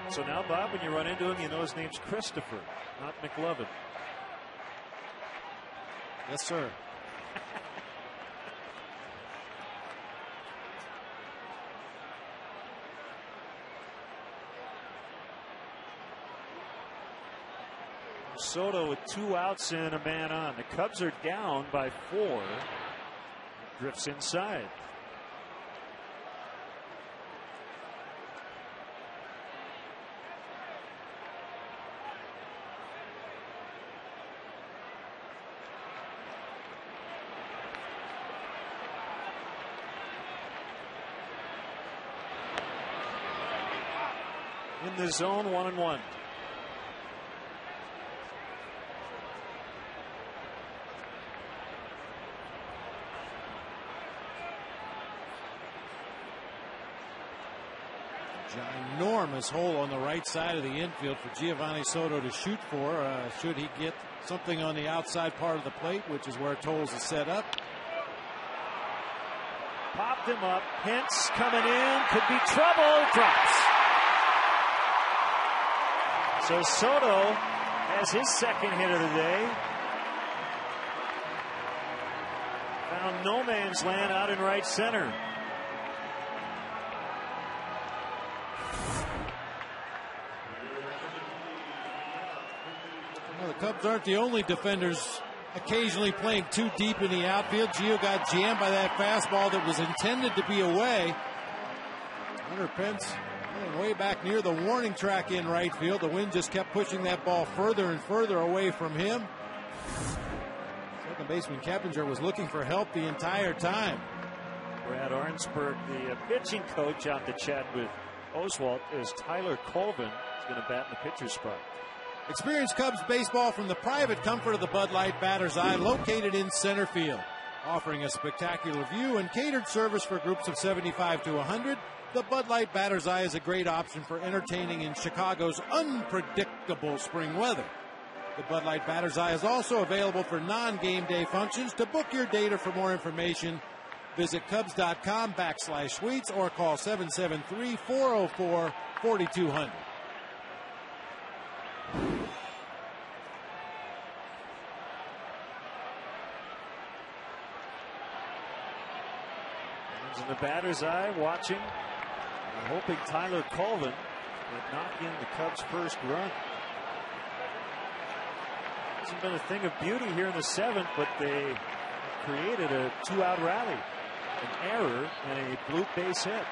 So now, Bob, when you run into him, you know his name's Christopher, not McLovin. Yes, sir. Soto with 2 outs and a man on. The Cubs are down by 4. Drifts inside. In the zone, 1-1. Ginormous hole on the right side of the infield for Giovanni Soto to shoot for. Should he get something on the outside part of the plate, which is where Tols is set up. Popped him up. Hintz coming in. Could be trouble. Drops. So Soto has his second hit of the day. Found no man's land out in right center. Well, the Cubs aren't the only defenders occasionally playing too deep in the outfield. Gio got jammed by that fastball that was intended to be away. Hunter Pence way back near the warning track in right field. The wind just kept pushing that ball further and further away from him. Second baseman Keppinger was looking for help the entire time. Brad Arnsberg, the pitching coach, out to chat with Oswalt as Tyler Colvin is going to bat in the pitcher's spot. Experience Cubs baseball from the private comfort of the Bud Light Batter's Eye, located in center field. Offering a spectacular view and catered service for groups of 75 to 100, the Bud Light Batter's Eye is a great option for entertaining in Chicago's unpredictable spring weather. The Bud Light Batter's Eye is also available for non-game day functions. To book your date or for more information, visit Cubs.com/suites or call 773-404-4200. In the batter's eye, watching and hoping Tyler Colvin would knock in the Cubs' first run. Hasn't been a thing of beauty here in the 7th, but they created a 2-out rally, an error, and a blue base hit.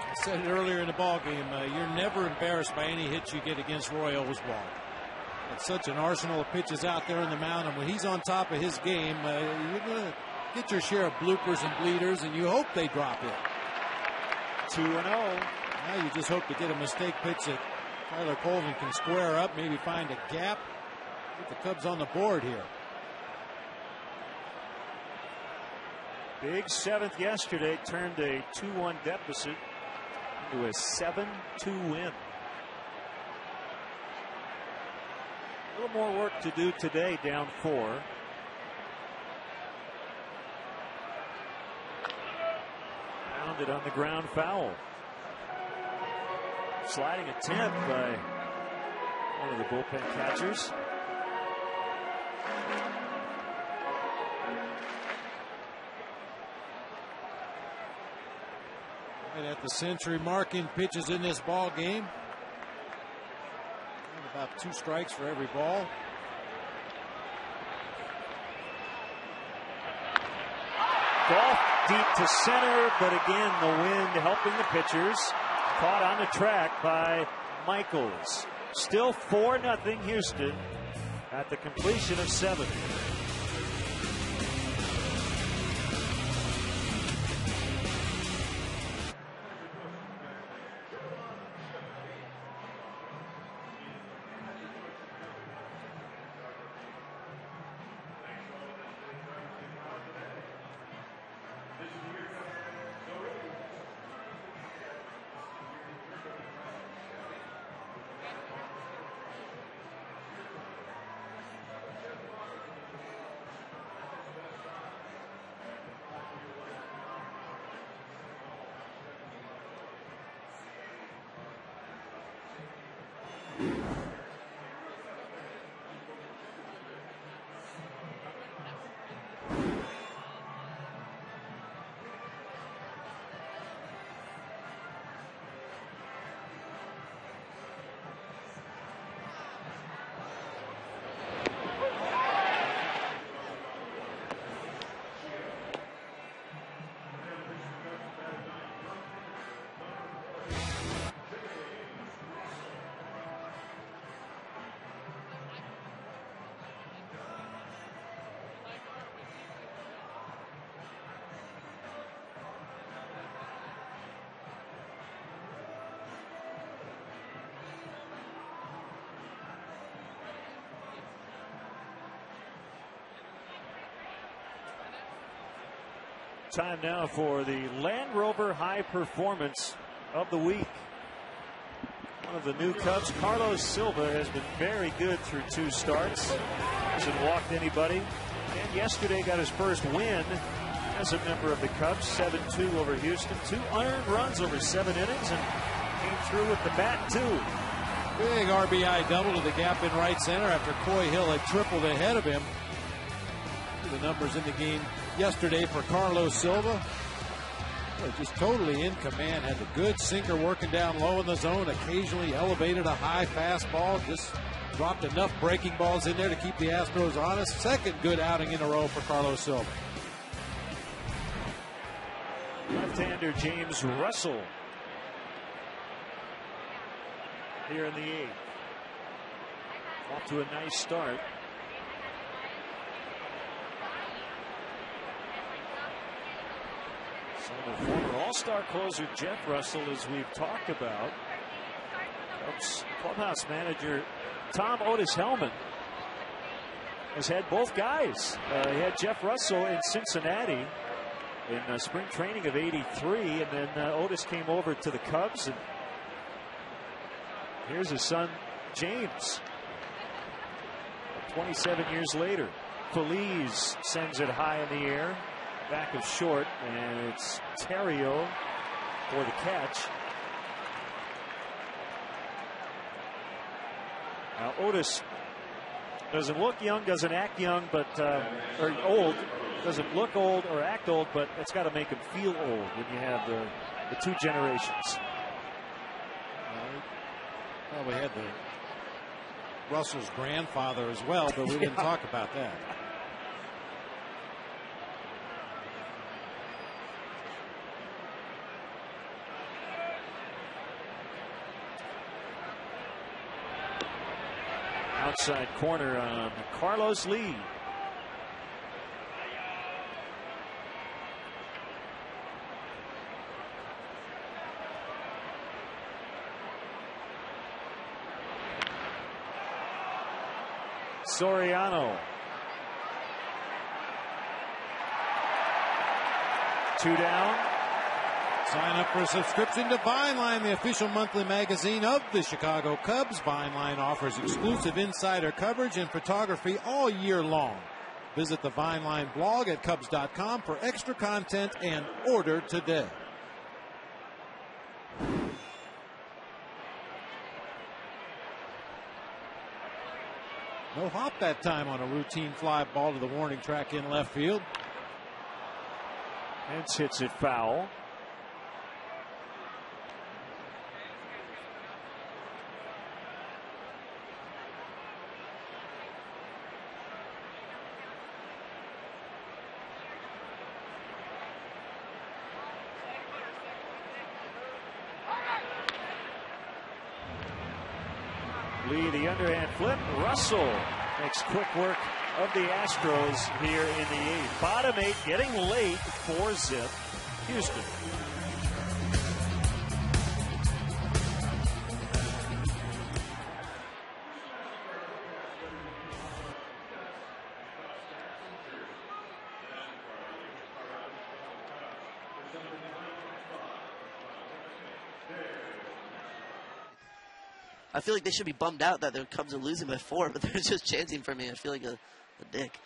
I said it earlier in the ball game. You're never embarrassed by any hits you get against Roy Oswalt. Such an arsenal of pitches out there in the mound, and when he's on top of his game, you're going to get your share of bloopers and bleeders, and you hope they drop it. 2-0. Now you just hope to get a mistake pitch that Tyler Colvin can square up, maybe find a gap, get the Cubs on the board here. Big seventh yesterday turned a 2-1 deficit into a 7-2 win. A little more work to do today, down 4. Pounded on the ground foul. Sliding attempt by one of the bullpen catchers. Right at the century mark in pitches in this ball game. About 2 strikes for every ball. Golf deep to center, but again the wind helping the pitchers. Caught on the track by Michaels. Still 4-0 Houston at the completion of 7. Time now for the Land Rover High Performance of the Week. One of the new Cubs, Carlos Silva, has been very good through 2 starts. Hasn't walked anybody. And yesterday got his first win as a member of the Cubs. 7-2 over Houston. 2 unearned runs over 7 innings and came through with the bat too. Big RBI double to the gap in right center after Coy Hill had tripled ahead of him. The numbers in the game yesterday for Carlos Silva. Just totally in command. Had the good sinker working down low in the zone. Occasionally elevated a high fastball. Just dropped enough breaking balls in there to keep the Astros honest. Second good outing in a row for Carlos Silva. Left-hander James Russell here in the 8th. Off to a nice start. So the former All-Star closer Jeff Russell, as we've talked about. Cubs clubhouse manager Tom Otis Hellman has had both guys. He had Jeff Russell in Cincinnati in spring training of '83, and then Otis came over to the Cubs, and here's his son James 27 years later. Feliz sends it high in the air, back of short, and it's Terrio for the catch. Now Otis doesn't look young, doesn't act young, but or old. Doesn't look old or act old, but it's got to make him feel old when you have the 2 generations. Well, we had the Russell's grandfather as well, but we didn't talk about that. outside corner on Carlos Lee. Soriano. 2 down. Sign up for a subscription to Vineline, the official monthly magazine of the Chicago Cubs. Vineline offers exclusive insider coverage and photography all year long. Visit the Vineline blog at Cubs.com for extra content and order today. No hop that time on a routine fly ball to the warning track in left field. Hence hits it foul. Lee, the underhand flip. Russell makes quick work of the Astros here in the 8th. Bottom 8 getting late. 4-zip. Houston. I feel like they should be bummed out that their Cubs are losing by 4, but they're just chanting for me. I feel like a dick.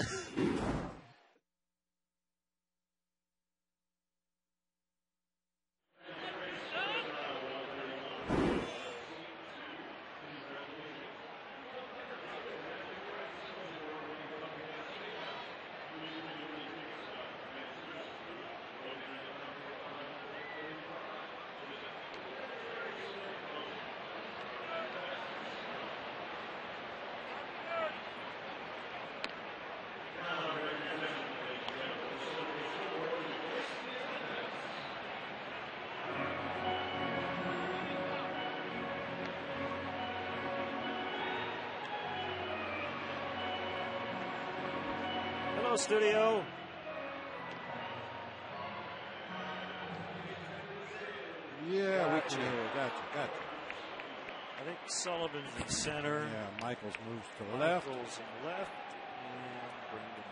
Hello, studio. Yeah, we can hear. Gotcha. I think Sullivan's in center. Yeah, Michaels moves to the left. Michaels in left. And Brandon Lyon.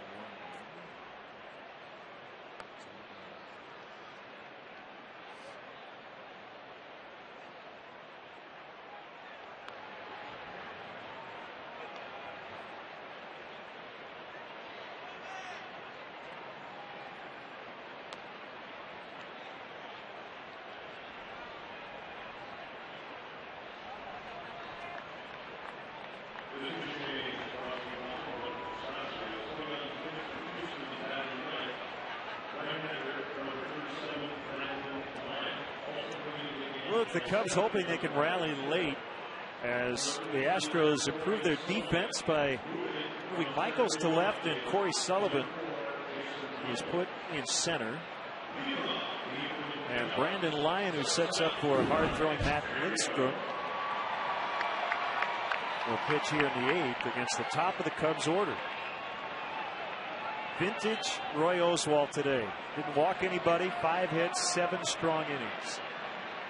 Look, the Cubs hoping they can rally late as the Astros improve their defense by moving Michaels to left and Corey Sullivan is put in center. And Brandon Lyon, who sets up for hard-throwing Matt Lindstrom, will pitch here in the 8th against the top of the Cubs order. Vintage Roy Oswalt today. Didn't walk anybody, 5 hits, 7 strong innings.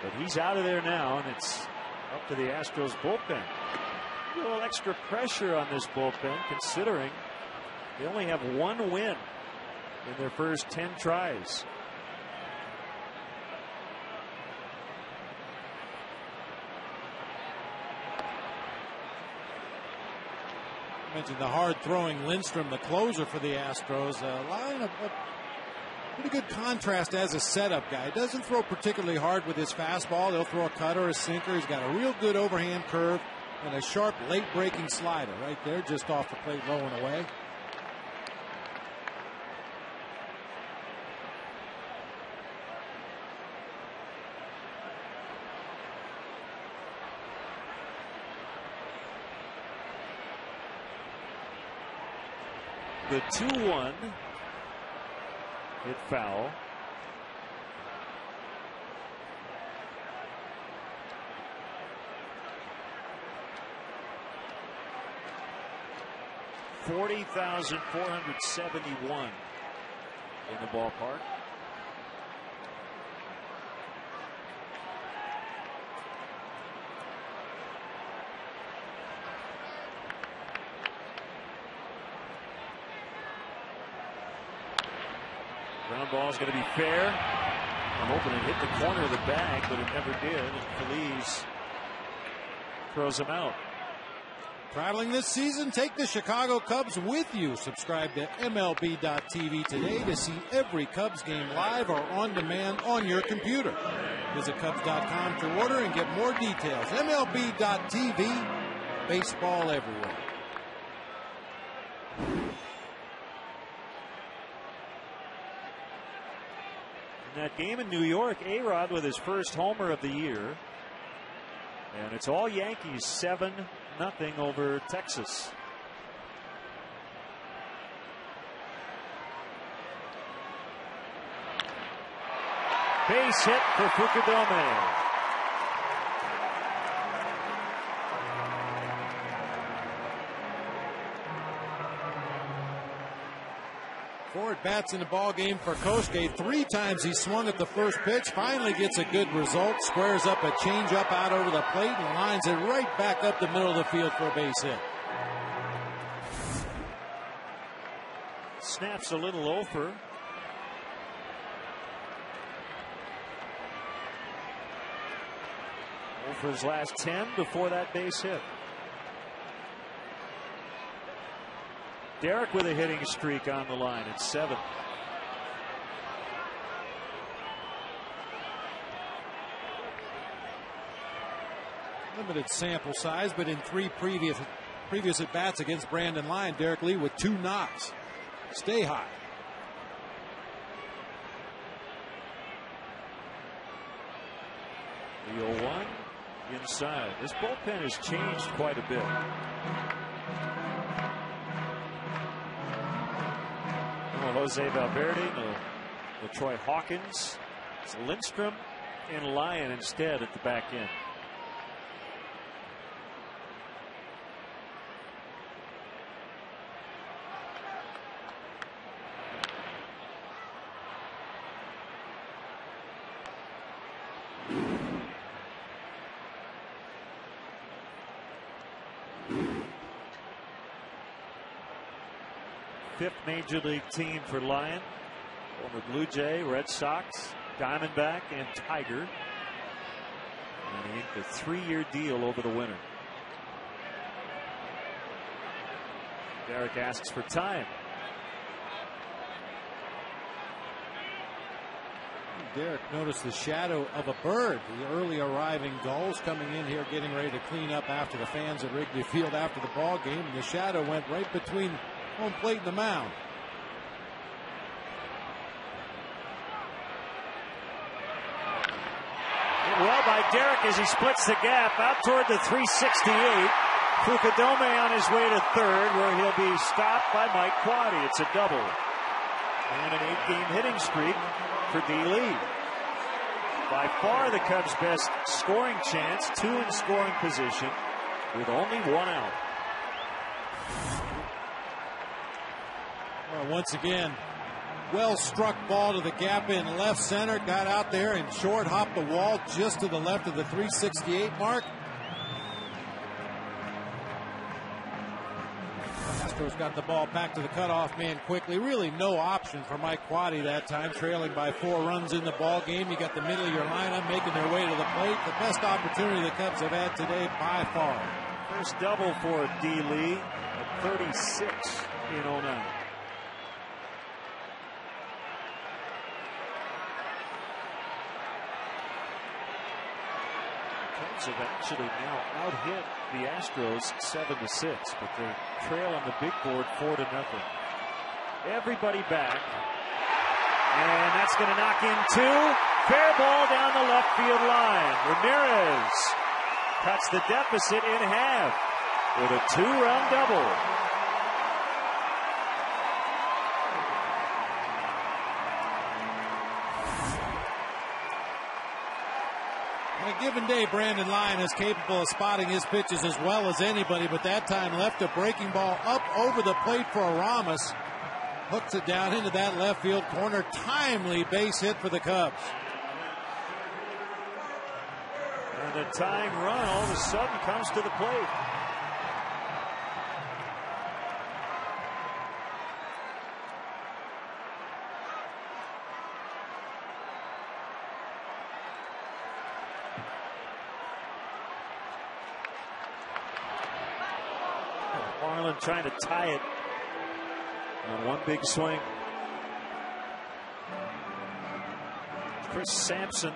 But he's out of there now, and it's up to the Astros bullpen. A little extra pressure on this bullpen, considering they only have 1 win in their first 10 tries. I mentioned the hard-throwing Lindstrom, the closer for the Astros. Line of pretty good contrast as a setup guy. Doesn't throw particularly hard with his fastball. He'll throw a cutter, a sinker. He's got a real good overhand curve and a sharp late-breaking slider right there, just off the plate, low and away. The 2-1 hit foul. 40,471 in the ballpark. Ground ball is going to be fair. I'm hoping it hit the corner of the bag, but it never did. And Feliz throws him out. Traveling this season, take the Chicago Cubs with you. Subscribe to MLB.tv today to see every Cubs game live or on demand on your computer. Visit Cubs.com to order and get more details. MLB.tv, baseball everywhere. In that game in New York, A-Rod with his first homer of the year. And it's all Yankees, 7-0 over Texas. Base hit for Fukudome. Four at-bats in the ball game for Kosuke. 3 times he swung at the first pitch. Finally gets a good result. Squares up a changeup out over the plate and lines it right back up the middle of the field for a base hit. Snaps a little over. For his last 10 before that base hit. Derek with a hitting streak on the line at 7. Limited sample size, but in 3 previous at bats against Brandon Lyon, Derek Lee with 2 knocks. Stay high. The 0-1 inside. This bullpen has changed quite a bit. No Jose Valverde, no Troy Hawkins. It's Lindstrom and Lyon instead at the back end. Fifth major league team for Lyon. Former Blue Jay, Red Sox, Diamondback, and Tiger. And he inked a 3-year deal over the winter. Derek asks for time. Derek noticed the shadow of a bird. The early arriving Gulls coming in here getting ready to clean up after the fans at Wrigley Field after the ball game. And the shadow went right between home plate and the mound. Well by Derek as he splits the gap out toward the 368. Fukudome on his way to third, where he'll be stopped by Mike Quaddy. It's a double. And an 8-game hitting streak for D. Lee. By far the Cubs' best scoring chance, 2 in scoring position, with only 1 out. Well, once again, well struck ball to the gap in left center. Got out there and short hopped the wall just to the left of the 368 mark. Astros got the ball back to the cutoff man quickly. Really no option for Mike Quaddy that time, trailing by 4 runs in the ball game. You got the middle of your lineup making their way to the plate. The best opportunity the Cubs have had today by far. First double for D. Lee at 36 in 09. Have actually now out-hit the Astros 7-6, but they trail on the big board 4-0. Everybody back, and that's going to knock in 2. Fair ball down the left field line. Ramirez cuts the deficit in half with a 2-run double. On a given day, Brandon Lyon is capable of spotting his pitches as well as anybody, but that time left a breaking ball up over the plate for Aramis. Hooks it down into that left field corner. Timely base hit for the Cubs. And the tying run all of a sudden comes to the plate. Marlin trying to tie it on one big swing. Chris Sampson.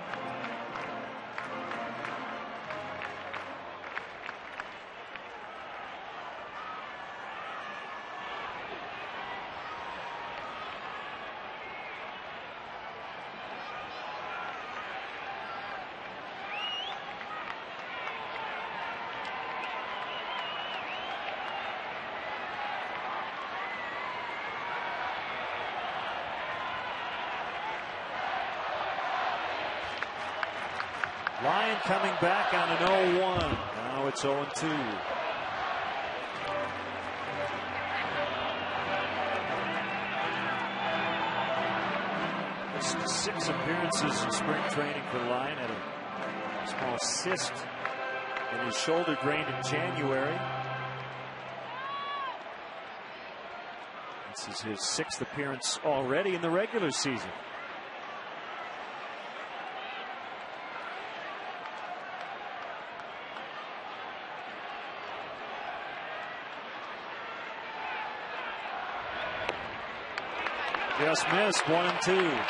Lyon coming back on an 0-1. Now it's 0-2. Just 6 appearances in spring training for Lyon. Had a small cyst in his shoulder, drained in January. This is his 6th appearance already in the regular season. Just missed, 1-2.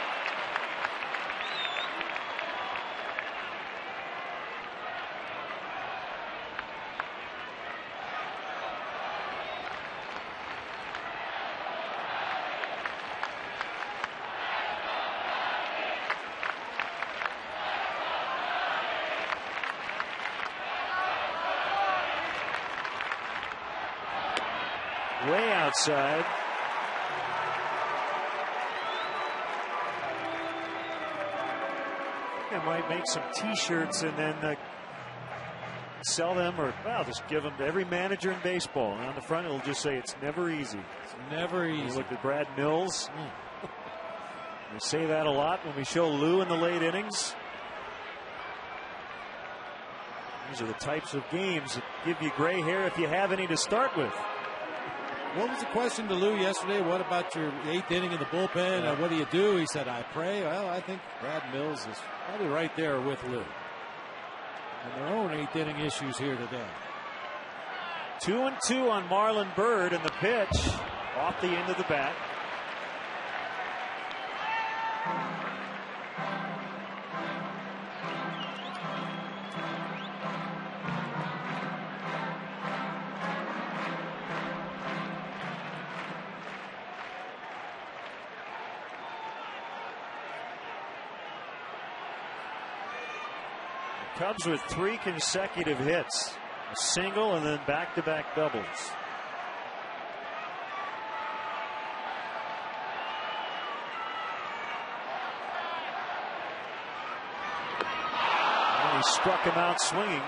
Way outside. I might make some T-shirts and then sell them, or well, just give them to every manager in baseball. And on the front, it'll just say it's never easy. It's never easy. You look at Brad Mills. We say that a lot when we show Lou in the late innings. These are the types of games that give you gray hair if you have any to start with. What was the question to Lou yesterday? What about your 8th inning in the bullpen? What do you do? He said, I pray. Well, I think Brad Mills is probably right there with Lou. And their own 8th inning issues here today. 2-2 on Marlon Byrd, and the pitch off the end of the bat. Cubs with 3 consecutive hits, a single and then back-to-back doubles. And he struck him out swinging.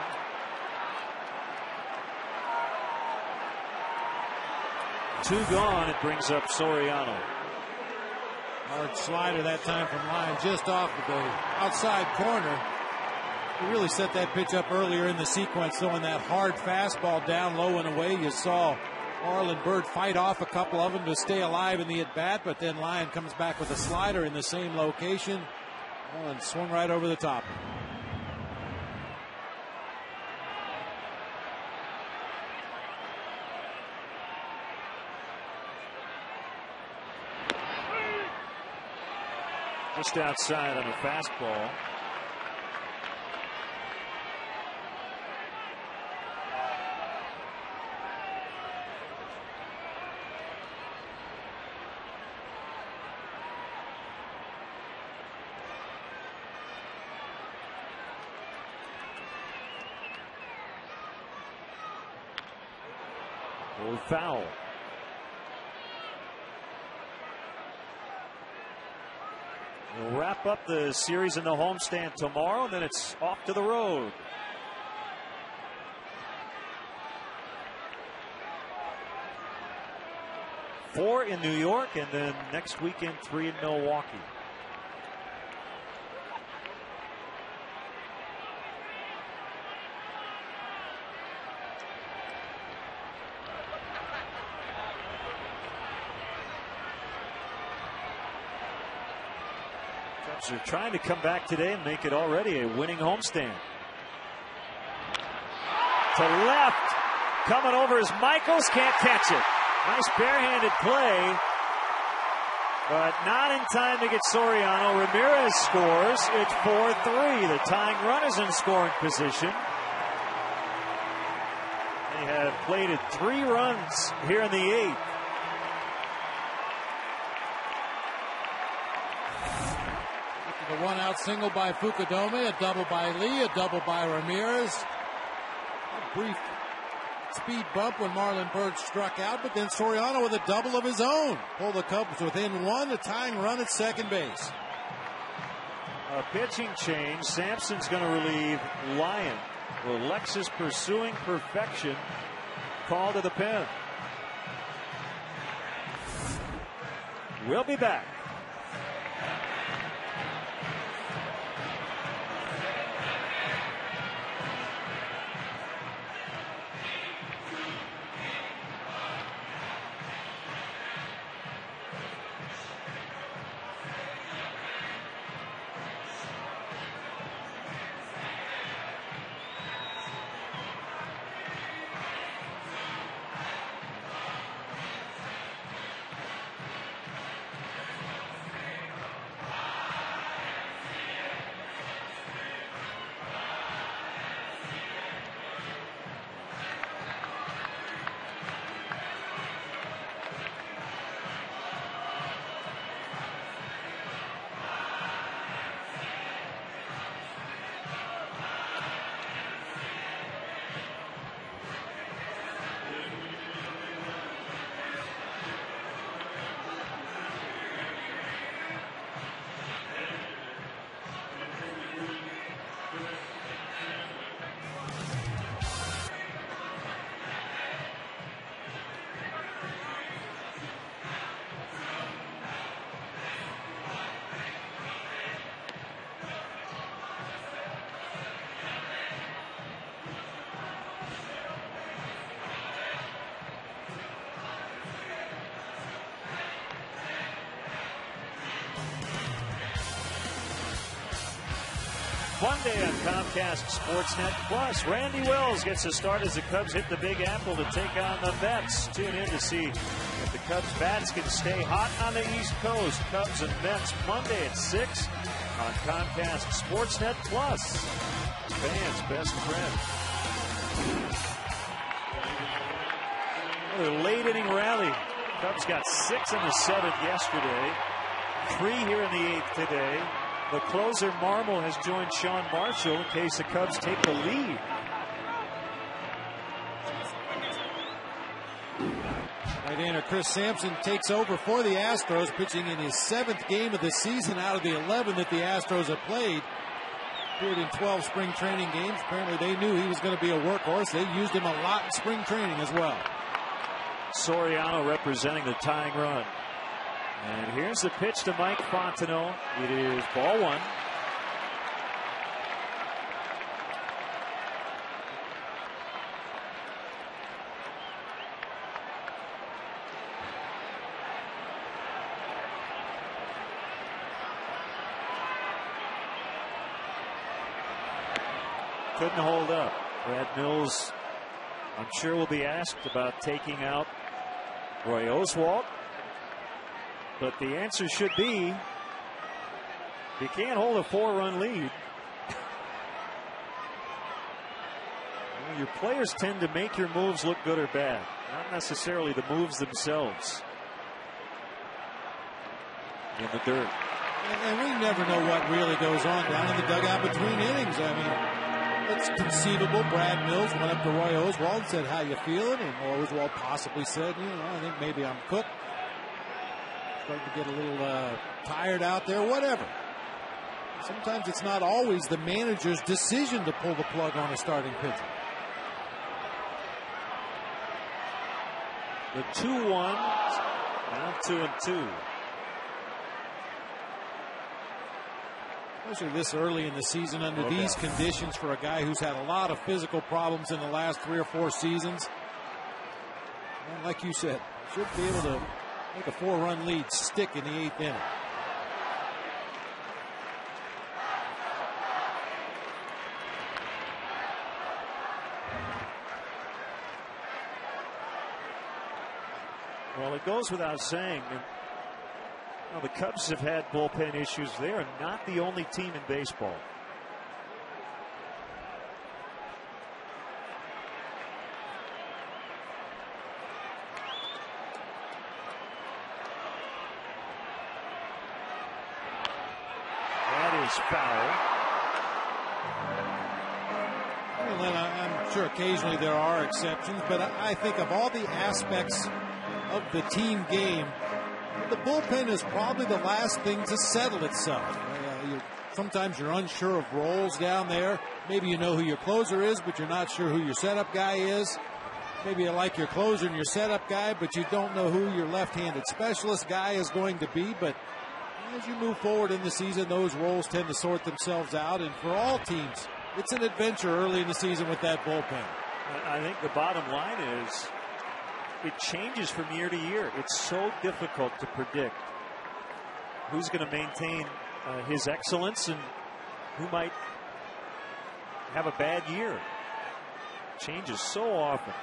Two gone. It brings up Soriano. Hard slider that time from Lyon, just off of the outside corner. He really set that pitch up earlier in the sequence, throwing that hard fastball down low and away. You saw Marlon Byrd fight off a couple of them to stay alive in the at-bat, but then Lyon comes back with a slider in the same location and swung right over the top. Just outside on a fastball. Foul. We'll wrap up the series in the homestand tomorrow, and then it's off to the road. Four in New York, and then next weekend 3 in Milwaukee. Cubs are trying to come back today and make it already a winning homestand. To left, coming over is Michaels, can't catch it. Nice barehanded play, but not in time to get Soriano. Ramirez scores. It's 4-3. The tying run is in scoring position. They have plated 3 runs here in the 8th. The 1-out single by Fukudome, a double by Lee, a double by Ramirez. A brief speed bump when Marlon Byrd struck out, but then Soriano with a double of his own. Pull the Cubs within 1, a tying run at second base. A pitching change. Sampson's going to relieve Lyon. Alexis pursuing perfection. Call to the pen. We'll be back. Fun day on Comcast Sportsnet Plus. Randy Wells gets a start as the Cubs hit the Big Apple to take on the Mets. Tune in to see if the Cubs bats can stay hot on the East Coast. Cubs and Mets Monday at 6 on Comcast Sportsnet Plus. Fans' best friend. Another late inning rally. Cubs got 6 in the 7th yesterday. 3 here in the 8th today. The closer, Marmol, has joined Sean Marshall in case the Cubs take the lead. Right-hander Chris Sampson takes over for the Astros, pitching in his 7th game of the season out of the 11 that the Astros have played. Appeared in 12 spring training games. Apparently they knew he was going to be a workhorse. They used him a lot in spring training as well. Soriano representing the tying run. And here's the pitch to Mike Fontenot. It is ball 1. Couldn't hold up. Brad Mills, I'm sure, will be asked about taking out Roy Oswalt. But the answer should be, you can't hold a 4-run lead. Well, your players tend to make your moves look good or bad, not necessarily the moves themselves. In the dirt. And we never know what really goes on down in the dugout between innings. I mean, it's conceivable. Brad Mills went up to Roy Oswalt and said, "How you feeling?" And Oswalt possibly said, "I think maybe I'm cooked. Starting to get a little tired out there," whatever. sometimes it's not always the manager's decision to pull the plug on a starting pitcher. The 2-1, now 2-2. Especially this early in the season under these conditions for a guy who's had a lot of physical problems in the last 3 or 4 seasons. And like you said, should be able to make a 4-run lead stick in the 8th inning. Well, it goes without saying. Well, the Cubs have had bullpen issues. They are not the only team in baseball. That is foul. Well, and I'm sure occasionally there are exceptions, but I think of all the aspects of the team game, the bullpen is probably the last thing to settle itself. Sometimes you're unsure of roles down there. Maybe you know who your closer is, but you're not sure who your setup guy is. Maybe you like your closer and your setup guy, but you don't know who your left-handed specialist guy is going to be. But as you move forward in the season, those roles tend to sort themselves out. And for all teams, it's an adventure early in the season with that bullpen. I think the bottom line is it changes from year to year. It's so difficult to predict who's going to maintain his excellence and who might have a bad year. It changes so often.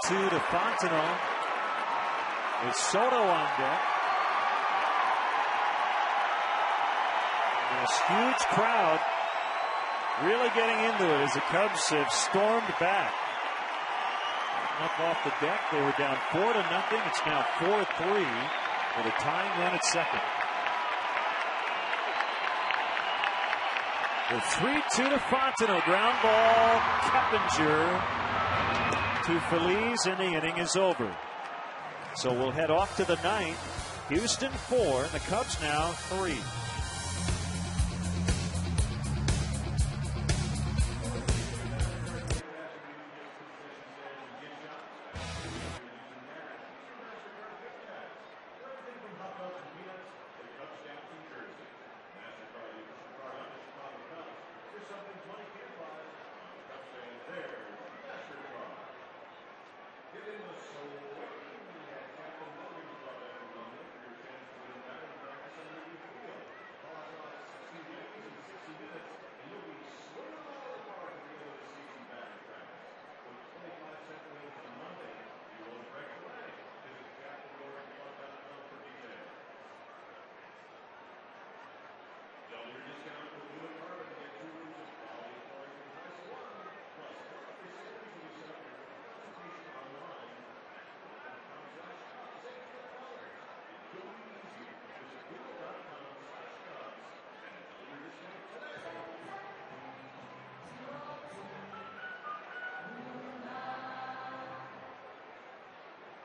Two to Fontenot with Soto on deck. This huge crowd really getting into it as the Cubs have stormed back. Up off the deck, they were down 4-0. It's now 4-3 with a tying run at second. The 3-2 to Fontenot, ground ball, Keppinger to Feliz, and the inning is over. So we'll head off to the 9th. Houston 4, and the Cubs now 3.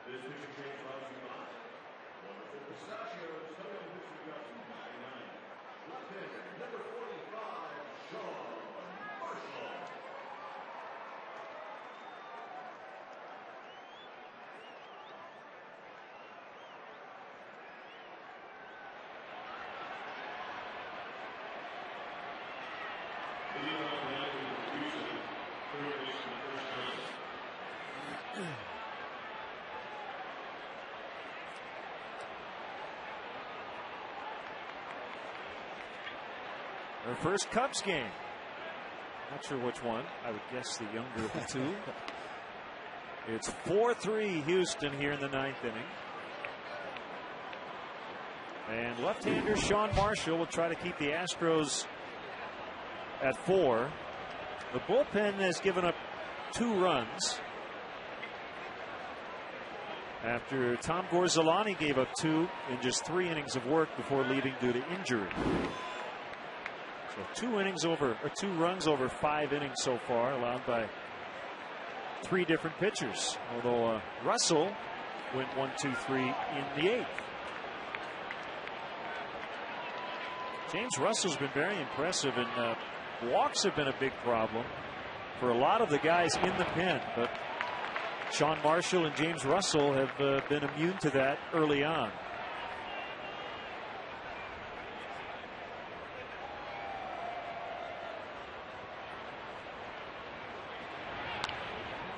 This picture change brought to you by wonderful pistachios, Total History Cups 99. Left-hander, number 45, Sean Marshall. Their first Cubs game. Not sure which one. I would guess the younger of the two. It's 4-3 Houston here in the 9th inning. And left-hander Sean Marshall will try to keep the Astros at 4. The bullpen has given up 2 runs. after Tom Gorzolani gave up 2 in just 3 innings of work before leaving due to injury. So 2 runs over 5 innings so far, allowed by 3 different pitchers. Although Russell went 1, 2, 3 in the 8th. James Russell's been very impressive, and walks have been a big problem for a lot of the guys in the pen. But Sean Marshall and James Russell have been immune to that early on.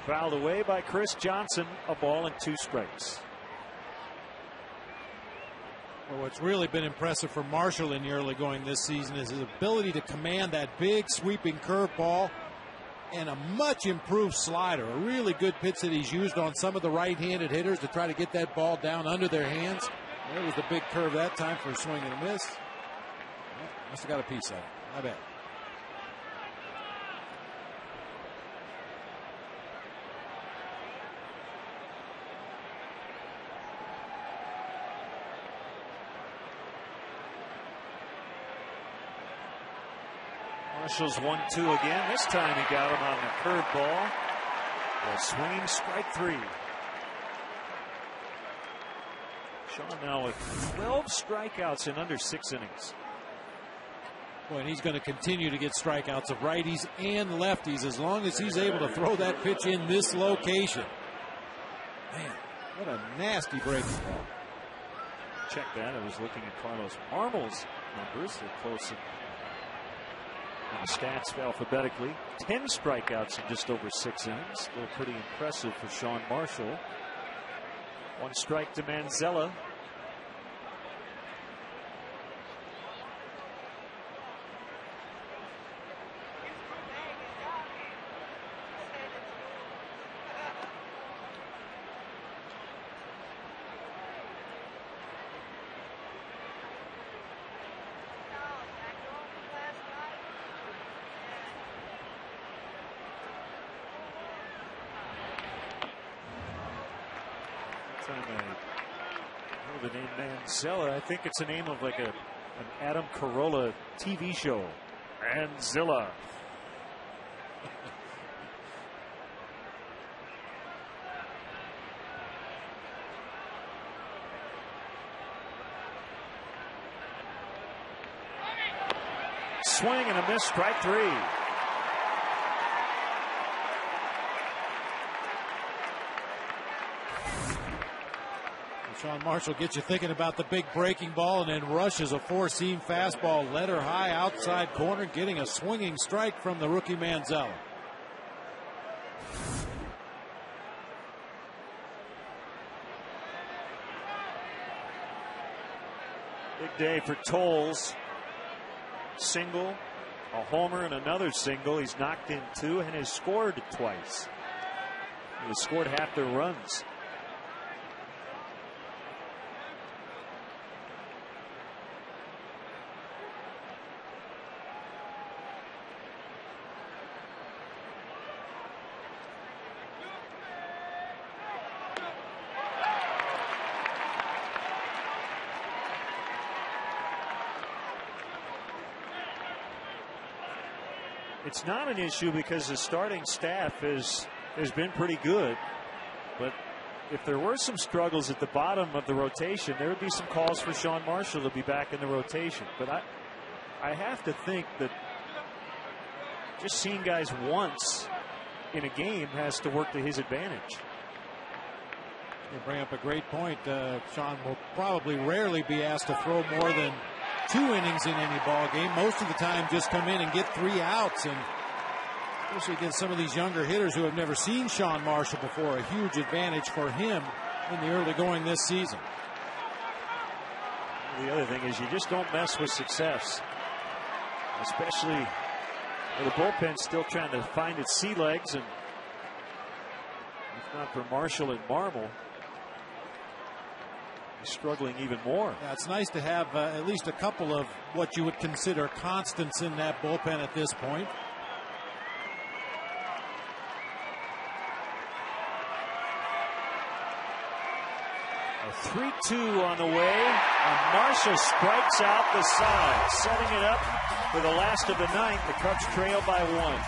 Fouled away by Chris Johnson. A ball and 2 strikes. Well, what's really been impressive for Marshall in the early going this season is his ability to command that big sweeping curveball and a much improved slider. A really good pitch that he's used on some of the right-handed hitters to try to get that ball down under their hands. There was the big curve that time for a swing and a miss. Well, must have got a piece of it. I bet. Marshall's 1-2 again. This time he got him on the curveball. A swinging strike 3. Sean now with 12 strikeouts in under 6 innings. Boy, and he's going to continue to get strikeouts of righties and lefties as long as he's able to throw that pitch in this location. Man, what a nasty breaking ball. Check that. I was looking at Carlos Marmol's numbers. They're close in the stats alphabetically. 10 strikeouts in just over 6 innings. Still pretty impressive for Sean Marshall. 1 strike to Manzella. The name Manzella, I think it's the name of like an Adam Carolla TV show. Manzella. Swing and a miss, strike 3. Sean Marshall gets you thinking about the big breaking ball and then rushes a 4-seam fastball, letter high outside corner, getting a swinging strike from the rookie Manzella. Big day for Tols. Single, a homer, and another single. He's knocked in 2 and has scored twice. He has scored half their runs. It's not an issue because the starting staff has been pretty good. But if there were some struggles at the bottom of the rotation, there would be some calls for Sean Marshall to be back in the rotation. But I have to think that just seeing guys once in a game has to work to his advantage. You bring up a great point. Sean will probably rarely be asked to throw more than 2 innings in any ball game. Most of the time just come in and get 3 outs, and especially against some of these younger hitters who have never seen Sean Marshall before, a huge advantage for him in the early going this season. The other thing is you just don't mess with success, especially with the bullpen still trying to find its sea legs, and if not for Marshall and Marmol, struggling even more. Yeah, it's nice to have at least a couple of what you would consider constants in that bullpen at this point. 3-2 on the way, and Marshall strikes out the side, setting it up for the last of the ninth. The Cubs trail by 1.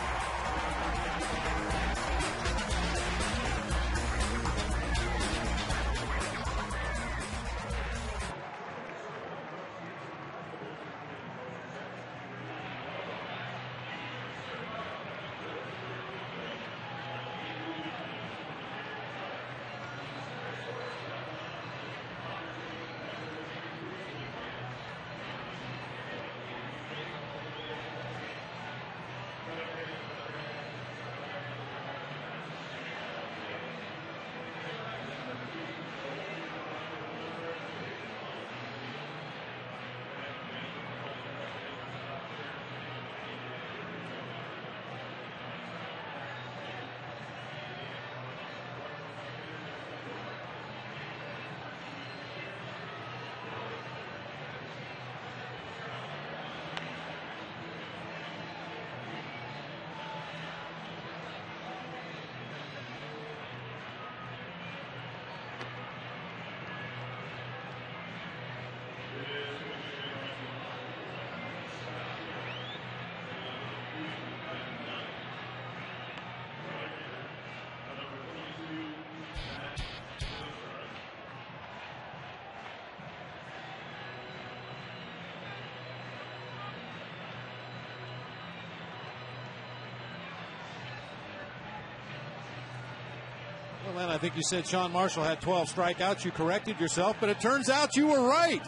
Well, Len, I think you said Sean Marshall had 12 strikeouts. You corrected yourself, but it turns out you were right.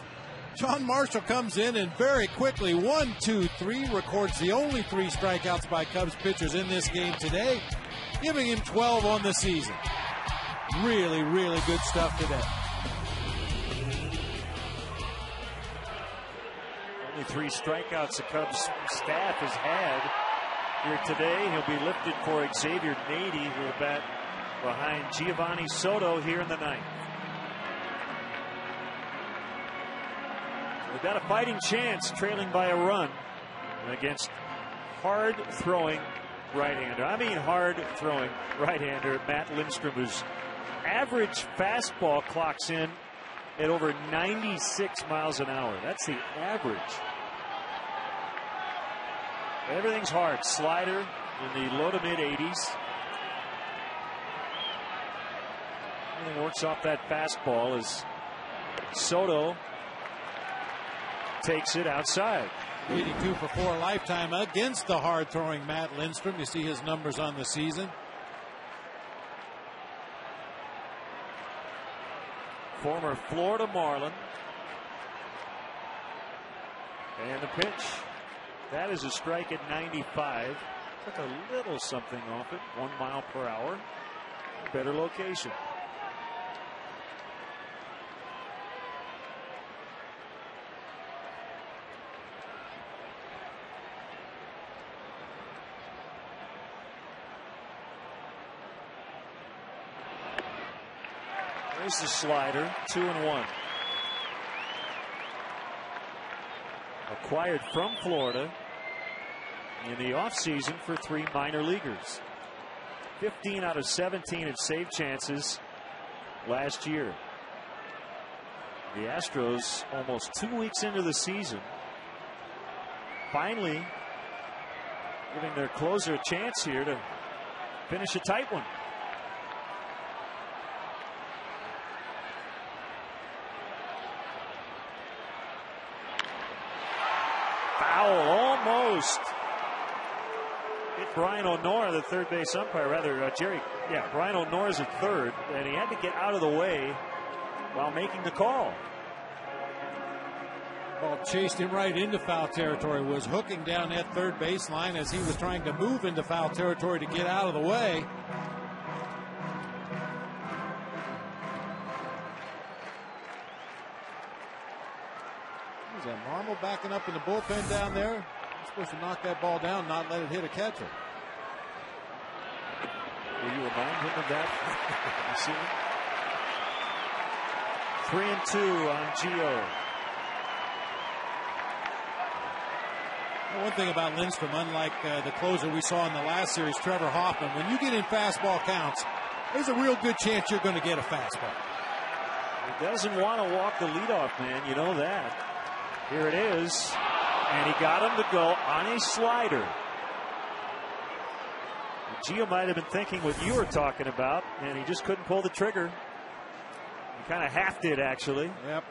Sean Marshall comes in and very quickly, 1, 2, 3, records the only 3 strikeouts by Cubs pitchers in this game today, giving him 12 on the season. Really, really good stuff today. Only 3 strikeouts the Cubs staff has had here today. He'll be lifted for Xavier Nady, who will bat behind Giovanni Soto here in the ninth. They've got a fighting chance, trailing by a run against hard-throwing right-hander. I mean hard-throwing right-hander Matt Lindstrom, whose average fastball clocks in at over 96 miles an hour. That's the average. Everything's hard. Slider in the low to mid 80s. Everything works off that fastball as Soto takes it outside. 82 for 4 lifetime against the hard-throwing Matt Lindstrom. You see his numbers on the season. Former Florida Marlin. And the pitch. That is a strike at 95. Took a little something off it. 1 mile per hour. Better location. There's the slider, 2-1. Acquired from Florida in the offseason for 3 minor leaguers. 15 out of 17 had saved chances last year. The Astros, almost 2 weeks into the season, finally giving their closer a chance here to finish a tight one. Almost hit Brian O'Nora, the third base umpire, Brian O'Nora's at third, and he had to get out of the way while making the call. Ball chased him right into foul territory, was hooking down that third baseline as he was trying to move into foul territory to get out of the way. Is that Marmol backing up in the bullpen down there? He's supposed to knock that ball down, not let it hit a catcher. Will you remind him of that? You see him? 3-2 on Gio. Well, one thing about Lindstrom, unlike the closer we saw in the last series, Trevor Hoffman, when you get in fastball counts, there's a real good chance you're going to get a fastball. He doesn't want to walk the leadoff man, you know that. Here it is, and he got him to go on a slider. Gio might have been thinking what you were talking about, and he just couldn't pull the trigger. He kind of half did, actually. Yep.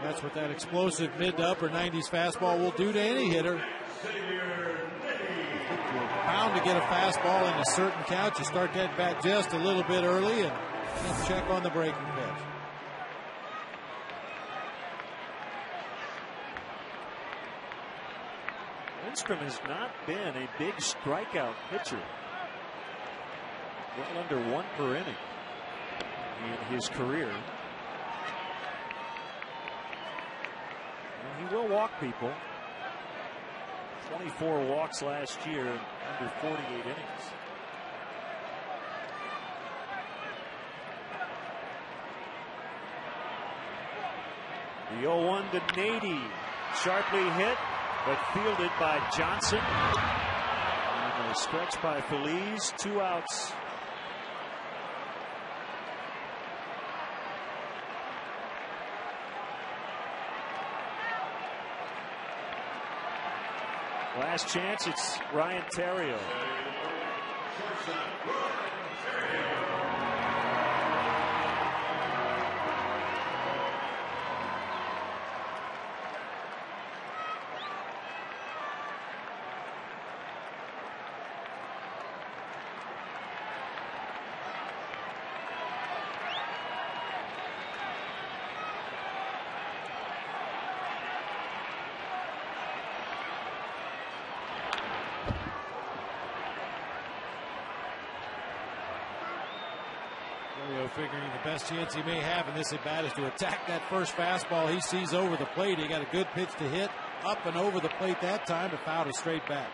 That's what that explosive mid to upper 90s fastball will do to any hitter. You're bound to get a fastball in a certain count. You start that bat just a little bit early and check on the breaking pitch. Lindstrom has not been a big strikeout pitcher. Well under 1 per inning in his career. And he will walk people. 24 walks last year in under 48 innings. The 0-1 to Nady. Sharply hit, but fielded by Johnson. And a stretch by Feliz. 2 outs. Last chance, it's Ryan Theriot. Figuring the best chance he may have in this at bat is to attack that first fastball he sees over the plate. He got a good pitch to hit up and over the plate that time to foul a straight back.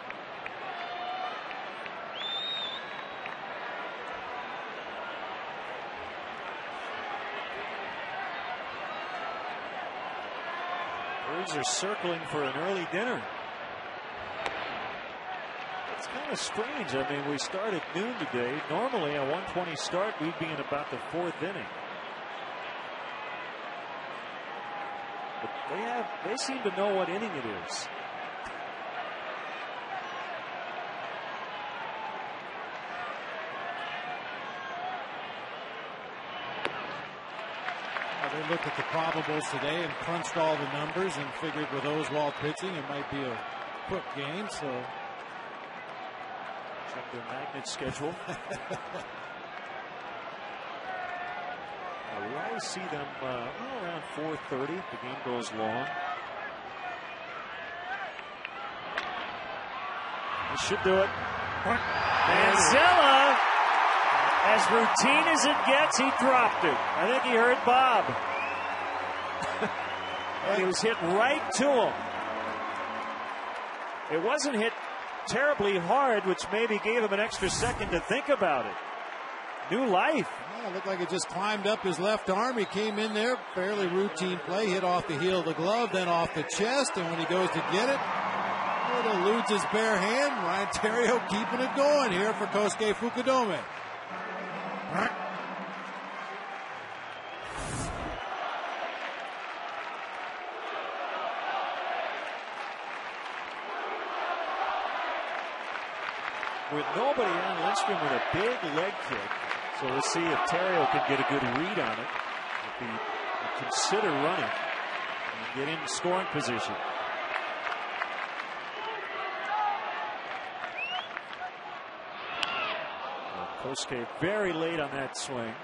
Birds are circling for an early dinner. It's kind of strange. I mean, we start at noon today. Normally a 1:20 start, we'd be in about the 4th inning. But they seem to know what inning it is. They looked at the probables today and crunched all the numbers and figured with Oswalt pitching it might be a quick game. So check their magnet schedule. We always see them around 4:30 if the game goes long. This should do it. Manzella, as routine as it gets, he dropped it. I think he heard Bob. And he was hit right to him. It wasn't hit terribly hard, which maybe gave him an extra second to think about it. New life. Yeah, it looked like it just climbed up his left arm. He came in there, fairly routine play, hit off the heel of the glove, then off the chest, and when he goes to get it, it eludes his bare hand. Ryan Theriot keeping it going here for Kosuke Fukudome. With nobody on, Lindstrom with a big leg kick. So we'll see if Theriot can get a good read on it. If he will consider running and get in scoring position. Kosuke very late on that swing.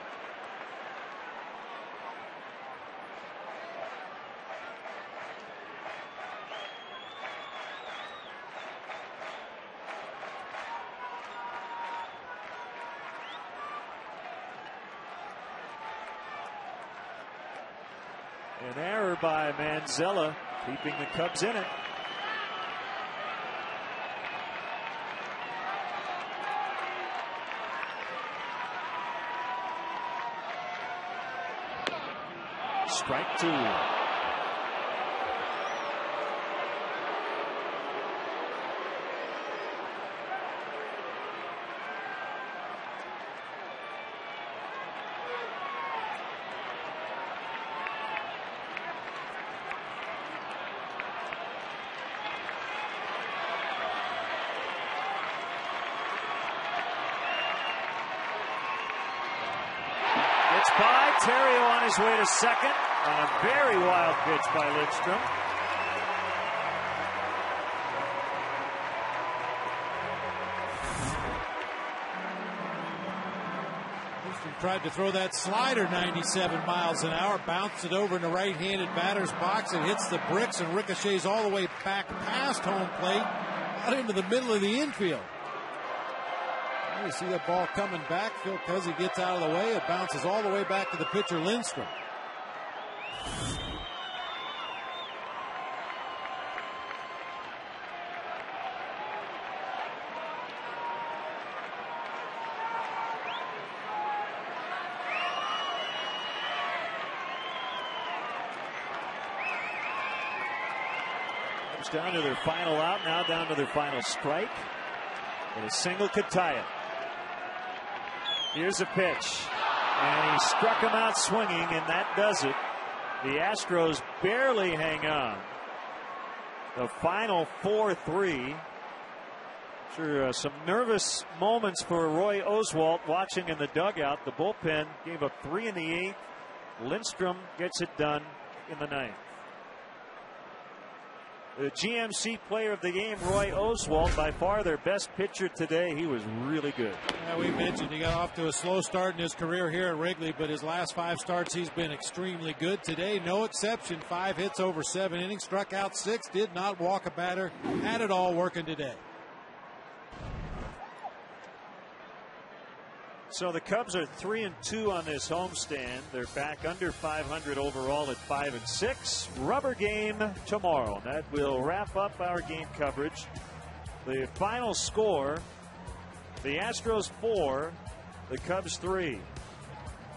An error by Manzella, keeping the Cubs in it. Strike 2. Ontario on his way to second on a very wild pitch by Lindstrom. Lindstrom tried to throw that slider 97 miles an hour, bounced it over in the right-handed batter's box. It hits the bricks and ricochets all the way back past home plate, out into the middle of the infield. You see that ball coming back. Phil Cuzzy gets out of the way. It bounces all the way back to the pitcher, Lindstrom. Comes down to their final out, now down to their final strike. And a single could tie it. Here's a pitch, and he struck him out swinging, and that does it. The Astros barely hang on. The final 4-3. Sure, some nervous moments for Roy Oswalt watching in the dugout. The bullpen gave up 3 in the 8th. Lindstrom gets it done in the 9th. The GMC player of the game, Roy Oswalt, by far their best pitcher today. He was really good. Yeah, we mentioned he got off to a slow start in his career here at Wrigley, but his last 5 starts he's been extremely good. Today, no exception. 5 hits over 7 innings, struck out 6, did not walk a batter, had it all working today. So the Cubs are 3-2 on this homestand. They're back under 500 overall at 5-6. Rubber game tomorrow. That will wrap up our game coverage. The final score: the Astros 4, the Cubs 3.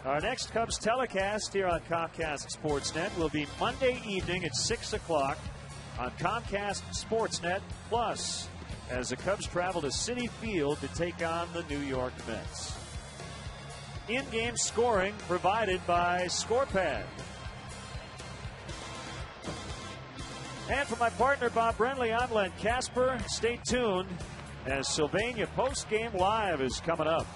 Our next Cubs telecast here on Comcast Sportsnet will be Monday evening at 6 o'clock on Comcast Sportsnet Plus, as the Cubs travel to Citi Field to take on the New York Mets. In-game scoring provided by ScorePad. And for my partner Bob Brenly, I'm Len Casper. Stay tuned as Sylvania Post Game Live is coming up.